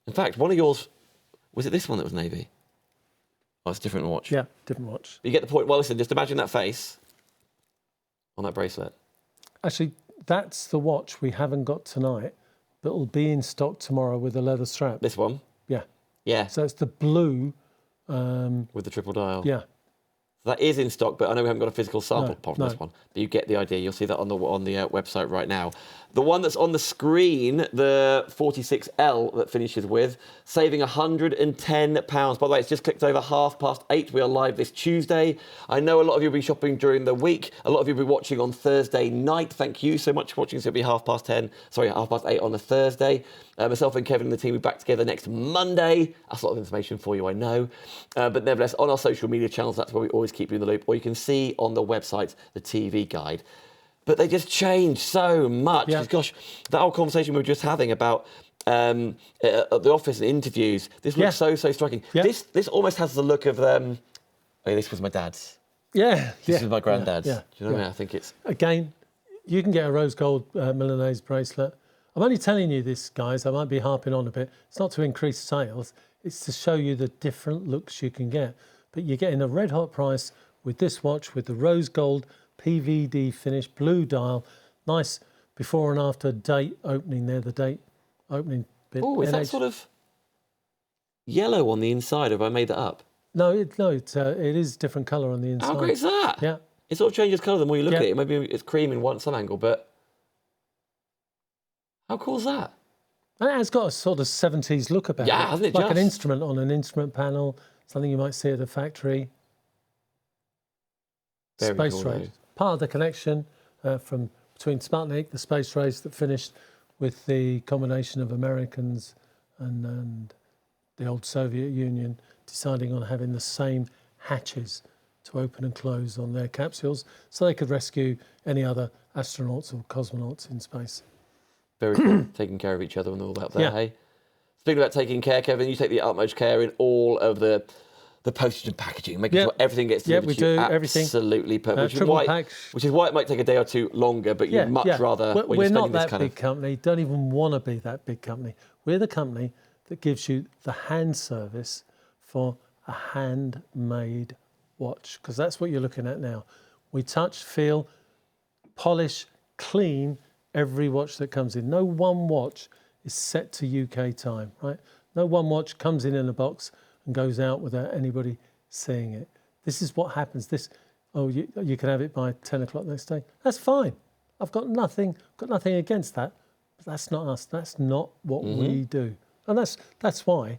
[SPEAKER 1] In fact, one of yours... Was it this one that was navy? Oh, it's a different watch.
[SPEAKER 2] Yeah, different watch.
[SPEAKER 1] But you get the point. Well, listen, just imagine that face on that bracelet.
[SPEAKER 2] Actually, that's the watch we haven't got tonight, but will be in stock tomorrow with a leather strap.
[SPEAKER 1] This one?
[SPEAKER 2] Yeah.
[SPEAKER 1] Yeah.
[SPEAKER 2] So it's the blue.
[SPEAKER 1] With the triple dial.
[SPEAKER 2] Yeah.
[SPEAKER 1] That is in stock, but I know we haven't got a physical sample apart from
[SPEAKER 2] no.
[SPEAKER 1] this one. But you get the idea. You'll see that on the website right now. The one that's on the screen, the 46L that finishes with, saving £110. By the way, it's just clicked over 8:30. We are live this Tuesday. I know a lot of you will be shopping during the week. A lot of you will be watching on Thursday night. Thank you so much for watching. So it'll be 8:30 on a Thursday. Myself and Kevin and the team will be back together next Monday. That's a lot of information for you, I know. But nevertheless, on our social media channels, that's where we always keep you in the loop. Or you can see on the website the TV guide. But they just changed so much.
[SPEAKER 2] Yeah.
[SPEAKER 1] Gosh, that whole conversation we were just having about at the office and interviews, this looks so striking.
[SPEAKER 2] Yeah.
[SPEAKER 1] This almost has the look of, this was my dad's.
[SPEAKER 2] Yeah.
[SPEAKER 1] This is my granddad's.
[SPEAKER 2] Yeah.
[SPEAKER 1] Do you know what I mean? I think it's...
[SPEAKER 2] Again, you can get a rose gold Milanese bracelet. I'm only telling you this, guys. I might be harping on a bit. It's not to increase sales. It's to show you the different looks you can get. But you're getting a red hot price with this watch with the rose gold PVD finish, blue dial, nice before and after date opening there, the date opening bit.
[SPEAKER 1] Oh, is that sort of yellow on the inside? Have I made that up?
[SPEAKER 2] No, it is different colour on the inside.
[SPEAKER 1] How great is that?
[SPEAKER 2] Yeah.
[SPEAKER 1] It sort of changes colour the more you look at it. Maybe it's cream in some angle, but how cool is that?
[SPEAKER 2] And it has got a sort of 70s look about it.
[SPEAKER 1] Yeah, hasn't it
[SPEAKER 2] Like
[SPEAKER 1] just?
[SPEAKER 2] an instrument on an instrument panel, something you might see at a factory.
[SPEAKER 1] Very
[SPEAKER 2] Space
[SPEAKER 1] cool,
[SPEAKER 2] race. Part of the connection from between Sputnik, the space race that finished with the combination of Americans and the old Soviet Union deciding on having the same hatches to open and close on their capsules so they could rescue any other astronauts or cosmonauts in space.
[SPEAKER 1] Very cool. Taking care of each other and all that there,
[SPEAKER 2] Yeah.
[SPEAKER 1] hey? Speaking about taking care, Kevin, you take the utmost care in all of the postage and packaging, making sure everything gets delivered
[SPEAKER 2] we
[SPEAKER 1] to you
[SPEAKER 2] do, everything.
[SPEAKER 1] absolutely perfect.
[SPEAKER 2] Triple pack.
[SPEAKER 1] Which is why it might take a day or two longer, but you'd much rather when
[SPEAKER 2] We're
[SPEAKER 1] you're spending
[SPEAKER 2] not
[SPEAKER 1] this
[SPEAKER 2] that
[SPEAKER 1] kind
[SPEAKER 2] big company, don't even want to be that big company. We're the company that gives you the hand service for a handmade watch, because that's what you're looking at now. We touch, feel, polish, clean every watch that comes in. No one watch is set to UK time, right? No one watch comes in a box and goes out without anybody seeing it. This is what happens. You can have it by 10 o'clock next day. That's fine. I've got nothing against that. But that's not us. That's not what we do. And that's why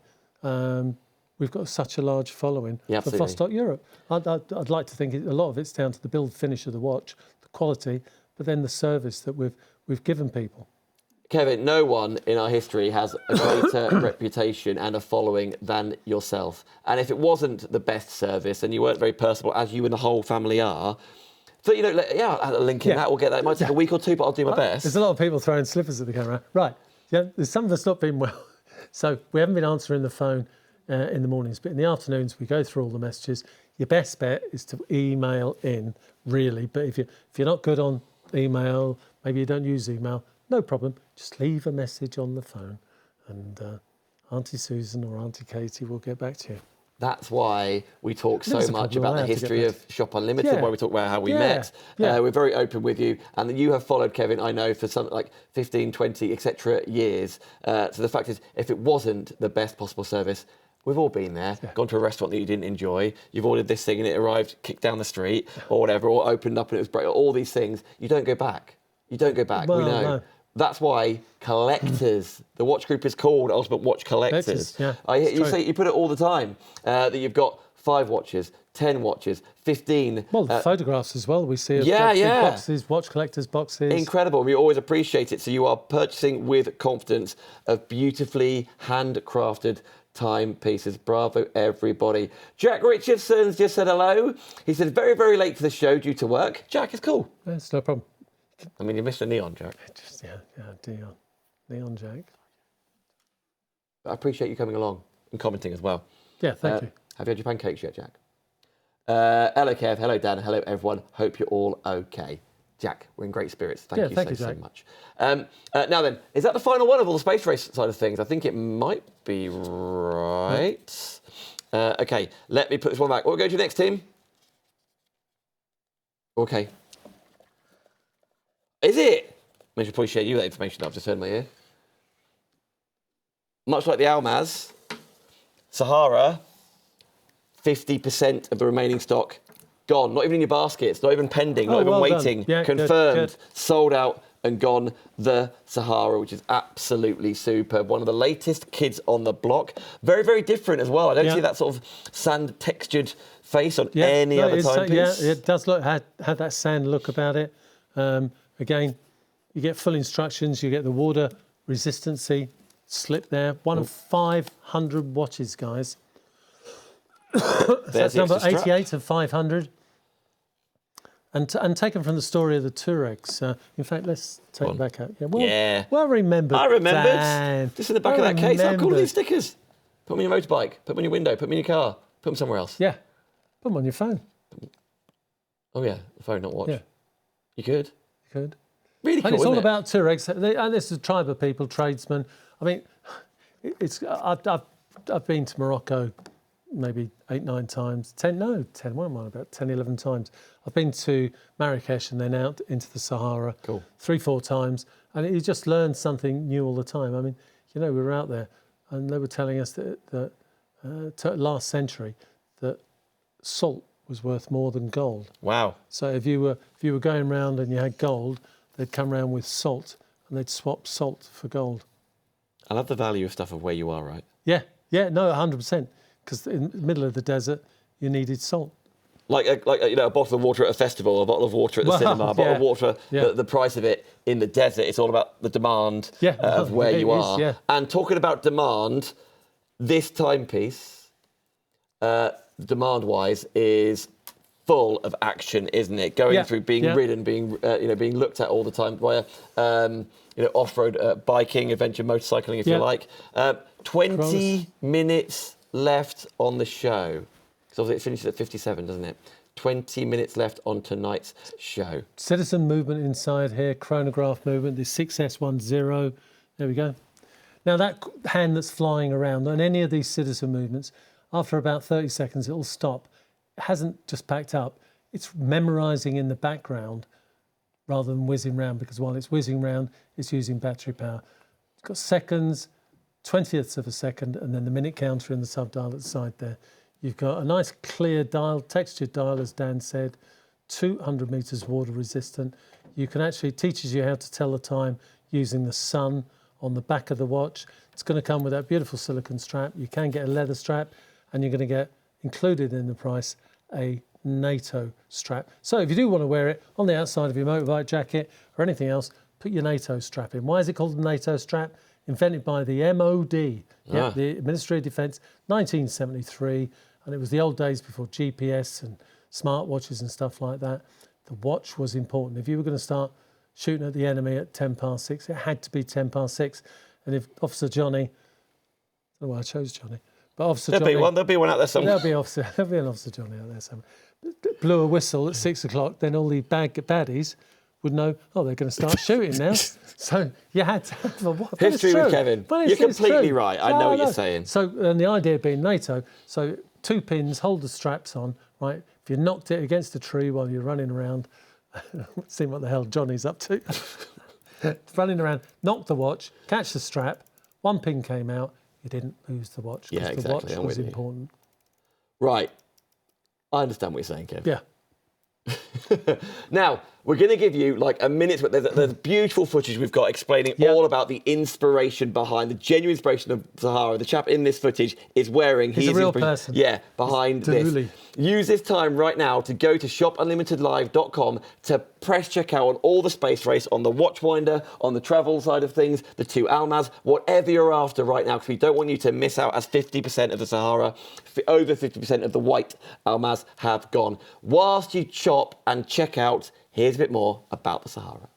[SPEAKER 2] we've got such a large following for Vostok Europe. I'd like to think a lot of it's down to the build finish of the watch, the quality, but then the service that we've given people.
[SPEAKER 1] Kevin, no one in our history has a greater reputation and a following than yourself. And if it wasn't the best service and you weren't very personable, as you and the whole family are, so, I'll add a link in that. We'll get that. It might take a week or two, but I'll do my best.
[SPEAKER 2] There's a lot of people throwing slippers at the camera. Right. Yeah, there's some of us not been well. So we haven't been answering the phone in the mornings, but in the afternoons, we go through all the messages. Your best bet is to email in, really. But if you're not good on email, maybe you don't use email, no problem. Just leave a message on the phone and Auntie Susan or Auntie Katie will get back to you.
[SPEAKER 1] That's why we talk so much about the history of Shop Unlimited, why we talk about how we met. We're very open with you. And you have followed, Kevin, I know, for something like 15, 20, etc. years. So the fact is, if it wasn't the best possible service, we've all been there, gone to a restaurant that you didn't enjoy, you've ordered this thing and it arrived kicked down the street or whatever, or opened up and it was break. All these things, you don't go back. You don't go back,
[SPEAKER 2] well,
[SPEAKER 1] we know.
[SPEAKER 2] No.
[SPEAKER 1] That's why collectors, the watch group is called Ultimate Watch Collectors.
[SPEAKER 2] Yeah,
[SPEAKER 1] You put it all the time, that you've got 5 watches, 10 watches, 15.
[SPEAKER 2] Well, the photographs as well. We see of
[SPEAKER 1] Yeah,
[SPEAKER 2] big
[SPEAKER 1] yeah.
[SPEAKER 2] boxes, watch collectors' boxes.
[SPEAKER 1] Incredible. We always appreciate it. So you are purchasing with confidence of beautifully handcrafted timepieces. Bravo, everybody. Jack Richardson's just said hello. He said, very, very late for the show due to work. Jack, it's cool.
[SPEAKER 2] That's no problem.
[SPEAKER 1] I mean, you missed a neon, Jack.
[SPEAKER 2] Just, Neon Jack.
[SPEAKER 1] But I appreciate you coming along and commenting as well.
[SPEAKER 2] Yeah, thank you.
[SPEAKER 1] Have you had your pancakes yet, Jack? Hello, Kev. Hello, Dan. Hello, everyone. Hope you're all okay. Jack, we're in great spirits. Thank you so much. Now then, is that the final one of all the space race side of things? I think it might be right. Okay, let me put this one back. We'll go to your next team. Okay. Is it? I should probably share you that information that I've just heard in my ear. Much like the Almaz, Sahara, 50% of the remaining stock gone. Not even in your baskets, not even pending, not even waiting.
[SPEAKER 2] Yeah,
[SPEAKER 1] confirmed,
[SPEAKER 2] good.
[SPEAKER 1] sold out and gone. The Sahara, which is absolutely superb. One of the latest kids on the block. Very, very different as well. I don't see that sort of sand textured face on any other timepiece.
[SPEAKER 2] Yeah, it does look had that sand look about it. Again, you get full instructions. You get the water resistancy slip there. One of 500 watches, guys. That's number 88 of 500. And taken from the story of the Turex. In fact, let's take it back out. Yeah, well remembered.
[SPEAKER 1] I remembered.
[SPEAKER 2] Dan.
[SPEAKER 1] Just in the back of that case. How cool are these stickers? Put them in your motorbike. Put them on your window. Put them in your car. Put them somewhere else.
[SPEAKER 2] Yeah. Put them on your phone.
[SPEAKER 1] Oh, yeah. The phone, not watch.
[SPEAKER 2] Yeah.
[SPEAKER 1] You could.
[SPEAKER 2] You could.
[SPEAKER 1] Really cool,
[SPEAKER 2] And it's
[SPEAKER 1] isn't
[SPEAKER 2] all
[SPEAKER 1] it?
[SPEAKER 2] about Turex. And this is a tribe of people, tradesmen. I mean, I've been to Morocco maybe 8, 9 times. 10, what am I about? 10, 11 times. I've been to Marrakesh and then out into the Sahara 3, 4 times. And you just learn something new all the time. I mean, we were out there and they were telling us that last century that salt was worth more than gold.
[SPEAKER 1] Wow.
[SPEAKER 2] So if you were going around and you had gold, they'd come around with salt and they'd swap salt for gold.
[SPEAKER 1] I love the value of stuff of where you are, right?
[SPEAKER 2] Yeah, no, 100%. Because in the middle of the desert, you needed salt.
[SPEAKER 1] Like a bottle of water at a festival, a bottle of water at the cinema, a bottle of water, the price of it in the desert. It's all about the demand of where you are.
[SPEAKER 2] Yeah.
[SPEAKER 1] And talking about demand, this timepiece, demand-wise, is full of action, isn't it? Going through, being ridden, being looked at all the time via off-road biking, adventure motorcycling, if you like. 20 minutes left on the show. So it finishes at 57, doesn't it? 20 minutes left on tonight's show.
[SPEAKER 2] Citizen movement inside here, chronograph movement, the 6S10. There we go. Now that hand that's flying around on any of these citizen movements, after about 30 seconds, it'll stop. It hasn't just packed up. It's memorising in the background rather than whizzing round, because while it's whizzing round, it's using battery power. It's got seconds, 20ths of a second, and then the minute counter in the sub-dial at the side there. You've got a nice clear dial, textured dial, as Dan said, 200 metres water resistant. You can actually, it teaches you how to tell the time using the sun on the back of the watch. It's going to come with that beautiful silicone strap. You can get a leather strap, and you're going to get included in the price a NATO strap. So if you do want to wear it on the outside of your motorbike jacket or anything else, put your NATO strap in. Why is it called the NATO strap? Invented by the MOD, the Ministry of Defence, 1973, and it was the old days before GPS and smartwatches and stuff like that. The watch was important. If you were going to start shooting at the enemy at 10 past 6, it had to be 10 past 6. And if Officer Johnny, I don't know why I chose Johnny, but Officer Johnny...
[SPEAKER 1] There'll be one out there somewhere.
[SPEAKER 2] There'll be an Officer Johnny out there somewhere. Blew a whistle at 6 o'clock, then all the baddies would know, they're going to start shooting now. So you had to have a watch.
[SPEAKER 1] History with Kevin. You're completely right. I know what you're saying.
[SPEAKER 2] So, and the idea being NATO, so 2 pins, hold the straps on, right? If you knocked it against a tree while you're running around, seeing what the hell Johnny's up to, running around, knock the watch, catch the strap, 1 pin came out, you didn't lose the watch because the watch was important.
[SPEAKER 1] Right. I understand what you're saying, Kev.
[SPEAKER 2] Yeah.
[SPEAKER 1] Now, we're going to give you like a minute, but there's beautiful footage we've got explaining all about the inspiration behind, the genuine inspiration of Sahara. The chap in this footage is wearing
[SPEAKER 2] He's a real person.
[SPEAKER 1] Yeah, behind this. Use this time right now to go to shopunlimitedlive.com to press checkout on all the space race, on the Watchwinder, on the travel side of things, the 2 Almaz, whatever you're after right now, because we don't want you to miss out, as 50% of the Sahara, over 50% of the white Almaz have gone. Whilst you shop and check out, here's a bit more about the Sahara.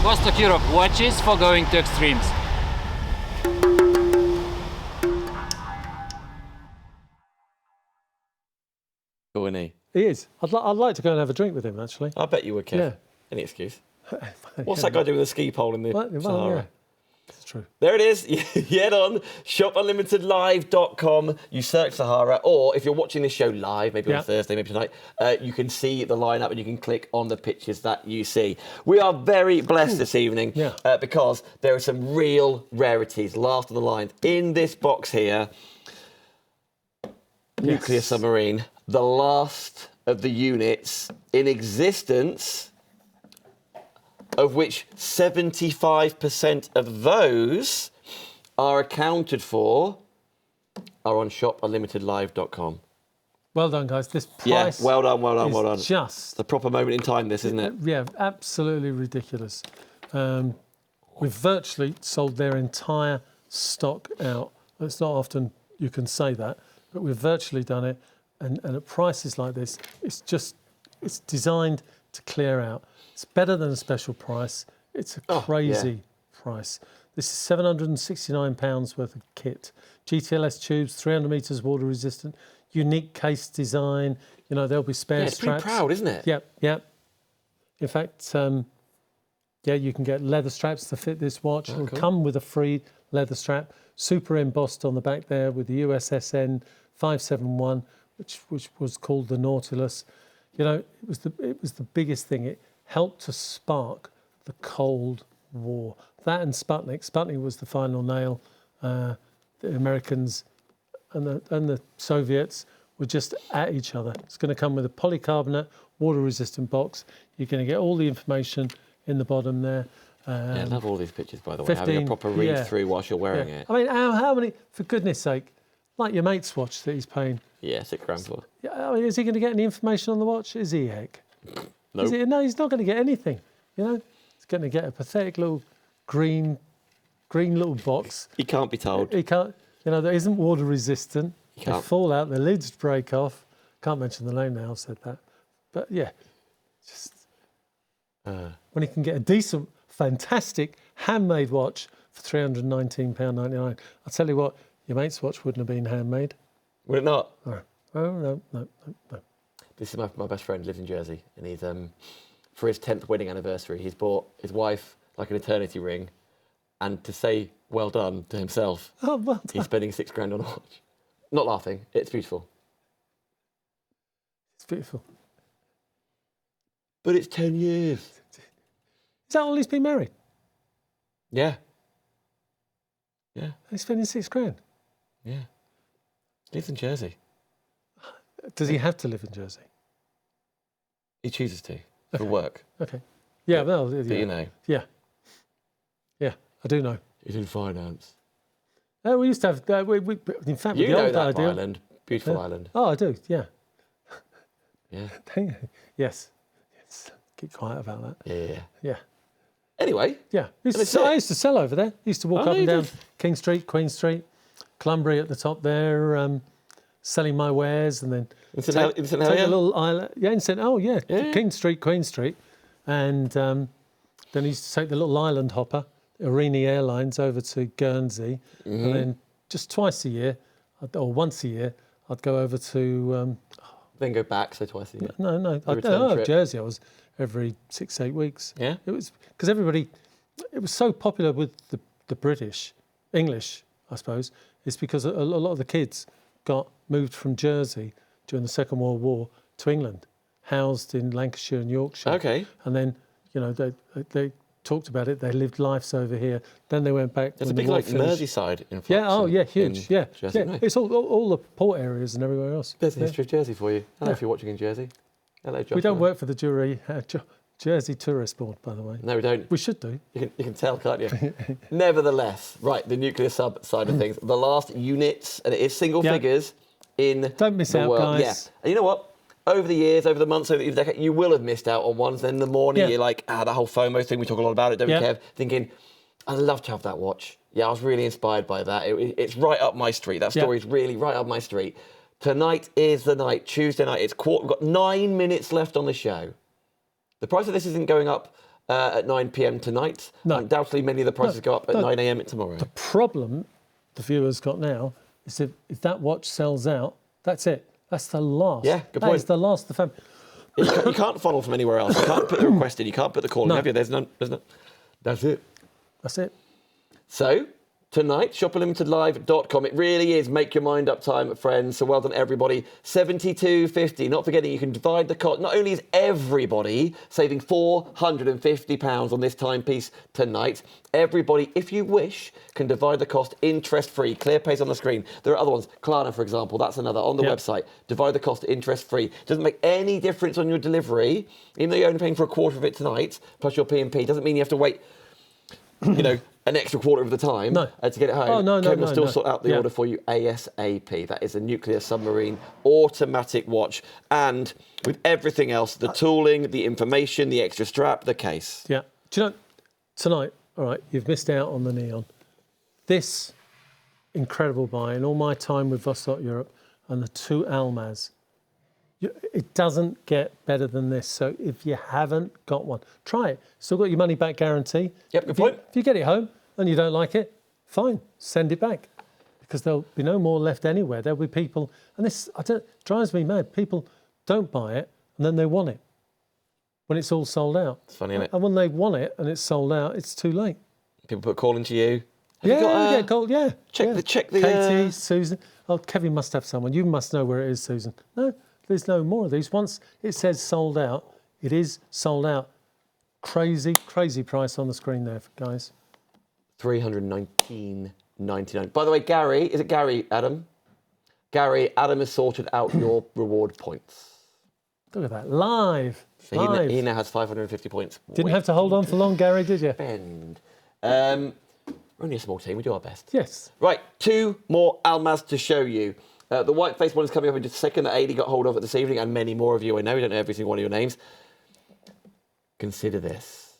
[SPEAKER 4] Vostok Europe watches for going to extremes.
[SPEAKER 1] Cool, isn't he?
[SPEAKER 2] He is. I'd like to go and have a drink with him, actually.
[SPEAKER 1] I bet you would, Kev.
[SPEAKER 2] Yeah.
[SPEAKER 1] Any excuse. What's that guy doing with a ski pole in the Sahara?
[SPEAKER 2] Yeah. It's true.
[SPEAKER 1] There it is. You head on shopunlimitedlive.com. You search Sahara, or if you're watching this show live, maybe on Thursday, maybe tonight, you can see the lineup and you can click on the pictures that you see. We are very blessed this evening because there are some real rarities last on the line. In this box here, nuclear submarine, the last of the units in existence, of which 75% of those are accounted for, are on shopunlimitedlive.com.
[SPEAKER 2] Well done, guys. This price
[SPEAKER 1] well done.
[SPEAKER 2] Just
[SPEAKER 1] the proper moment in time, this, isn't it?
[SPEAKER 2] Yeah, absolutely ridiculous. We've virtually sold their entire stock out. It's not often you can say that, but we've virtually done it. And at prices like this, it's designed to clear out. It's better than a special price. It's a crazy price. This is £769 worth of kit. GTLS tubes, 300 metres water resistant, unique case design. You know, there'll be spare straps.
[SPEAKER 1] It's pretty proud, isn't it?
[SPEAKER 2] Yep. In fact, you can get leather straps to fit this watch. It'll come with a free leather strap, super embossed on the back there with the USSN 571, which was called the Nautilus. You know, it was the biggest thing. It helped to spark the Cold War. That and Sputnik. Sputnik was the final nail. The Americans and the Soviets were just at each other. It's going to come with a polycarbonate, water-resistant box. You're going to get all the information in the bottom there.
[SPEAKER 1] I love all these pictures, by the way. Having a proper read-through whilst you're wearing it.
[SPEAKER 2] I mean, how many, for goodness sake, like your mate's watch that he's paying.
[SPEAKER 1] Yeah, £6,000 for.
[SPEAKER 2] I mean, is he going to get any information on the watch? Is he, heck?
[SPEAKER 1] Nope.
[SPEAKER 2] No, he's not going to get anything. You know, he's going to get a pathetic little green little box.
[SPEAKER 1] He can't be told.
[SPEAKER 2] He can't. You know, that isn't water resistant. They
[SPEAKER 1] can't.
[SPEAKER 2] fall out. The lids break off. Can't mention the name now. I've said that. But yeah, just when he can get a decent, fantastic handmade watch for £319.99. I'll tell you what, your mate's watch wouldn't have been handmade.
[SPEAKER 1] Would it not?
[SPEAKER 2] Oh, no.
[SPEAKER 1] This is my best friend, lives in Jersey, and he's for his 10th wedding anniversary, he's bought his wife like an eternity ring, and to say well done to himself,
[SPEAKER 2] Oh, well done.
[SPEAKER 1] he's spending $6,000 on a watch. Not laughing, it's beautiful.
[SPEAKER 2] It's beautiful.
[SPEAKER 1] But it's 10 years.
[SPEAKER 2] Is that all he's been married?
[SPEAKER 1] Yeah. Yeah,
[SPEAKER 2] He's spending $6,000.
[SPEAKER 1] yeah. Lives in Jersey.
[SPEAKER 2] Does he have to live in Jersey?
[SPEAKER 1] He chooses to, for work.
[SPEAKER 2] Okay. Yeah, well,
[SPEAKER 1] But
[SPEAKER 2] yeah.
[SPEAKER 1] you know,
[SPEAKER 2] Yeah. Yeah, I do know.
[SPEAKER 1] he's in finance.
[SPEAKER 2] We used to have, in fact,
[SPEAKER 1] You
[SPEAKER 2] with the
[SPEAKER 1] know
[SPEAKER 2] old
[SPEAKER 1] that
[SPEAKER 2] idea.
[SPEAKER 1] island. Beautiful island.
[SPEAKER 2] Oh, I do, yeah.
[SPEAKER 1] Yeah.
[SPEAKER 2] Yes. Keep quiet about that.
[SPEAKER 1] Yeah.
[SPEAKER 2] Yeah.
[SPEAKER 1] Anyway,
[SPEAKER 2] Yeah.
[SPEAKER 1] that's
[SPEAKER 2] I
[SPEAKER 1] it.
[SPEAKER 2] used to sell over there. Used to walk
[SPEAKER 1] Oh,
[SPEAKER 2] up
[SPEAKER 1] you
[SPEAKER 2] and down
[SPEAKER 1] did?
[SPEAKER 2] King Street, Queen Street, Clumbury at the top there, selling my wares, and then
[SPEAKER 1] in St.
[SPEAKER 2] take a
[SPEAKER 1] Helier?
[SPEAKER 2] little island. Yeah, in St. Oh, yeah,
[SPEAKER 1] Yeah.
[SPEAKER 2] King Street, Queen Street. And then I used to take the little island hopper, Arini Airlines, over to Guernsey.
[SPEAKER 1] Mm-hmm.
[SPEAKER 2] And then just twice a year, or once a year, I'd go over to,
[SPEAKER 1] Then go back, so twice a year.
[SPEAKER 2] no,
[SPEAKER 1] return trip.
[SPEAKER 2] Jersey. I was every 6-8 weeks.
[SPEAKER 1] Yeah?
[SPEAKER 2] It was because everybody, it was so popular with the British, English, I suppose. It's because a lot of the kids got moved from Jersey during the Second World War to England, housed in Lancashire and Yorkshire.
[SPEAKER 1] Okay.
[SPEAKER 2] And then, they talked about it. They lived lives over here. Then they went back.
[SPEAKER 1] There's a
[SPEAKER 2] when the
[SPEAKER 1] big
[SPEAKER 2] war
[SPEAKER 1] like
[SPEAKER 2] finished.
[SPEAKER 1] Merseyside influx.
[SPEAKER 2] Yeah. Oh, yeah.
[SPEAKER 1] in
[SPEAKER 2] Huge. Yeah.
[SPEAKER 1] Jersey.
[SPEAKER 2] Yeah.
[SPEAKER 1] No.
[SPEAKER 2] It's all the port areas and everywhere else.
[SPEAKER 1] There's the
[SPEAKER 2] Yeah.
[SPEAKER 1] history of Jersey for you. Hello,
[SPEAKER 2] Yeah.
[SPEAKER 1] if you're watching in Jersey. Hello, Josh.
[SPEAKER 2] We don't work for the Jersey Tourist Board, by the way.
[SPEAKER 1] No, we don't.
[SPEAKER 2] We should do.
[SPEAKER 1] You can tell, can't you? Nevertheless, right, the nuclear sub side of things, the last units, and it is single
[SPEAKER 2] Yeah.
[SPEAKER 1] figures in
[SPEAKER 2] Don't miss
[SPEAKER 1] the
[SPEAKER 2] out,
[SPEAKER 1] world.
[SPEAKER 2] guys.
[SPEAKER 1] Yeah. And you know what? Over the years, over the months, over the decade, you will have missed out on ones. Then in the morning,
[SPEAKER 2] Yeah.
[SPEAKER 1] you're like, that whole FOMO thing, we talk a lot about it, don't
[SPEAKER 2] Yeah.
[SPEAKER 1] we, Kev? Thinking, I'd love to have that watch. Yeah, I was really inspired by that. It's right up my street. That
[SPEAKER 2] Yeah.
[SPEAKER 1] story is really right up my street. Tonight is the night, Tuesday night. We've got 9 minutes left on the show. The price of this isn't going up at 9 p.m. tonight.
[SPEAKER 2] No.
[SPEAKER 1] Undoubtedly, many of the prices go up at
[SPEAKER 2] No.
[SPEAKER 1] 9 a.m. tomorrow.
[SPEAKER 2] The problem the viewers got now is if that watch sells out, that's it. That's the last.
[SPEAKER 1] Yeah, good
[SPEAKER 2] That is
[SPEAKER 1] point.
[SPEAKER 2] the last. The family.
[SPEAKER 1] You can't funnel from anywhere else. You can't put the request in. You can't put the call in.
[SPEAKER 2] No.
[SPEAKER 1] Have you? There's no. That's it.
[SPEAKER 2] That's it.
[SPEAKER 1] So, tonight, shopperlimitedlive.com. It really is make your mind up time, friends. So well done, everybody. $72.50. Not forgetting you can divide the cost. Not only is everybody saving £450 on this timepiece tonight, everybody, if you wish, can divide the cost interest-free. ClearPay's on the screen. There are other ones. Klarna, for example, that's another on the
[SPEAKER 2] Yep.
[SPEAKER 1] website. Divide the cost interest-free. Doesn't make any difference on your delivery. Even though you're only paying for a quarter of it tonight, plus your P&P, doesn't mean you have to wait an extra quarter of the time
[SPEAKER 2] No.
[SPEAKER 1] to get it home.
[SPEAKER 2] Oh, no,
[SPEAKER 1] Kevin will
[SPEAKER 2] no,
[SPEAKER 1] still
[SPEAKER 2] no.
[SPEAKER 1] sort out the
[SPEAKER 2] Yeah.
[SPEAKER 1] order for you ASAP. That is a nuclear submarine automatic watch. And with everything else, the tooling, the information, the extra strap, the case.
[SPEAKER 2] Yeah. Do you know, tonight, all right, you've missed out on the neon. This incredible buy in all my time with Vostok Europe and the 2 Almaz. It doesn't get better than this. So if you haven't got one, try it. Still got your money back guarantee.
[SPEAKER 1] Yep, good
[SPEAKER 2] If
[SPEAKER 1] point.
[SPEAKER 2] you get it home and you don't like it, fine, send it back. Because there'll be no more left anywhere. There'll be people, and this drives me mad. People don't buy it and then they want it when it's all sold out.
[SPEAKER 1] It's funny, isn't it?
[SPEAKER 2] And when they want it and it's sold out, it's too late.
[SPEAKER 1] People put a call into you. Have
[SPEAKER 2] Yeah,
[SPEAKER 1] you got,
[SPEAKER 2] we get cold. Yeah.
[SPEAKER 1] check
[SPEAKER 2] yeah.
[SPEAKER 1] the,
[SPEAKER 2] Katie, Susan. Oh, Kevin must have someone. You must know where it is, Susan. No, there's no more of these. Once it says sold out, it is sold out. Crazy price on the screen there, guys.
[SPEAKER 1] $319.99. By the way, Gary, is it Gary, Adam? Gary, Adam has sorted out your reward points.
[SPEAKER 2] Look at that, live.
[SPEAKER 1] So
[SPEAKER 2] live.
[SPEAKER 1] he now has 550 points.
[SPEAKER 2] Didn't have to hold on for long, Gary, did you?
[SPEAKER 1] Spend. We're only a small team, we do our best.
[SPEAKER 2] Yes.
[SPEAKER 1] Right, 2 more Almaz to show you. The white face one is coming up in just a second that Adi got hold of it this evening, and many more of you I know. We don't know every single one of your names. Consider this.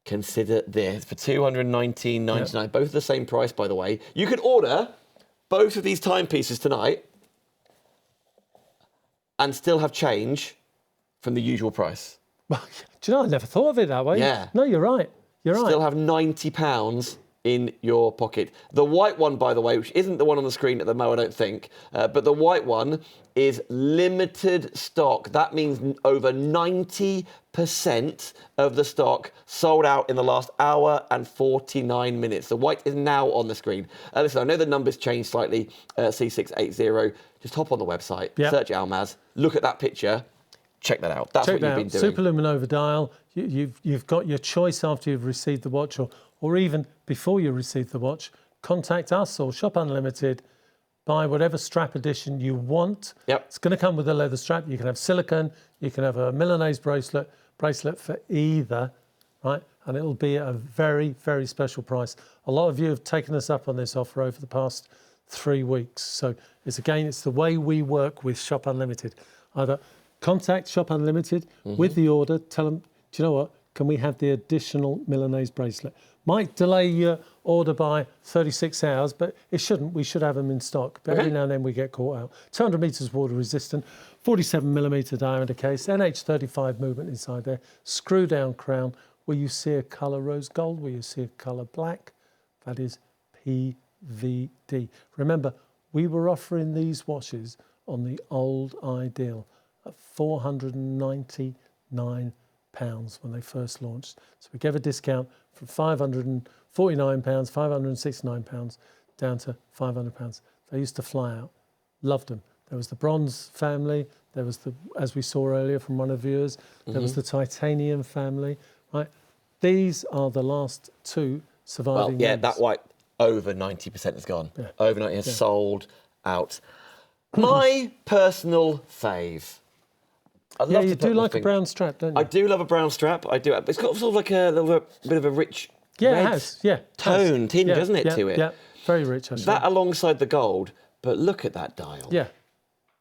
[SPEAKER 1] Consider this for $219.99.
[SPEAKER 2] Yep.
[SPEAKER 1] Both the same price, by the way. You could order both of these timepieces tonight and still have change from the usual price.
[SPEAKER 2] Well, do you know, I never thought of it that way.
[SPEAKER 1] Yeah.
[SPEAKER 2] No, you're right. You're right.
[SPEAKER 1] Still have £90 in your pocket. The white one, by the way, which isn't the one on the screen at the moment, I don't think, but the white one is limited stock. That means over 90% of the stock sold out in the last hour and 49 minutes. The white is now on the screen. Listen, I know the numbers changed slightly, C680. Just hop on the website, search Almaz, look at that picture, check that out. That's what you've been doing.
[SPEAKER 2] Super Luminova dial. You've got your choice after you've received the watch, or even before you receive the watch. Contact us or Shop Unlimited. Buy whatever strap edition you want. It's going to come with a leather strap. You can have silicone. You can have a Milanese bracelet for either, right? And it'll be at a very, very special price. A lot of you have taken us up on this offer over the past 3 weeks. So it's the way we work with Shop Unlimited. Either contact Shop Unlimited with the order. Tell them, do you know what? Can we have the additional Milanese bracelet? Might delay your order by 36 hours, but it shouldn't. We should have them in stock. But every now and then we get caught out. 200 metres water resistant, 47mm diameter case, NH35 movement inside there, screw down crown. Will you see a colour rose gold? Will you see a colour black? That is PVD. Remember, we were offering these watches on the old Ideal at £499 when they first launched. So we gave a discount from £549, £569 down to £500. They used to fly out. Loved them. There was the bronze family. There was the, as we saw earlier from one of the viewers, there was the titanium family. Right. These are the last two surviving.
[SPEAKER 1] Well, yeah,
[SPEAKER 2] ones.
[SPEAKER 1] that white over 90% is gone. Yeah. Over 90% has sold out. My personal fave.
[SPEAKER 2] Yeah, you do like a brown strap, don't you?
[SPEAKER 1] I do love a brown strap. I do. It's got sort of like a little bit of a rich red tinge, doesn't it, to it?
[SPEAKER 2] Yeah, very rich, actually.
[SPEAKER 1] That alongside the gold, but look at that dial.
[SPEAKER 2] Yeah.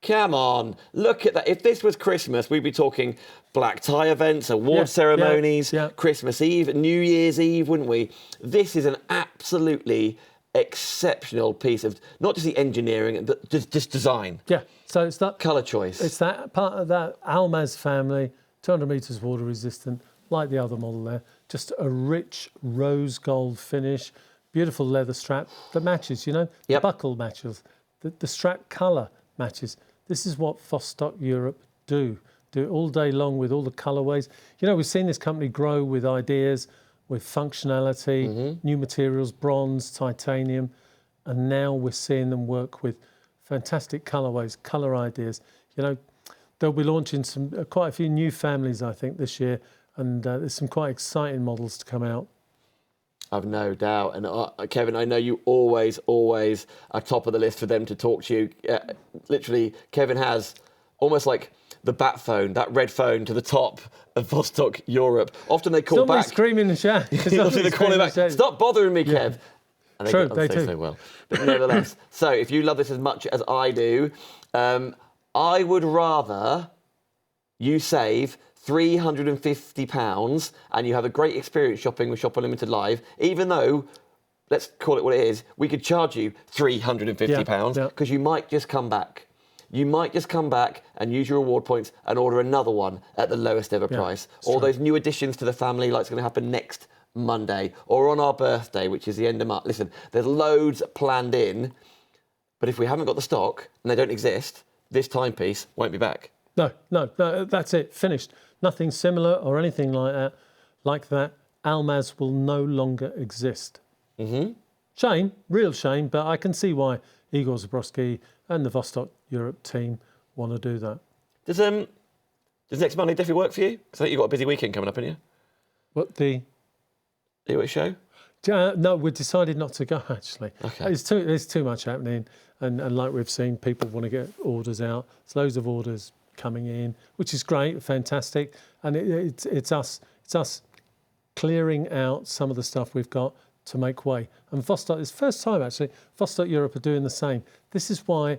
[SPEAKER 1] Come on, look at that. If this was Christmas, we'd be talking black tie events, award ceremonies, Christmas Eve, New Year's Eve, wouldn't we? This is an absolutely exceptional piece of not just the engineering, but just design.
[SPEAKER 2] Yeah, so it's that
[SPEAKER 1] colour choice.
[SPEAKER 2] It's that part of that Almaz family, 200 metres water resistant, like the other model there. Just a rich rose gold finish, beautiful leather strap that matches, you know, the buckle matches, the strap colour matches. This is what Vostok Europe do it all day long with all the colourways. You know, we've seen this company grow with ideas, with functionality, new materials, bronze, titanium, and now we're seeing them work with fantastic colourways, colour ideas. You know, they'll be launching quite a few new families, I think, this year, and there's some quite exciting models to come out.
[SPEAKER 1] I've no doubt. And Kevin, I know you always are top of the list for them to talk to you. Literally, Kevin has almost like the bat phone, that red phone to the top of Vostok Europe. Often they call back.
[SPEAKER 2] Screaming and shouting.
[SPEAKER 1] Often they call back. Stop bothering me, Kev. And
[SPEAKER 2] True, they do.
[SPEAKER 1] So well. But nevertheless, so if you love this as much as I do, I would rather you save £350 and you have a great experience shopping with Shop Unlimited Live, even though, let's call it what it is, we could charge you £350 because you might just come back. You might just come back and use your reward points and order another one at the lowest ever price. All those new additions to the family, like it's going to happen next Monday or on our birthday, which is the end of March. Listen, there's loads planned in, but if we haven't got the stock and they don't exist, this timepiece won't be back.
[SPEAKER 2] No, that's it, finished. Nothing similar or anything like that. Almaz will no longer exist. Shame, real shame, but I can see why Igor Zabroski and the Vostok Europe team want to do that.
[SPEAKER 1] Does next Monday definitely work for you? Because I think you've got a busy weekend coming up, haven't you?
[SPEAKER 2] What, the...
[SPEAKER 1] Are you at a show?
[SPEAKER 2] No, we decided not to go, actually.
[SPEAKER 1] Okay.
[SPEAKER 2] There's too much happening, and like we've seen, people want to get orders out. There's loads of orders coming in, which is great, fantastic, and it's us clearing out some of the stuff we've got to make way. And Vostok, it's the first time actually, Vostok Europe are doing the same. This is why,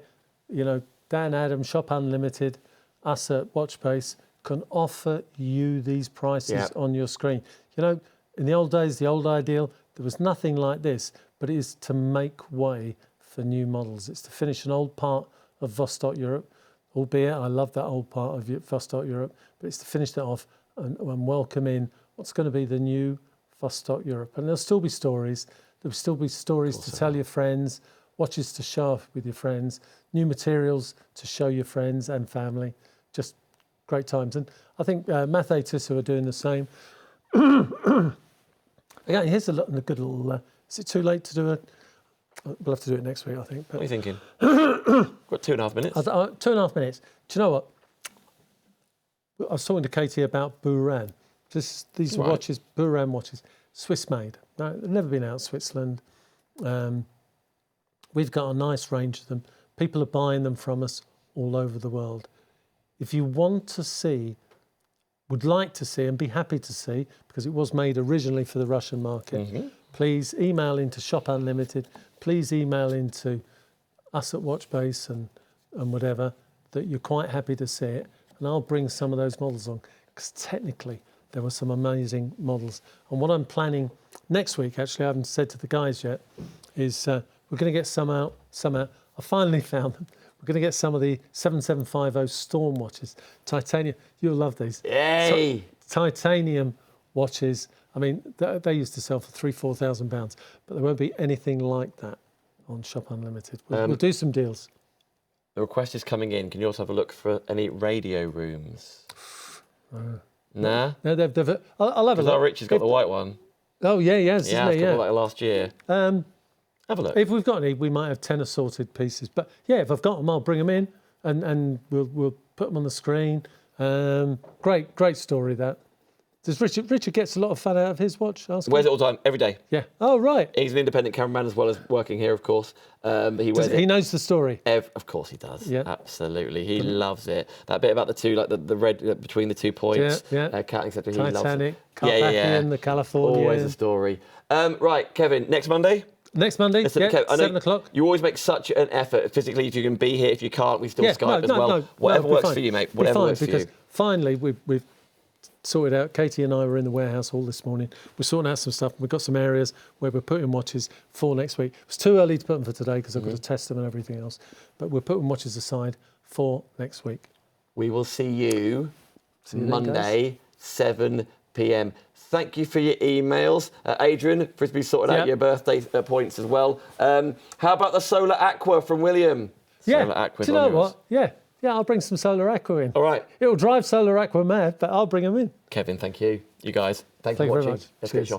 [SPEAKER 2] you know, Dan Adam, Shop Unlimited, us at Watchbase can offer you these prices on your screen. You know, in the old days, the old Ideal, there was nothing like this, but it is to make way for new models. It's to finish an old part of Vostok Europe, albeit I love that old part of Vostok Europe, but it's to finish that off and welcome in what's going to be the new Vostok Europe. And there'll still be stories, There will still be stories to tell your friends, watches to show off with your friends, new materials to show your friends and family. Just great times. And I think Matiso are doing the same. Again, here's a good little... is it too late to do it? We'll have to do it next week, I think. But
[SPEAKER 1] What are you thinking? Got 2.5 minutes.
[SPEAKER 2] 2.5 minutes. Do you know what? I was talking to Katie about Buran. These
[SPEAKER 1] Right.
[SPEAKER 2] watches, Buran watches, Swiss made. No, they've never been out of Switzerland. We've got a nice range of them. People are buying them from us all over the world. If you want to see, would like to see and be happy to see, because it was made originally for the Russian market, please email into Shop Unlimited. Please email into us at Watchbase and whatever, that you're quite happy to see it. And I'll bring some of those models on, because technically there were some amazing models. And what I'm planning next week, actually, I haven't said to the guys yet, is we're going to get some out. I finally found them. We're going to get some of the 7750 Storm watches, titanium. You'll love these.
[SPEAKER 1] Yay!
[SPEAKER 2] Titanium watches. I mean, they used to sell for £3,000-4,000, but there won't be anything like that on Shop Unlimited. We'll do some deals.
[SPEAKER 1] The request is coming in. Can you also have a look for any radio rooms? Nah?
[SPEAKER 2] No, I'll have a
[SPEAKER 1] Because
[SPEAKER 2] look.
[SPEAKER 1] our Rich has got the white one.
[SPEAKER 2] Oh, yeah, yes,
[SPEAKER 1] Yeah,
[SPEAKER 2] isn't
[SPEAKER 1] I
[SPEAKER 2] it?
[SPEAKER 1] like last year. Have a look.
[SPEAKER 2] If we've got any, we might have 10 assorted pieces. But yeah, if I've got them, I'll bring them in and we'll put them on the screen. Great story, that. Does Richard gets a lot of fun out of his watch?
[SPEAKER 1] Wears it all the time, every day.
[SPEAKER 2] Yeah. Oh, right.
[SPEAKER 1] He's an independent cameraman as well as working here, of course. But he wears
[SPEAKER 2] He knows the story.
[SPEAKER 1] Of course he does.
[SPEAKER 2] Yeah.
[SPEAKER 1] Absolutely. He loves it. That bit about the two, like the red between the 2 points.
[SPEAKER 2] Yeah.
[SPEAKER 1] Cat, etc. He loves
[SPEAKER 2] Titanic,
[SPEAKER 1] it.
[SPEAKER 2] Carpathian, the Californian.
[SPEAKER 1] Always a story. Right, Kevin, next Monday?
[SPEAKER 2] Next Monday,
[SPEAKER 1] Listen,
[SPEAKER 2] yeah,
[SPEAKER 1] Kev, I know
[SPEAKER 2] 7 o'clock.
[SPEAKER 1] You always make such an effort physically. If you can be here, if you can't, we still Skype as well. Whatever
[SPEAKER 2] we're
[SPEAKER 1] works
[SPEAKER 2] fine.
[SPEAKER 1] for you, mate.
[SPEAKER 2] We're
[SPEAKER 1] Whatever
[SPEAKER 2] fine,
[SPEAKER 1] works for you.
[SPEAKER 2] because finally we've sorted out. Katie and I were in the warehouse all this morning. We're sorting out some stuff. We've got some areas where we're putting watches for next week. It's too early to put them for today because I've got to test them and everything else. But we're putting watches aside for next week.
[SPEAKER 1] We will see you
[SPEAKER 2] you then,
[SPEAKER 1] Monday, 7 p.m. Thank you for your emails. Adrian, Frisbee sorted out your birthday points as well. How about the Solar Aqua from William?
[SPEAKER 2] Yeah,
[SPEAKER 1] Solar Aqua's
[SPEAKER 2] do you know
[SPEAKER 1] on yours.
[SPEAKER 2] what? Yeah, I'll bring some Solar Aqua in.
[SPEAKER 1] All right.
[SPEAKER 2] It'll drive Solar Aqua mad, but I'll bring them in.
[SPEAKER 1] Kevin, thank you. You guys, thank you
[SPEAKER 2] Thank
[SPEAKER 1] for
[SPEAKER 2] you very
[SPEAKER 1] watching.
[SPEAKER 2] much.
[SPEAKER 1] Let's
[SPEAKER 2] Cheers.
[SPEAKER 1] get shopping.